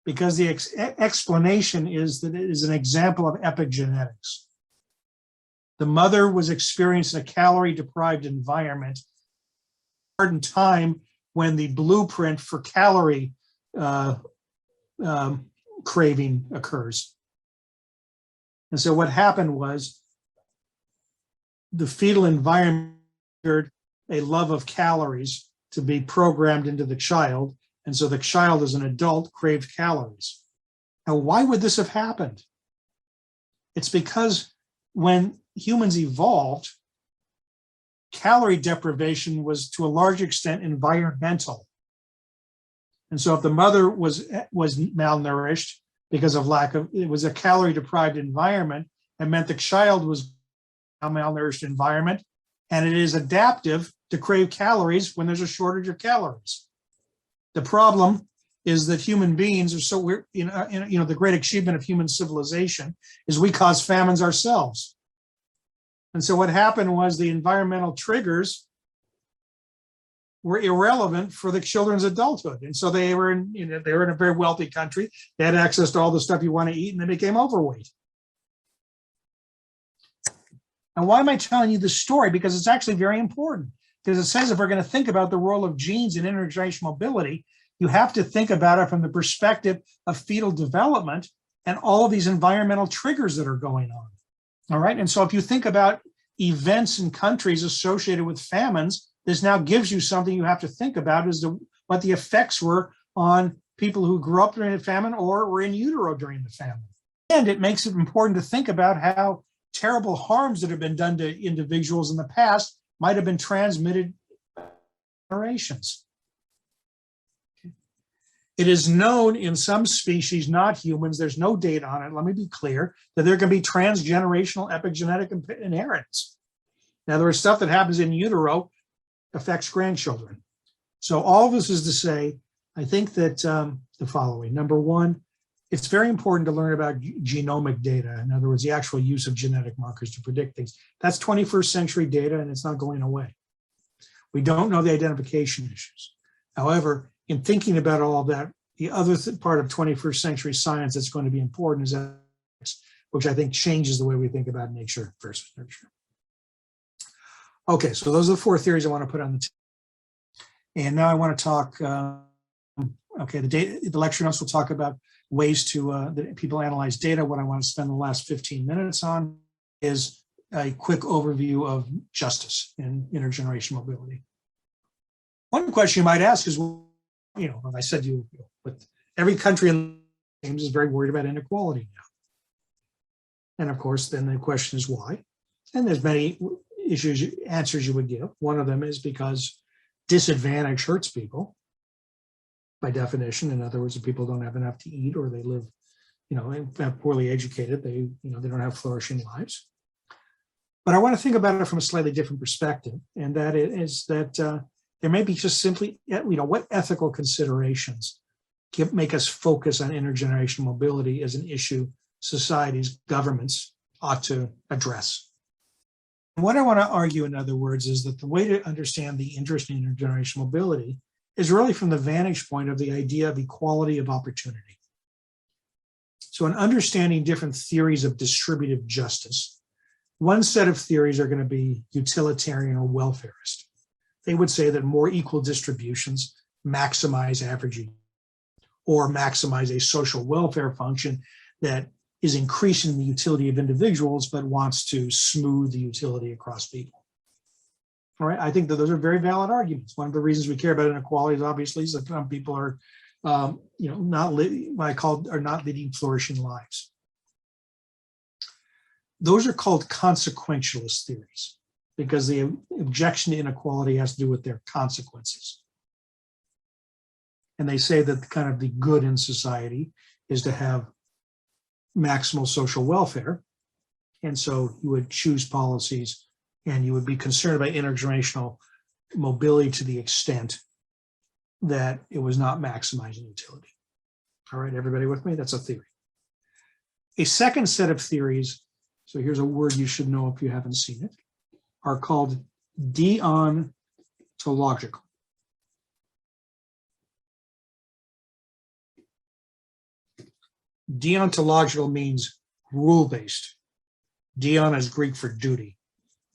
Speaker 1: Because the explanation is that it is an example of epigenetics. the mother was experiencing a calorie-deprived environment, certain time when the blueprint for calorie craving occurs. And so what happened was the fetal environment triggered a love of calories to be programmed into the child. And so the child as an adult craved calories. Now, why would this have happened? It's because when humans evolved, calorie deprivation was to a large extent environmental. And so if the mother was malnourished because of it was a calorie deprived environment, it meant the child was a malnourished environment, and it is adaptive to crave calories when there's a shortage of calories. The problem is that human beings are so weird, the great achievement of human civilization is we cause famines ourselves. And so what happened was the environmental triggers were irrelevant for the children's adulthood. And so they were in a very wealthy country. They had access to all the stuff you want to eat, and they became overweight. And why am I telling you this story? Because it's actually very important. Because it says if we're going to think about the role of genes in intergenerational mobility, you have to think about it from the perspective of fetal development and all of these environmental triggers that are going on. All right. And so if you think about events in countries associated with famines, this now gives you something you have to think about as to what the effects were on people who grew up during the famine or were in utero during the famine. And it makes it important to think about how terrible harms that have been done to individuals in the past might have been transmitted generations. It is known in some species, not humans, there's no data on it, let me be clear, that there can be transgenerational epigenetic inheritance. Now, there is stuff that happens in utero affects grandchildren. So all of this is to say, I think that the following. Number one, it's very important to learn about genomic data. In other words, the actual use of genetic markers to predict things. That's 21st century data, and it's not going away. We don't know the identification issues. However, in thinking about all of that, the other part of 21st century science that's going to be important is ethics, which I think changes the way we think about nature versus nurture. Okay, so those are the four theories I want to put on the table. And now I want to talk, the lecture notes will talk about ways to, that people analyze data. What I want to spend the last 15 minutes on is a quick overview of justice in intergenerational mobility. One question you might ask is, I said but every country in the games is very worried about inequality now. And of course, then the question is why? And there's many answers you would give. One of them is because disadvantage hurts people by definition. In other words, if people don't have enough to eat or they live, poorly educated, they don't have flourishing lives. But I want to think about it from a slightly different perspective, and that is that there may be just simply, what ethical considerations make us focus on intergenerational mobility as an issue societies, governments ought to address. And what I want to argue, in other words, is that the way to understand the interest in intergenerational mobility is really from the vantage point of the idea of equality of opportunity. So in understanding different theories of distributive justice, one set of theories are going to be utilitarian or welfarist. They would say that more equal distributions maximize averaging or maximize a social welfare function that is increasing the utility of individuals but wants to smooth the utility across people. All right, I think that those are very valid arguments. One of the reasons we care about inequality is obviously that some people are, not leading flourishing lives. Those are called consequentialist theories because the objection to inequality has to do with their consequences. And they say that kind of the good in society is to have maximal social welfare. And so you would choose policies and you would be concerned about intergenerational mobility to the extent that it was not maximizing utility. All right, everybody with me? That's a theory. A second set of theories, so here's a word you should know if you haven't seen it, are called deontological. Deontological means rule-based. Dion is Greek for duty.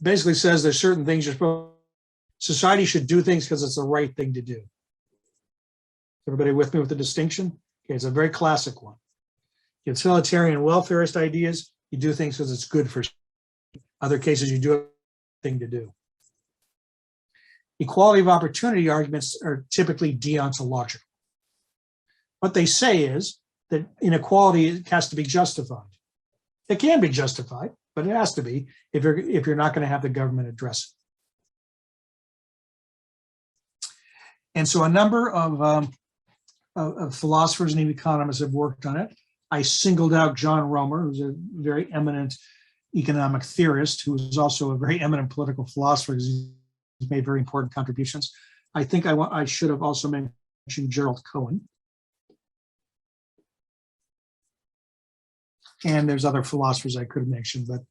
Speaker 1: Basically says there's certain things you're supposed, society should do things because it's the right thing to do. Everybody with me with the distinction? Okay, it's a very classic one. Utilitarian welfarist ideas, you do things because it's good for other cases, you do a thing to do. Equality of opportunity arguments are typically deontological. What they say is that inequality has to be justified. It can be justified, but it has to be if you're not going to have the government address it. And so a number of philosophers and economists have worked on it. I singled out John Romer, who's a very eminent economic theorist, who is also a very eminent political philosopher, because he's made very important contributions. I think I should have also mentioned Gerald Cohen. And there's other philosophers I could have mentioned, but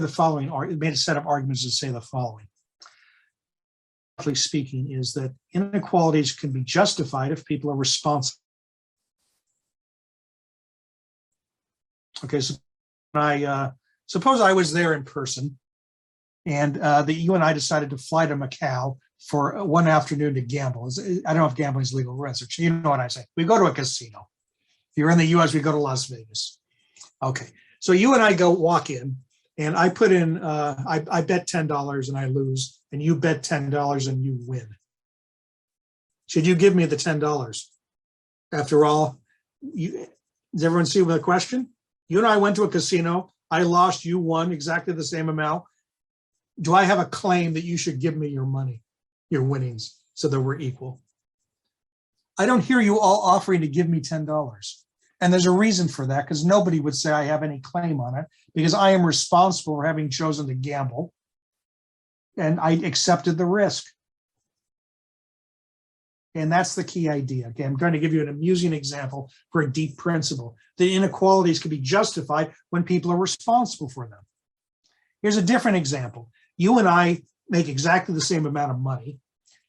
Speaker 1: the following, it made a set of arguments that say the following. Roughly speaking, is that inequalities can be justified if people are responsible. Okay, so suppose I was there in person, and you and I decided to fly to Macau for one afternoon to gamble. I don't know if gambling is legal research. You know what I say. We go to a casino. If you're in the US, we go to Las Vegas. Okay, so you and I walk in, and I put in, I bet $10 and I lose, and you bet $10 and you win. Should you give me the $10? After all, does everyone see the question? You and I went to a casino, I lost, you won exactly the same amount. Do I have a claim that you should give me your money, your winnings, so that we're equal? I don't hear you all offering to give me $10. And there's a reason for that, because nobody would say I have any claim on it, because I am responsible for having chosen to gamble, and I accepted the risk. And that's the key idea. Okay, I'm trying to give you an amusing example for a deep principle. The inequalities can be justified when people are responsible for them. Here's a different example. You and I make exactly the same amount of money.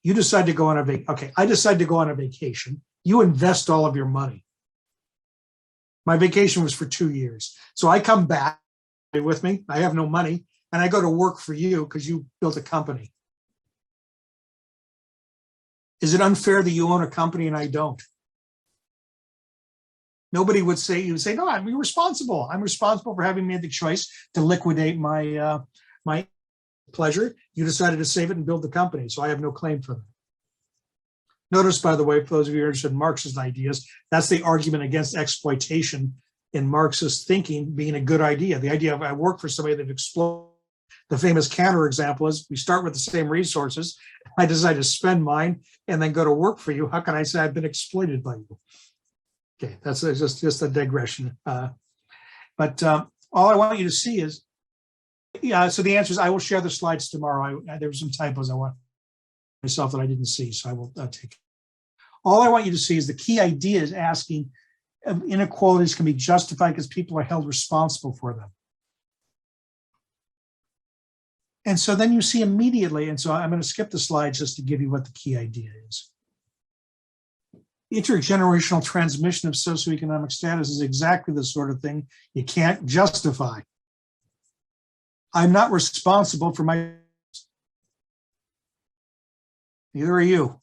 Speaker 1: You decide to go on I decide to go on a vacation. You invest all of your money. My vacation was for 2 years. So I come back, are you with me? I have no money, and I go to work for you because you built a company. Is it unfair that you own a company and I don't? Nobody would say, you would say, no, I'm responsible. I'm responsible for having made the choice to liquidate my my pleasure. You decided to save it and build the company, so I have no claim for that. Notice, by the way, for those of you who are interested in Marxist ideas, that's the argument against exploitation in Marxist thinking being a good idea. The idea of I work for somebody that exploits. The famous counterexample is we start with the same resources. I decide to spend mine and then go to work for you. How can I say I've been exploited by you? Okay, that's just a digression. But all I want you to see is, so the answer is I will share the slides tomorrow. There were some typos I want myself that I didn't see, so I will take it. All I want you to see is the key idea is asking inequalities can be justified because people are held responsible for them. And so then you see immediately, and so I'm going to skip the slides just to give you what the key idea is. Intergenerational transmission of socioeconomic status is exactly the sort of thing you can't justify. I'm not responsible for my, neither are you.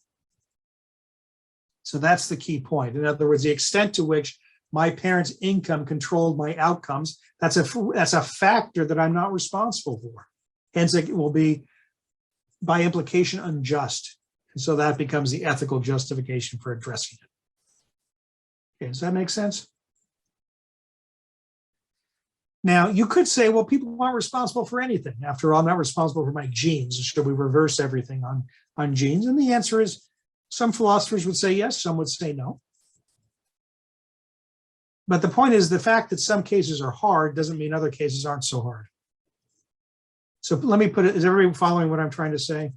Speaker 1: So that's the key point. In other words, the extent to which my parents' income controlled my outcomes, that's a factor that I'm not responsible for. Hence, it will be, by implication, unjust. And so that becomes the ethical justification for addressing it. Okay, does that make sense? Now, you could say, well, people aren't responsible for anything. After all, I'm not responsible for my genes. Should we reverse everything on genes? And the answer is, some philosophers would say yes, some would say no. But the point is, the fact that some cases are hard doesn't mean other cases aren't so hard. So let me put it, is everybody following what I'm trying to say?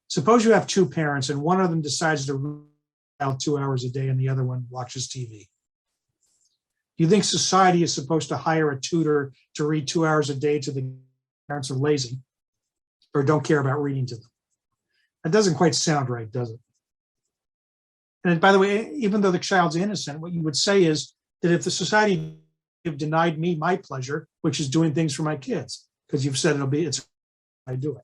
Speaker 1: Suppose you have two parents and one of them decides to read out 2 hours a day and the other one watches TV. Do you think society is supposed to hire a tutor to read 2 hours a day to the parents are lazy or don't care about reading to them? That doesn't quite sound right, does it? And by the way, even though the child's innocent, what you would say is that if the society you've denied me my pleasure, which is doing things for my kids, because you've said it's I do it.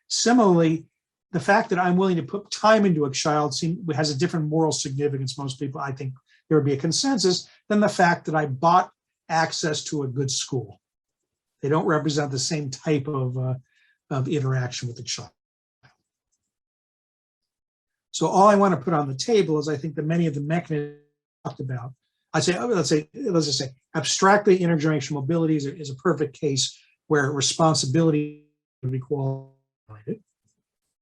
Speaker 1: Similarly, the fact that I'm willing to put time into a child has a different moral significance. Most people, I think there would be a consensus, than the fact that I bought access to a good school. They don't represent the same type of interaction with the child. So all I want to put on the table is I think that many of the mechanisms talked about, let's just say abstractly intergenerational mobility is a perfect case where responsibility would be qualified,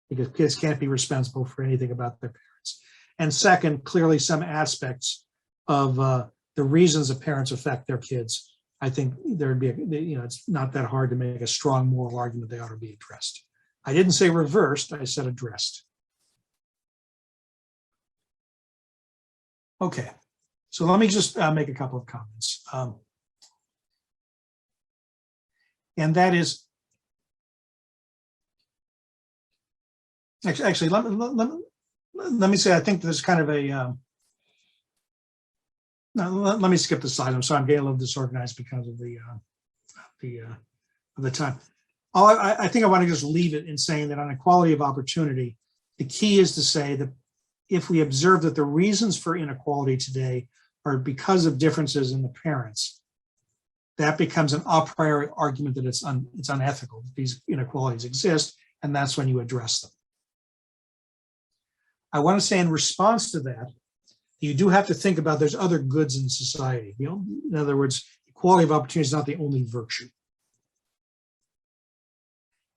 Speaker 1: because kids can't be responsible for anything about their parents. And second, clearly some aspects of the reasons that parents affect their kids, I think there'd be, it's not that hard to make a strong moral argument they ought to be addressed. I didn't say reversed, I said addressed. Okay, so let me just make a couple of comments. And that is, actually, let me say, I think there's kind of a, let me skip the slide. I'm sorry, I'm getting a little disorganized because of the time. I think I want to just leave it in saying that on equality of opportunity, the key is to say that if we observe that the reasons for inequality today are because of differences in the parents, that becomes an a priori argument that it's unethical, that these inequalities exist, and that's when you address them. I want to say in response to that, you do have to think about there's other goods in society. In other words, equality of opportunity is not the only virtue.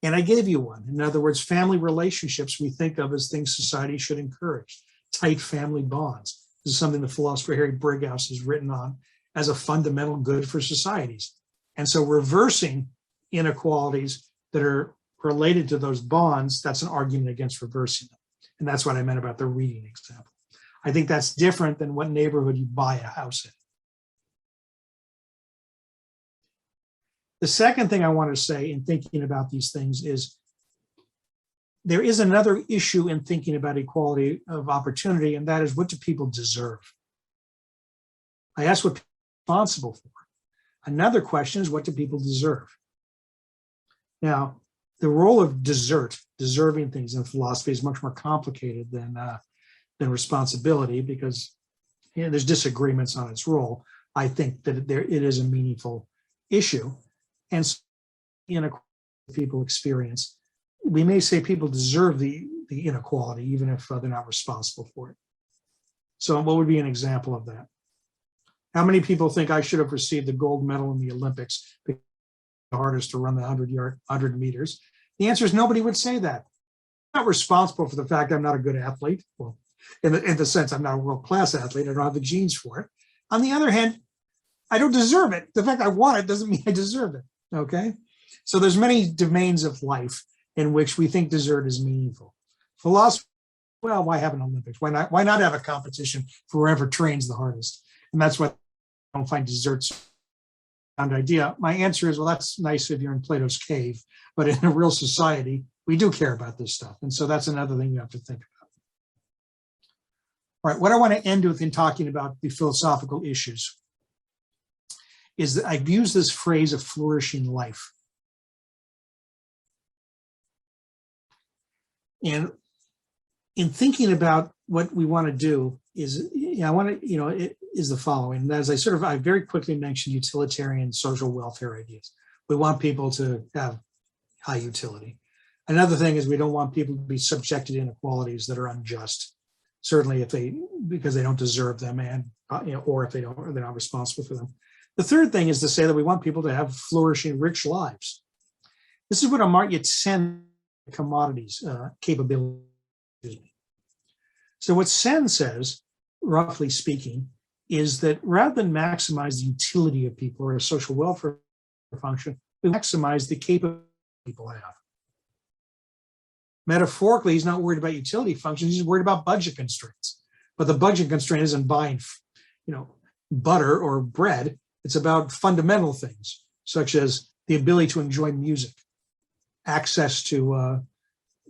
Speaker 1: And I gave you one. In other words, family relationships we think of as things society should encourage. Tight family bonds. This is something the philosopher Harry Brighouse has written on as a fundamental good for societies. And so reversing inequalities that are related to those bonds, that's an argument against reversing them. And that's what I meant about the reading example. I think that's different than what neighborhood you buy a house in. The second thing I want to say in thinking about these things is there is another issue in thinking about equality of opportunity, and that is, what do people deserve? I asked what people are responsible for. Another question is, what do people deserve? Now, the role of deserving things in philosophy is much more complicated than responsibility, because there's disagreements on its role. I think that it is a meaningful issue. And so inequality people experience, we may say people deserve the inequality, even if they're not responsible for it. So what would be an example of that? How many people think I should have received the gold medal in the Olympics because it's the hardest to run the 100 meters? The answer is nobody would say that. I'm not responsible for the fact I'm not a good athlete. Well, in the sense I'm not a world-class athlete, I don't have the genes for it. On the other hand, I don't deserve it. The fact I want it doesn't mean I deserve it, okay? So there's many domains of life in which we think desert is meaningful. Philosophy, well, why have an Olympics? Why not have a competition for whoever trains the hardest? And that's why I don't find deserts an idea. My answer is, well, that's nice if you're in Plato's cave, but in a real society, we do care about this stuff. And so that's another thing you have to think about. All right, what I want to end with in talking about the philosophical issues is that I've used this phrase of flourishing life. And in thinking about what we want to do is, is the following. And as I very quickly mentioned utilitarian social welfare ideas. We want people to have high utility. Another thing is we don't want people to be subjected to inequalities that are unjust. Certainly because they don't deserve them, and or if they're not responsible for them. The third thing is to say that we want people to have flourishing, rich lives. This is what Amartya Sen commodities capability. So what Sen says, roughly speaking, is that rather than maximize the utility of people or a social welfare function, we maximize the capability people have. Metaphorically, he's not worried about utility functions, he's worried about budget constraints. But the budget constraint isn't buying, butter or bread. It's about fundamental things, such as the ability to enjoy music, access to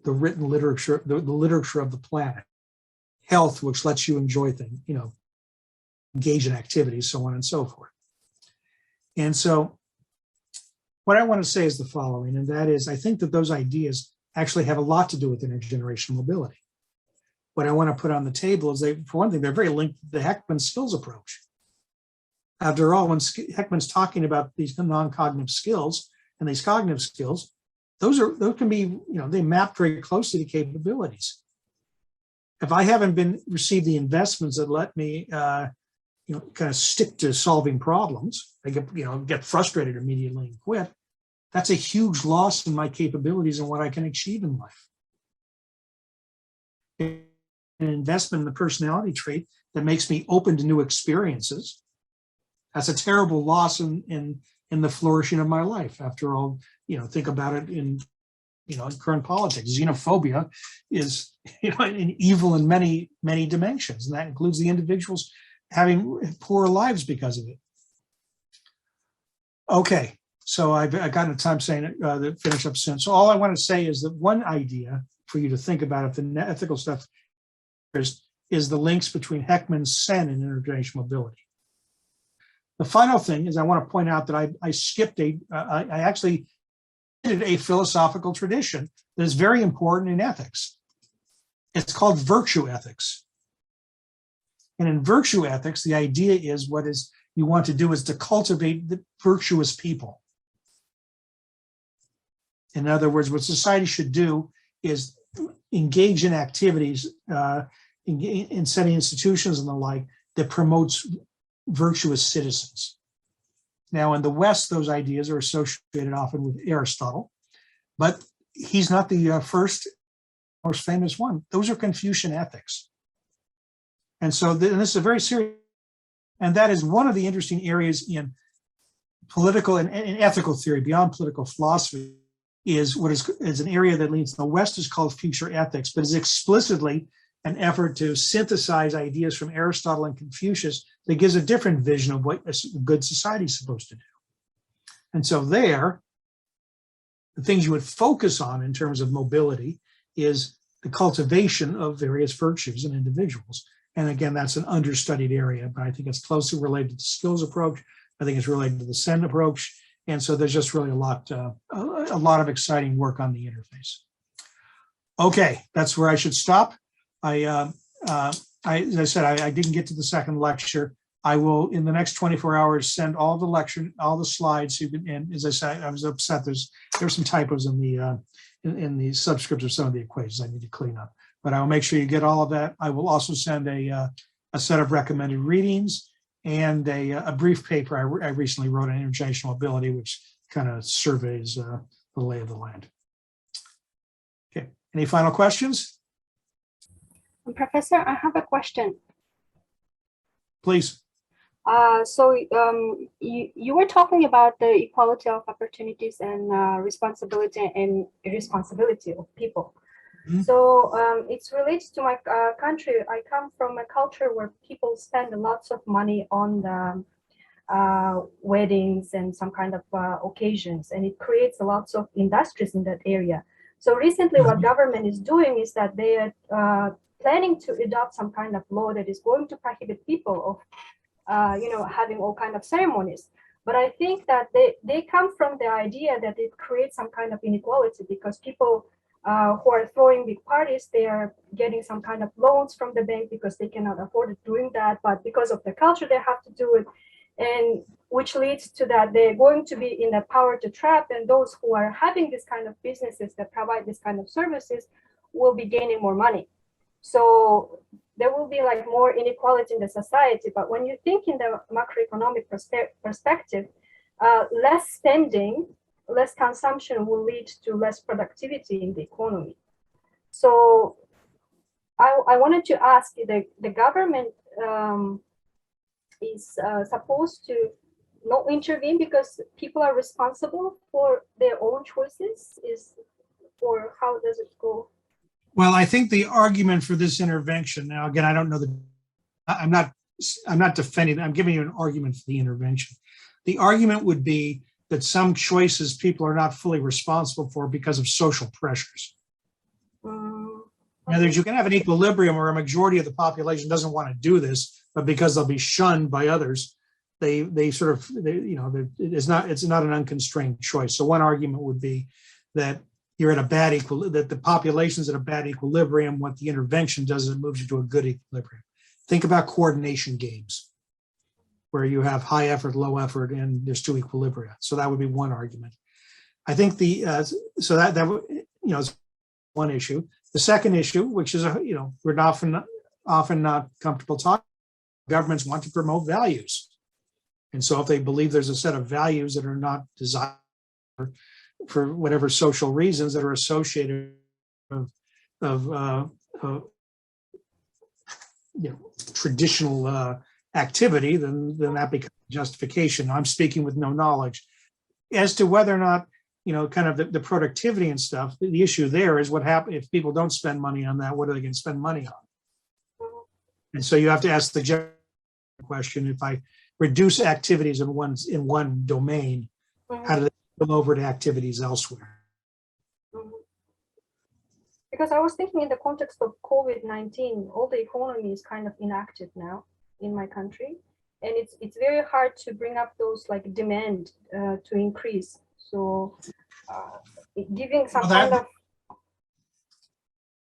Speaker 1: the written literature, the literature of the planet, health, which lets you enjoy things, engage in activities, so on and so forth. And so what I want to say is the following, and that is, I think that those ideas actually have a lot to do with intergenerational mobility. What I want to put on the table is, for one thing, they're very linked to the Heckman skills approach. After all, when Heckman's talking about these non-cognitive skills and these cognitive skills, those can be, they map very closely to capabilities. If I haven't received the investments that let me, kind of stick to solving problems, I get frustrated immediately and quit. That's a huge loss in my capabilities and what I can achieve in life. An investment in the personality trait that makes me open to new experiences, that's a terrible loss in the flourishing of my life. After all, think about it in current politics. Xenophobia is, an evil in many, many dimensions, and that includes the individuals having poor lives because of it. Okay, so I've gotten a time saying to finish up soon. So all I want to say is that one idea for you to think about if the ethical stuff is the links between Heckman's Sen and intergenerational mobility. The final thing is I want to point out that I skipped I actually did a philosophical tradition that is very important in ethics. It's called virtue ethics. And in virtue ethics, the idea is you want to do is to cultivate the virtuous people. In other words, what society should do is engage in activities, in setting institutions and the like that promotes virtuous citizens. Now, in the West, those ideas are associated often with Aristotle, but he's not the first, most famous one. Those are Confucian ethics. And so this is a very serious, and that is one of the interesting areas in political and ethical theory beyond political philosophy, is what is an area that leans in the West is called future ethics, but is explicitly an effort to synthesize ideas from Aristotle and Confucius that gives a different vision of what a good society is supposed to do. And so the things you would focus on in terms of mobility is the cultivation of various virtues in individuals. And again, that's an understudied area, but I think it's closely related to the skills approach. I think it's related to the Sen approach. And so there's just really a lot of exciting work on the interface. Okay, that's where I should stop. As I said, I didn't get to the second lecture. I will, in the next 24 hours, send all the slides. And as I said, I was upset. There's some typos in the subscripts of some of the equations I need to clean up. But I will make sure you get all of that. I will also send a set of recommended readings and a brief paper I recently wrote on intergenerational mobility, which kind of surveys the lay of the land. Okay, any final questions?
Speaker 8: Professor, I have a question.
Speaker 1: Please.
Speaker 8: You were talking about the equality of opportunities and responsibility and irresponsibility of people. Mm-hmm. So it's related to my country. I come from a culture where people spend lots of money on the weddings and some kind of occasions, and it creates lots of industries in that area. So recently, what government is doing is that they are planning to adopt some kind of law that is going to prohibit people of having all kind of ceremonies. But I think that they come from the idea that it creates some kind of inequality, because people who are throwing big parties, they are getting some kind of loans from the bank because they cannot afford doing that, but because of the culture they have to do it, and which leads to that they're going to be in a power to trap, and those who are having this kind of businesses that provide this kind of services will be gaining more money. So there will be like more inequality in the society. But when you think in the macroeconomic perspective, less spending, less consumption will lead to less productivity in the economy. So I wanted to ask you, the government is supposed to not intervene because people are responsible for their own choices, or how does it go?
Speaker 1: Well, I think the argument for this intervention, now again, I don't know I'm not defending, I'm giving you an argument for the intervention. The argument would be that some choices people are not fully responsible for because of social pressures. In other words, you can have an equilibrium where a majority of the population doesn't want to do this, but because they'll be shunned by others, they sort of, it's not an unconstrained choice. So one argument would be that you're at a bad that the population's at a bad equilibrium. What the intervention does is it moves you to a good equilibrium. Think about coordination games, where you have high effort, low effort, and there's two equilibria. So that would be one argument. I think so that is one issue. The second issue, which is we're often not comfortable talking, governments want to promote values, and so if they believe there's a set of values that are not desired for whatever social reasons that are associated of traditional activity, then that becomes justification. I'm speaking with no knowledge as to whether or not kind of the productivity and stuff. The issue there is what happens if people don't spend money on that. What are they going to spend money on? And so you have to ask the general question: if I reduce activities in one domain, how do they spill over to activities elsewhere?
Speaker 8: Because I was thinking in the context of COVID-19, all the economy is kind of inactive now in my country, and it's very hard to bring up those like demand to increase. So giving some kind of.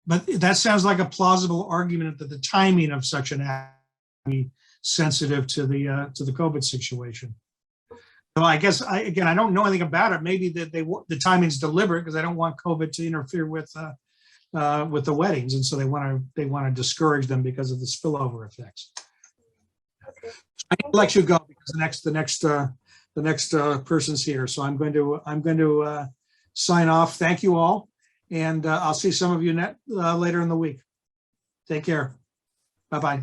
Speaker 1: But that sounds like a plausible argument that the timing of such an act be sensitive to the COVID situation. So I guess I don't know anything about it. Maybe that the timing's deliberate because they don't want COVID to interfere with the weddings, and so they want to discourage them because of the spillover effects.
Speaker 8: Okay.
Speaker 1: I need to let you go because the next person's here. So I'm going to sign off. Thank you all, and I'll see some of you later in the week. Take care. Bye bye.